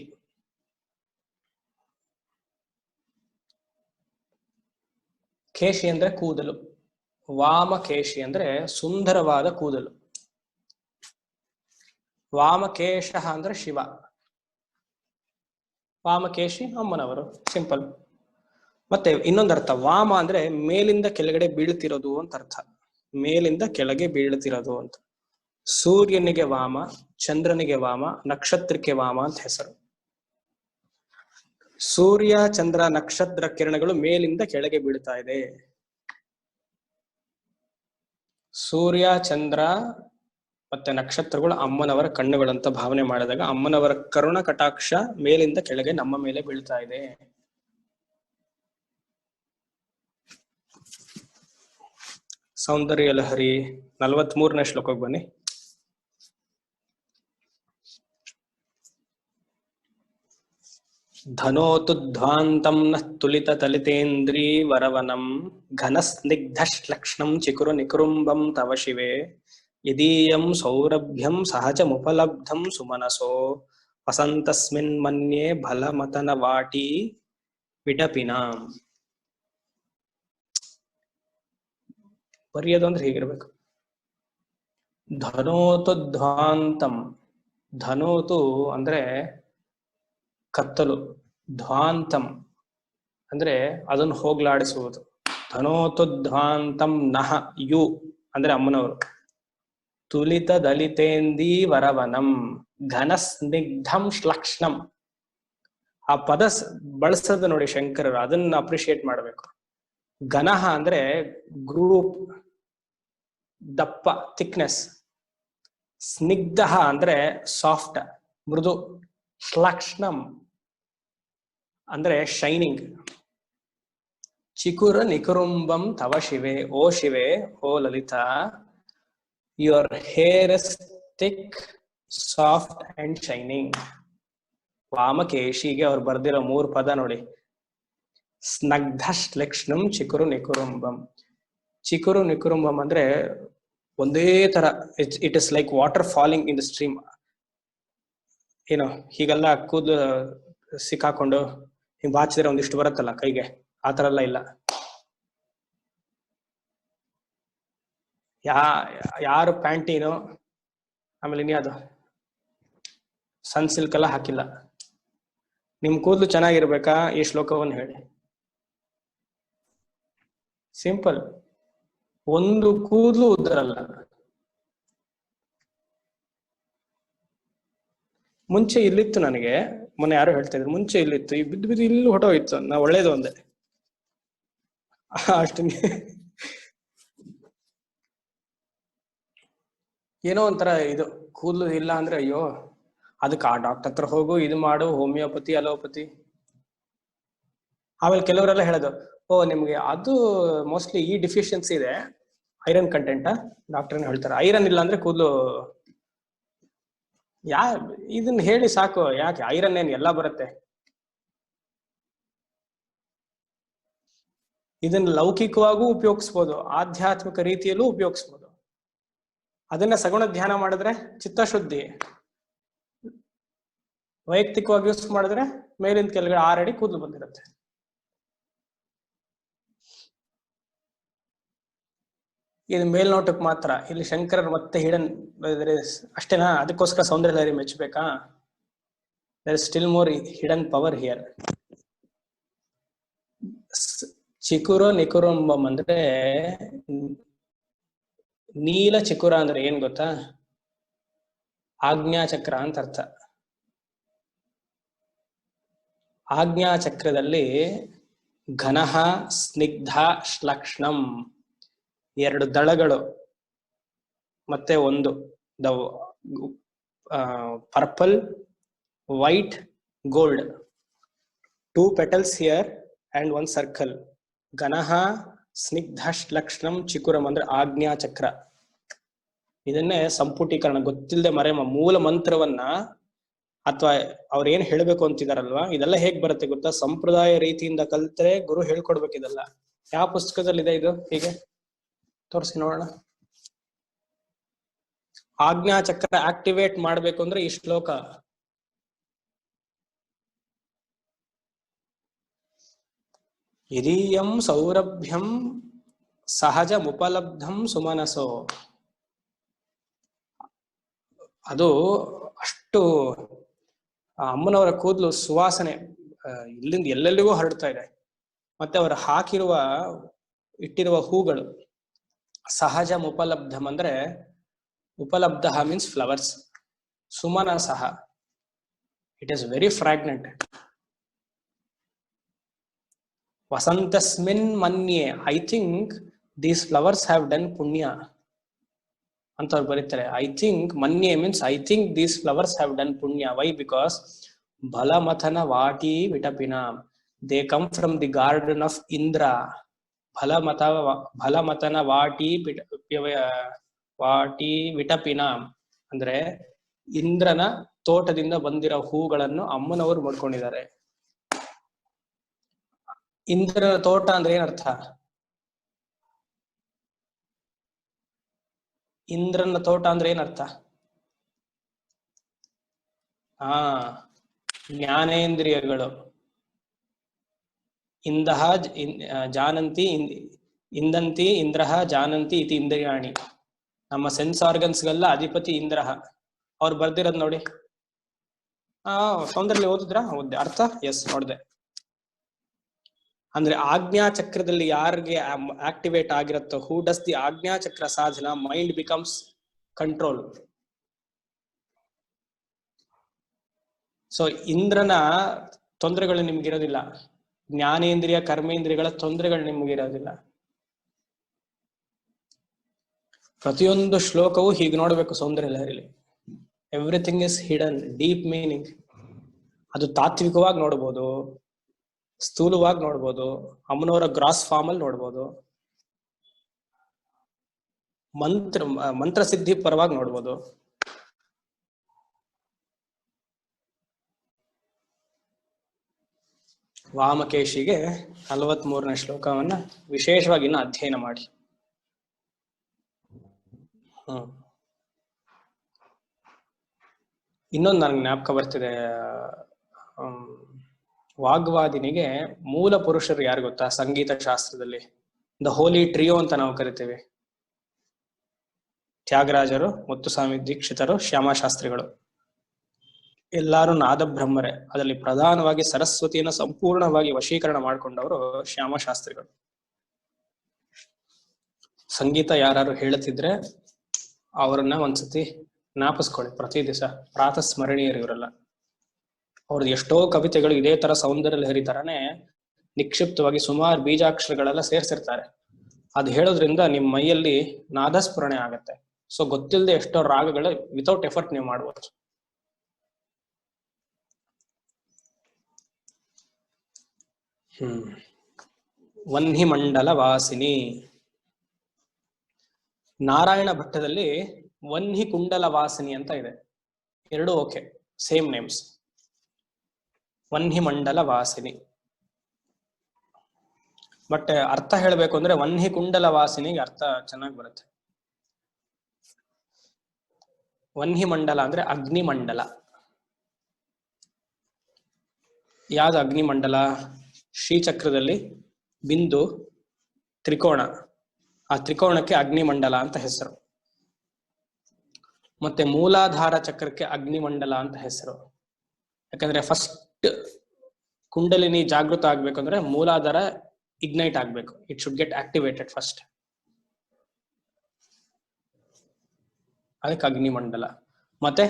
ಕೇಶಿ ಅಂದ್ರೆ ಕೂದಲು, ವಾಮಕೇಶಿ ಅಂದ್ರೆ ಸುಂದರವಾದ ಕೂದಲು. ವಾಮಕೇಶ ಅಂದ್ರೆ ಶಿವ, ವಾಮಕೇಶಿ ಅಮ್ಮನವರು, ಸಿಂಪಲ್. ಮತ್ತೆ ಇನ್ನೊಂದು ಅರ್ಥ, ವಾಮ ಅಂದ್ರೆ ಮೇಲಿಂದ ಕೆಳಗಡೆ ಬೀಳ್ತಿರೋದು ಅಂತ ಅರ್ಥ. ಮೇಲಿಂದ ಕೆಳಗೆ ಬೀಳ್ತಿರೋದು ಅಂತ. ಸೂರ್ಯನಿಗೆ ವಾಮ, ಚಂದ್ರನಿಗೆ ವಾಮ, ನಕ್ಷತ್ರಕ್ಕೆ ವಾಮ ಅಂತ ಹೆಸರು. ಸೂರ್ಯ ಚಂದ್ರ ನಕ್ಷತ್ರ ಕಿರಣಗಳು ಮೇಲಿಂದ ಕೆಳಗೆ ಬೀಳ್ತಾ ಇದೆ. ಸೂರ್ಯ ಚಂದ್ರ ಮತ್ತೆ ನಕ್ಷತ್ರಗಳು ಅಮ್ಮನವರ ಕಣ್ಣುಗಳಂತ ಭಾವನೆ ಮಾಡಿದಾಗ ಅಮ್ಮನವರ ಕರುಣ ಕಟಾಕ್ಷ ಮೇಲಿಂದ ಕೆಳಗೆ ನಮ್ಮ ಮೇಲೆ ಬೀಳ್ತಾ ಇದೆ. ಸೌಂದರ್ಯ ಲಹರಿ 43ನೇ ಶ್ಲೋಕಕ್ಕೆ ಬನ್ನಿ. ಧನೋತು ಧ್ವಾಂತಂ ನ ತುಲಿತ ತಲಿತೇಂದ್ರೀ ವರವನಂ ಘನ ಸ್ನಿಗ್ಧಶ್ಲಕ್ಷ್ಣಂ ಚಿಕುರು ನಿಕುರುಂಬಂ ತವ ಶಿವೆ ಯದೀಯಂ ಸೌರಭ್ಯಂ ಸಹಜಮುಪಲಬ್ಧಂ ಸುಮನಸೋ ವಸಂತಸ್ಮಿನ್ ಮನ್ಯೆ ಬಲಮತನ ವಾಟಿ ವಿಟಪಿನಾಂ. ಬರೆಯೋದು ಅಂದ್ರೆ ಹೀಗಿರ್ಬೇಕು. ಧನೋತು ಧ್ವಾಂತಂ, ಧನೋತು ಅಂದ್ರೆ ಕತ್ತಲು, ಧ್ವಾಂತಂ ಅಂದ್ರೆ ಅದನ್ನು ಹೋಗ್ಲಾಡಿಸುವುದು. ಧನೋತು ಧ್ವಾಂತಂ ನಹ, ಯು ಅಂದ್ರೆ ಅಮ್ಮನವರು. ತುಲಿತ ದಲಿತೇಂದಿ ವರವನಂ ಘನ ಸ್ನಿಗ್ಧಂ ಶ್ಲಕ್ಷ್ಣಂ. ಆ ಪದ ಬಳಸೋದು ನೋಡಿ ಶಂಕರರು, ಅದನ್ನ ಅಪ್ರಿಶಿಯೇಟ್ ಮಾಡಬೇಕು. ಘನಃ ಅಂದ್ರೆ ಗ್ರೂಪ್, ದಪ್ಪ, ಥಿಕ್ನೆಸ್. ಸ್ನಿಗ್ಧ ಅಂದ್ರೆ ಸಾಫ್ಟ್, ಮೃದು. ಶ್ಲಕ್ಷ್ಣಂ ಅಂದ್ರೆ ಶೈನಿಂಗ್. ಚಿಕುರ ನಿಕುರುಂಬಂ ತವ ಶಿವೆ, ಓ ಶಿವೆ, ಓ Lalita, your hair is thick, soft and shining. ವಾಮಕೇಶಿಗೆ ಅವ್ರು ಬರ್ದಿರೋ 3 ಪದ ನೋಡಿ. ಸ್ನಗ್ಧ ಶ್ಲಕ್ಷ್ಣಂ ಚಿಕುರು ನಿಕುರುಂಬಂ. ಚಿಕುರು ನಿಕುರುಂಬಂ ಅಂದ್ರೆ ಒಂದೇ ತರ, it is like water falling in the stream. ಏನೋ ಹೀಗೆಲ್ಲ ಕೂದಲು ಸಿಕ್ಕಾಕೊಂಡು ಹಿಂಗ್ ಬಾಚಿದ್ರೆ ಒಂದಿಷ್ಟು ಬರುತ್ತಲ್ಲ ಕೈಗೆ, ಆ ತರ ಎಲ್ಲ ಇಲ್ಲ. ಯಾರು ಪ್ಯಾಂಟೀನು ಆಮೇಲೆ ಇನ್ಯಾವುದು ಸನ್ ಸಿಲ್ಕ್ ಎಲ್ಲ ಹಾಕಿಲ್ಲ. ನಿಮ್ ಕೂದಲು ಚೆನ್ನಾಗಿರ್ಬೇಕಾ? ಈ ಶ್ಲೋಕವನ್ನು ಹೇಳಿ. ಸಿಂಪಲ್. ಒಂದು ಕೂದಲು ಉದ್ದರಲ್ಲ. ಮುಂಚೆ ಇಲ್ಲಿತ್ತು, ನನಗೆ ಮೊನ್ನೆ ಯಾರು ಹೇಳ್ತಾ ಇದ್ರು, ಮುಂಚೆ ಇಲ್ಲಿತ್ತು, ಈ ಬಿದ್ದು ಬಿದ್ದು ಇಲ್ಲಿ ಹೊಟ್ಟೋಗಿತ್ತು. ನಾ ಒಳ್ಳೇದು ಒಂದೇ ಅಷ್ಟು. ಏನೋ ಒಂಥರ ಇದು ಕೂದಲು ಇಲ್ಲ ಅಂದ್ರೆ ಅಯ್ಯೋ ಅದಕ್ಕೆ ಆ ಡಾಕ್ಟರ್ ಹತ್ರ ಹೋಗು, ಇದು ಮಾಡು, ಹೋಮಿಯೋಪತಿ ಅಲೋಪತಿ. ಆಮೇಲೆ ಕೆಲವರೆಲ್ಲ ಹೇಳೋದು, ಓ ನಿಮ್ಗೆ ಅದು ಮೋಸ್ಟ್ಲಿ ಈ ಡಿಫಿಷಿಯನ್ಸಿ ಇದೆ, ಐರನ್ ಕಂಟೆಂಟ್. ಡಾಕ್ಟರ್ ಹೇಳ್ತಾರೆ ಐರನ್ ಇಲ್ಲ ಅಂದ್ರೆ ಕೂದಲು. ಇದನ್ನ ಹೇಳಿ ಸಾಕು, ಯಾಕೆ ಐರನ್ ಏನ್ ಎಲ್ಲ ಬರುತ್ತೆ. ಇದನ್ನ ಲೌಕಿಕವಾಗೂ ಉಪಯೋಗಿಸ್ಬೋದು, ಆಧ್ಯಾತ್ಮಿಕ ರೀತಿಯಲ್ಲೂ ಉಪಯೋಗಿಸ್ಬೋದು. ಅದನ್ನ ಸಗುಣ ಧ್ಯಾನ ಮಾಡಿದ್ರೆ ಚಿತ್ತಶುದ್ಧಿ, ವೈಯಕ್ತಿಕವಾಗಿ ಯೂಸ್ ಮಾಡಿದ್ರೆ ಮೇಲಿಂದ ಕೆಳಗಡೆ 6 ಅಡಿ ಕೂದಲು ಬಂದಿರುತ್ತೆ. ಇದು ಮೇಲ್ನೋಟಕ್ಕೆ ಮಾತ್ರ. ಇಲ್ಲಿ ಶಂಕರರು ಮತ್ತೆ ಹಿಡನ್ ಅಷ್ಟೇನಾ? ಅದಕ್ಕೋಸ್ಕರ ಸೌಂದರ್ಯ ಲಹರಿ ಮೆಚ್ಚಬೇಕಾ? There is still more hidden power here. ಚಿಕುರ ನಿಕುರಂಬಂ ಅಂದ್ರೆ ನೀಲ ಚಿಕುರ ಅಂದ್ರೆ ಏನ್ ಗೊತ್ತಾ? ಆಜ್ಞಾಚಕ್ರ ಅಂತ ಅರ್ಥ. ಆಜ್ಞಾಚಕ್ರದಲ್ಲಿ ಘನಃ ಸ್ನಿಗ್ಧ ಶ್ಲಕ್ಷ್ಣಂ 2 ದಳಗಳು ಮತ್ತೆ ಒಂದು purple white gold, 2 petals here and 1 circle. ಘನಃ ಸ್ನಿಗ್ಧ ಶ್ಲಕ್ಷ್ಣಂ ಚಿಕುರಂ ಅಂದ್ರೆ ಆಜ್ಞಾಚಕ್ರ. ಇದನ್ನೇ ಸಂಪುಟೀಕರಣ, ಗೊತ್ತಿಲ್ಲದೆ ಮೂಲ ಮಂತ್ರವನ್ನ ಅಥವಾ ಅವ್ರ ಏನ್ ಹೇಳ್ಬೇಕು ಅಂತಿದಾರಲ್ವಾ, ಇದೆಲ್ಲ ಹೇಗ್ ಬರುತ್ತೆ ಗೊತ್ತಾ? ಸಂಪ್ರದಾಯ ರೀತಿಯಿಂದ ಕಲ್ತ್ರೆ ಗುರು ಹೇಳ್ಕೊಡ್ಬೇಕು. ಇದೆಲ್ಲ ಯಾವ ಪುಸ್ತಕದಲ್ಲಿದೆ ಇದು? ಹೀಗೆ ತೋರಿಸಿ ನೋಡೋಣ. ಆಜ್ಞಾಚಕ್ರ ಆಕ್ಟಿವೇಟ್ ಮಾಡ್ಬೇಕು ಅಂದ್ರೆ ಈ ಶ್ಲೋಕ. ಹಿರಿಯಂ ಸೌರಭ್ಯಂ ಸಹಜ ಮುಪಲಬ್ಧಂ ಸುಮನಸೋ. ಅದು ಅಷ್ಟು ಅಮ್ಮನವರ ಕೂದಲು ಸುವಾಸನೆ ಇಲ್ಲಿಂದ ಎಲ್ಲೆಲ್ಲಿಗೂ ಹರಡ್ತಾ ಇದೆ. ಮತ್ತೆ ಅವರು ಇಟ್ಟಿರುವ ಹೂಗಳು ಸಹಜ ಮುಪಲಬ್ಧಂ ಅಂದ್ರೆ, ಉಪಲಬ್ಧ ಮೀನ್ಸ್ ಫ್ಲವರ್ಸ್, ಸುಮನಸಃ ಇಟ್ ಈಸ್ ವೆರಿ ಫ್ರಾಗ್ನೆಂಟ್. ವಸಂತಸ್ಮಿನ್ ಮನ್ಯೆ I think these flowers have done ಪುಣ್ಯ ಅಂತ ಅವ್ರು ಬರೀತಾರೆ. ಐ ಥಿಂಕ್ ಮನ್ಯೆ means I think these flowers have done ಪುಣ್ಯ. ವೈ? ಬಿಕಾಸ್ ಬಲಮಥನ ವಾಟಿ ವಿಟಪಿನ, they come from the garden of Indra. ಫಲಮತನ ವಾಟಿ ವಿಟಪಿನ ಅಂದ್ರೆ ಇಂದ್ರನ ತೋಟದಿಂದ ಬಂದಿರೋ ಹೂಗಳನ್ನು ಅಮ್ಮನವರು ಮಾಡ್ಕೊಂಡಿದ್ದಾರೆ. ಇಂದ್ರನ ತೋಟ ಅಂದ್ರೆ ಏನರ್ಥ? ಇಂದ್ರನ ತೋಟ ಅಂದ್ರೆ ಏನರ್ಥ? ಜ್ಞಾನೇಂದ್ರಿಯಗಳು. ಇಂದಹ ಜಾನಂತಿ ಇಂದಂತಿ ಇಂದ್ರಹ ಜಾನಂತಿ ಇತಿ ಇಂದ್ರಿಯಾಣಿ. ನಮ್ಮ ಸೆನ್ಸ್ ಆರ್ಗನ್ಸ್ಗೆಲ್ಲ ಅಧಿಪತಿ ಇಂದ್ರ. ಅವ್ರು ಬರ್ದಿರೋದ್ ನೋಡಿ. ಸೌಂದರ್ಯ ಓದಿದ್ರ? ಓದ್ದೆ. ಅರ್ಥ? ಎಸ್, ನೋಡ್ದೆ. ಅಂದ್ರೆ ಆಜ್ಞಾಚಕ್ರದಲ್ಲಿ ಯಾರಿಗೆ ಆಕ್ಟಿವೇಟ್ ಆಗಿರುತ್ತೋ, ಹೂ ಡಸ್ ದಿ ಆಜ್ಞಾಚಕ್ರ ಸಾಧನ, ಮೈಂಡ್ ಬಿಕಮ್ಸ್ ಕಂಟ್ರೋಲ್. ಸೊ ಇಂದ್ರನ ತೊಂದರೆಗಳು ನಿಮ್ಗಿರೋದಿಲ್ಲ, ಜ್ಞಾನೇಂದ್ರಿಯ ಕರ್ಮೇಂದ್ರಿಯಗಳ ತೊಂದರೆಗಳು ನಿಮ್ಗಿರೋದಿಲ್ಲ. ಪ್ರತಿಯೊಂದು ಶ್ಲೋಕವು ಹೀಗೆ ನೋಡ್ಬೇಕು ಸೌಂದರ್ಯ ಲಹರಿಲಿ. Everything is hidden, deep meaning. ಅದು ತಾತ್ವಿಕವಾಗಿ ನೋಡ್ಬೋದು, ಸ್ಥೂಲವಾಗಿ ನೋಡ್ಬೋದು, ಅಮ್ಮನವರ ಗ್ರಾಸ್ ಫಾರ್ಮ್ ಅಲ್ಲಿ ನೋಡ್ಬೋದು, ಮಂತ್ರ ಸಿದ್ಧಿ ಪರವಾಗಿ ನೋಡ್ಬೋದು. ವಾಮಕೇಶಿಗೆ 43ನೇ ಶ್ಲೋಕವನ್ನ ವಿಶೇಷವಾಗಿ ಇನ್ನು ಅಧ್ಯಯನ ಮಾಡಿ. ಇನ್ನೊಂದು ನನಗೆ ಜ್ಞಾಪಕ ಬರ್ತಿದೆ. ವಾಗ್ವಾದಿನಿಗೆ ಮೂಲ ಪುರುಷರು ಯಾರು ಗೊತ್ತಾ? ಸಂಗೀತ ಶಾಸ್ತ್ರದಲ್ಲಿ ದ ಹೋಲಿ ಟ್ರಿಯೋ ಅಂತ ನಾವು ಕರಿತೀವಿ. ತ್ಯಾಗರಾಜರು, ಮುತ್ತುಸ್ವಾಮಿ ದೀಕ್ಷಿತರು, ಶ್ಯಾಮಶಾಸ್ತ್ರಿಗಳು. ಎಲ್ಲಾರು ನಾದಬ್ರಹ್ಮರೇ. ಅದರಲ್ಲಿ ಪ್ರಧಾನವಾಗಿ ಸರಸ್ವತಿಯನ್ನು ಸಂಪೂರ್ಣವಾಗಿ ವಶೀಕರಣ ಮಾಡಿಕೊಂಡವರು ಶ್ಯಾಮಶಾಸ್ತ್ರಿಗಳು. ಸಂಗೀತ ಯಾರು ಹೇಳ್ತಿದ್ರೆ ಅವ್ರನ್ನ ಒಂದ್ಸತಿ ಜ್ಞಾಪಿಸ್ಕೊಳ್ಳಿ. ಪ್ರತಿ ದಿವಸ ಪ್ರಾತಃ ಸ್ಮರಣೀಯರು ಇವರೆಲ್ಲ. ಅವ್ರದ್ದು ಎಷ್ಟೋ ಕವಿತೆಗಳು ಇದೇ ತರ ಸೌಂದರ್ಯ ಲಹರಿ ತರನೇ ನಿಕ್ಷಿಪ್ತವಾಗಿ ಸುಮಾರು ಬೀಜಾಕ್ಷರಗಳೆಲ್ಲ ಸೇರ್ಸಿರ್ತಾರೆ. ಅದು ಹೇಳೋದ್ರಿಂದ ನಿಮ್ಮ ಮೈಯಲ್ಲಿ ನಾದಸ್ಫುರಣೆ ಆಗತ್ತೆ. ಸೊ ಗೊತ್ತಿಲ್ಲದೆ ಎಷ್ಟೋ ರಾಗಗಳು ವಿತೌಟ್ ಎಫರ್ಟ್ ನೀವು ಮಾಡ್ಬೋದು. ವನ್ಹಿ ಮಂಡಲ ವಾಸಿನಿ. ನಾರಾಯಣ ಭಟ್ಟದಲ್ಲಿ ವನ್ಹಿ ಕುಂಡಲ ವಾಸಿನಿ ಅಂತ ಇದೆ. ಎರಡು ಓಕೆ, ಸೇಮ್ ನೇಮ್ಸ್. ವನ್ಹಿ ಮಂಡಲ ವಾಸಿನಿ. ಬಟ್ ಅರ್ಥ ಹೇಳ್ಬೇಕು ಅಂದ್ರೆ ವನ್ಹಿ ಕುಂಡಲ ವಾಸಿನಿಗೆ ಅರ್ಥ ಚೆನ್ನಾಗಿ ಬರುತ್ತೆ. ವನ್ಹಿ ಮಂಡಲ ಅಂದ್ರೆ ಅಗ್ನಿಮಂಡಲ. ಯಾವ್ದು ಅಗ್ನಿಮಂಡಲ? ಶ್ರೀಚಕ್ರದಲ್ಲಿ ಬಿಂದು ತ್ರಿಕೋಣ, ಆ ತ್ರಿಕೋಣಕ್ಕೆ ಅಗ್ನಿಮಂಡಲ ಅಂತ ಹೆಸರು. ಮತ್ತೆ ಮೂಲಾಧಾರ ಚಕ್ರಕ್ಕೆ ಅಗ್ನಿಮಂಡಲ ಅಂತ ಹೆಸರು. ಯಾಕಂದ್ರೆ ಫಸ್ಟ್ ಕುಂಡಲಿನಿ ಜಾಗೃತ ಆಗ್ಬೇಕಂದ್ರೆ ಮೂಲಾಧಾರ ಇಗ್ನೈಟ್ ಆಗ್ಬೇಕು. It should get activated first. ಅದಕ್ಕೆ ಅಗ್ನಿಮಂಡಲ. ಮತ್ತೆ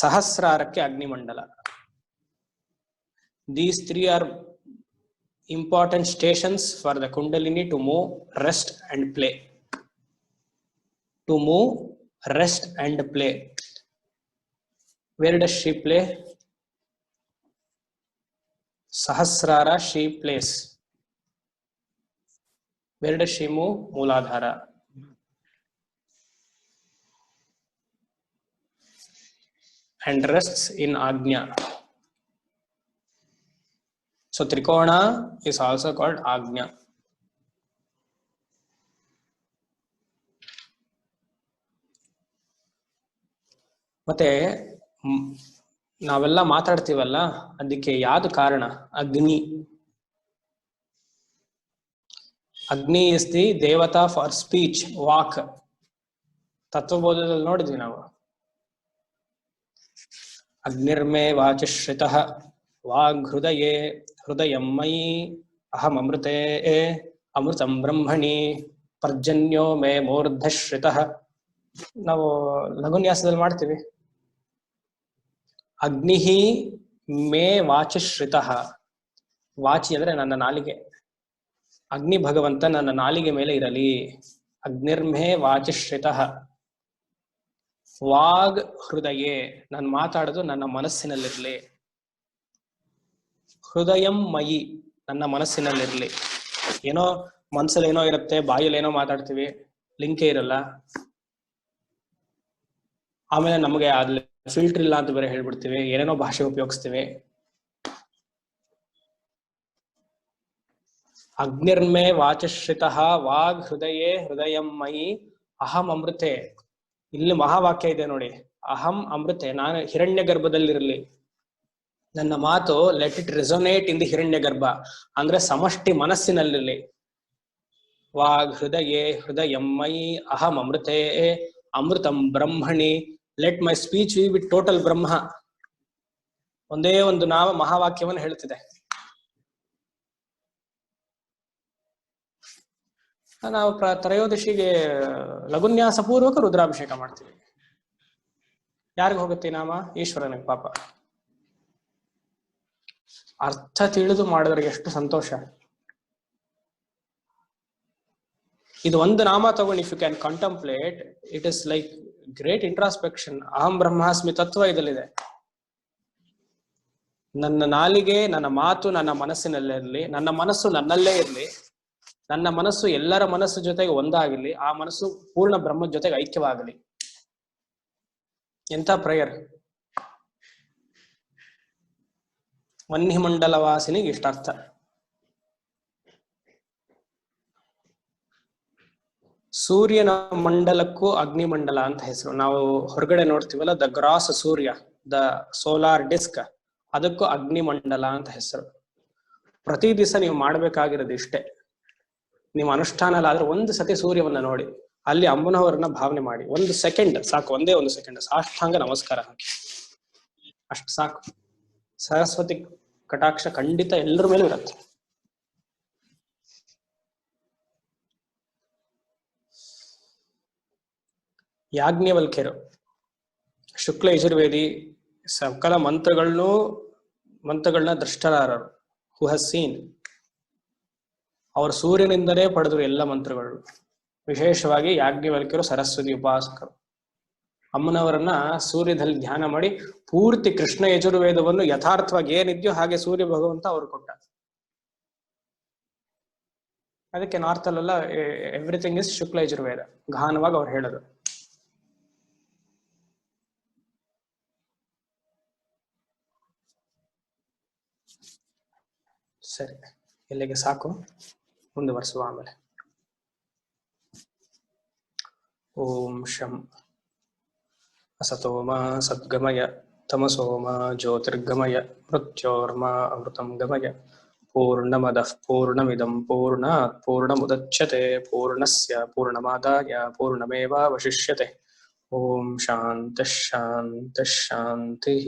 ಸಹಸ್ರಾರಕ್ಕೆ ಅಗ್ನಿಮಂಡಲ. These three are important stations for the Kundalini to move, rest and play. To move, rest and play. Where does she play? Sahasrara she plays. Where does she move? Mooladhara. And rests in Agnya. So Trikona is also called Agnya. ಮತ್ತೆ ನಾವೆಲ್ಲ ಮಾತಾಡ್ತೀವಲ್ಲ, ಅದಕ್ಕೆ ಯಾವ್ದು ಕಾರಣ? ಅಗ್ನಿ. ಅಗ್ನಿ is the ದೇವತಾ for speech, walk. ತತ್ವಬೋಧದಲ್ಲಿ ನೋಡಿದ್ವಿ ನಾವು. ಅಗ್ನಿರ್ಮೇ ವಾಚಿಶ್ರಿತಃ ವಾಗ್ ಹೃದಯೇ ಹೃದಯಂ ಮಯಿ ಅಹಂ ಅಮೃತೆ ಅಮೃತಂ ಬ್ರಹ್ಮಣಿ ಪರ್ಜನ್ಯೋ ಮೇ ಮೂರ್ಧಶ್ರಿತಃ. ನಾವು ಲಘುನ್ಯಾಸದಲ್ಲಿ ಮಾಡ್ತೀವಿ. ಅಗ್ನಿಹಿ ಮೇ ವಾಚಿಶ್ರಿತಃ. ವಾಚಿ ಅಂದ್ರೆ ನನ್ನ ನಾಲಿಗೆ. ಅಗ್ನಿ ಭಗವಂತ ನನ್ನ ನಾಲಿಗೆ ಮೇಲೆ ಇರಲಿ. ಅಗ್ನಿರ್ಮೇ ವಾಚಿಶ್ರಿತಃ. ವಾಗ್ ಹೃದಯೇ, ನಾನು ಮಾತಾಡೋದು ನನ್ನ ಮನಸ್ಸಿನಲ್ಲಿರ್ಲಿ. ಹೃದಯಂ ಮಯಿ, ನನ್ನ ಮನಸ್ಸಿನಲ್ಲಿರ್ಲಿ. ಏನೋ ಮನಸ್ಸಲ್ಲಿ ಏನೋ ಇರುತ್ತೆ, ಬಾಯಲ್ಲಿ ಏನೋ ಮಾತಾಡ್ತೀವಿ, ಲಿಂಕೇ ಇರಲ್ಲ. ಆಮೇಲೆ ನಮಗೆ ಅಲ್ಲಿ ಫಿಲ್ಟರ್ ಇಲ್ಲ ಅಂತ ಬೇರೆ ಹೇಳ್ಬಿಡ್ತೀವಿ, ಏನೇನೋ ಭಾಷೆ ಉಪಯೋಗಿಸ್ತೀವಿ. ಅಗ್ನಿರ್ಮೇ ವಾಚಶ್ರಿತಃ ವಾಗ್ ಹೃದಯೇ ಹೃದಯಂ ಮಯಿ ಅಹಂ ಅಮೃತೆ. ಇಲ್ಲಿ ಮಹಾವಾಕ್ಯ ಇದೆ ನೋಡಿ, ಅಹಂ ಅಮೃತೆ, ನಾನು ಹಿರಣ್ಯ ಗರ್ಭದಲ್ಲಿರಲಿ. ನನ್ನ ಮಾತು let it resonate in the Hiranyagarbha, ಅಂದ್ರೆ ಸಮಷ್ಟಿ ಮನಸ್ಸಿನಲ್ಲಿರಲಿ. ವಾಗ್ ಹೃದಯೇ ಹೃದಯಂ ಮಯಿ ಅಹಂ ಅಮೃತೆ ಅಮೃತಂ ಬ್ರಹ್ಮಣಿ. ಲೆಟ್ ಮೈ ಸ್ಪೀಚ್ ವಿ ವಿತ್ ಟೋಟಲ್ ಬ್ರಹ್ಮ. ಒಂದೇ ಒಂದು ನಾಮ ಮಹಾವಾಕ್ಯವನ್ನು ಹೇಳ್ತಿದೆ. ನಾವು ತ್ರಯೋದಶಿಗೆ ಲಘುನ್ಯಾಸ ಪೂರ್ವಕ ರುದ್ರಾಭಿಷೇಕ ಮಾಡ್ತೀವಿ. ಯಾರಿಗ ಹೋಗುತ್ತೆ ನಾಮ? ಈಶ್ವರನಿಗೆ. ಪಾಪ ಅರ್ಥ ತಿಳಿದು ಮಾಡಿದ್ರೆ ಎಷ್ಟು ಸಂತೋಷ. ಇದು ಒಂದು ನಾಮ ತಗೊಂಡು if you can contemplate, it is like great introspection. ಅಹಂ ಬ್ರಹ್ಮಾಸ್ಮಿ ತತ್ವ ಇದಲ್ಲಿದೆ. ನನ್ನ ನಾಲಿಗೆ, ನನ್ನ ಮಾತು ನನ್ನ ಮನಸ್ಸಿನಲ್ಲಿರಲಿ. ನನ್ನ ಮನಸ್ಸು ನನ್ನಲ್ಲೇ ಇರಲಿ. ನನ್ನ ಮನಸ್ಸು ಎಲ್ಲರ ಮನಸ್ಸು ಜೊತೆಗೆ ಒಂದಾಗಲಿ. ಆ ಮನಸ್ಸು ಪೂರ್ಣ ಬ್ರಹ್ಮದ ಜೊತೆಗೆ ಐಕ್ಯವಾಗಲಿ. ಎಂಥ ಪ್ರೇಯರ್! ವನ್ಹಿ ಮಂಡಲ ವಾಸಿನಿಗೆ ಇಷ್ಟಾರ್ಥ. ಸೂರ್ಯನ ಮಂಡಲಕ್ಕೂ ಅಗ್ನಿಮಂಡಲ ಅಂತ ಹೆಸರು. ನಾವು ಹೊರಗಡೆ ನೋಡ್ತೀವಲ್ಲ, the gross Surya, the solar disc, ಅದಕ್ಕೂ ಅಗ್ನಿಮಂಡಲ ಅಂತ ಹೆಸರು. ಪ್ರತಿ ದಿವಸ ನೀವು ಮಾಡ್ಬೇಕಾಗಿರೋದು ಇಷ್ಟೇ. ನೀವು ಅನುಷ್ಠಾನಲ್ಲಾದ್ರೆ ಒಂದು ಸತಿ ಸೂರ್ಯವನ್ನ ನೋಡಿ, ಅಲ್ಲಿ ಅಮ್ಮನವರನ್ನ ಭಾವನೆ ಮಾಡಿ. 1 ಸೆಕೆಂಡ್ ಸಾಕು, ಒಂದೇ 1 ಸೆಕೆಂಡ್ ಸಾಷ್ಟಾಂಗ ನಮಸ್ಕಾರ ಹಾಕಿ, ಅಷ್ಟು ಸಾಕು. ಸರಸ್ವತಿ ಕಟಾಕ್ಷ ಖಂಡಿತ ಎಲ್ಲರ ಮೇಲೂ ಇರುತ್ತೆ. ಯಾಜ್ಞವಲ್ಕ್ಯರು ಶುಕ್ಲ ಯಜುರ್ವೇದಿ ಸಕಲ ಮಂತ್ರಗಳನ್ನ ದೃಷ್ಟರಾರರು. ಹು ಹಸ್ ಸೀನ್. ಅವರು ಸೂರ್ಯನಿಂದಲೇ ಪಡೆದರು ಎಲ್ಲ ಮಂತ್ರಗಳು. ವಿಶೇಷವಾಗಿ ಯಾಜ್ಞವಲ್ಕ್ಯರು ಸರಸ್ವತಿ ಉಪಾಸಕರು. ಅಮ್ಮನವರನ್ನ ಸೂರ್ಯದಲ್ಲಿ ಧ್ಯಾನ ಮಾಡಿ ಪೂರ್ತಿ ಕೃಷ್ಣ ಯಜುರ್ವೇದವನ್ನು ಯಥಾರ್ಥವಾಗಿ ಏನಿದ್ಯೋ ಹಾಗೆ ಸೂರ್ಯ ಭಗವಂತ ಅವರು ಕೊಟ್ಟ. ಅದಕ್ಕೆ ನಾರ್ತ್ ಅಲ್ಲೆಲ್ಲ ಎವ್ರಿಥಿಂಗ್ ಇಸ್ ಶುಕ್ಲ ಯಜುರ್ವೇದ ಗಹನವಾಗಿ ಅವ್ರು ಹೇಳೋದು. ಸರಿ, ಇಲ್ಲಿಗೆ ಸಾಕು, ಮುಂದುವರಿಸುವ ಆಮೇಲೆ. ಓಂ ಶಂ ಅಸತೋಮ ಸದ್ಗಮಯ ತಮಸೋಮ ಜ್ಯೋತಿರ್ಗಮಯ ಮೃತ್ಯೋರ್ಮಾ ಅಮೃತಂ ಗಮಯ. ಪೂರ್ಣಮದಃ ಪೂರ್ಣಮಿದಂ ಪೂರ್ಣಾತ್ ಪೂರ್ಣಮುದಚ್ಯತೆ ಪೂರ್ಣಸ್ಯ ಪೂರ್ಣಮಾದಾಯ ಪೂರ್ಣಮೇವಾವಶಿಷ್ಯತೆ. ಓಂ ಶಾಂತಿಃ ಶಾಂತಿಃ ಶಾಂತಿಃ.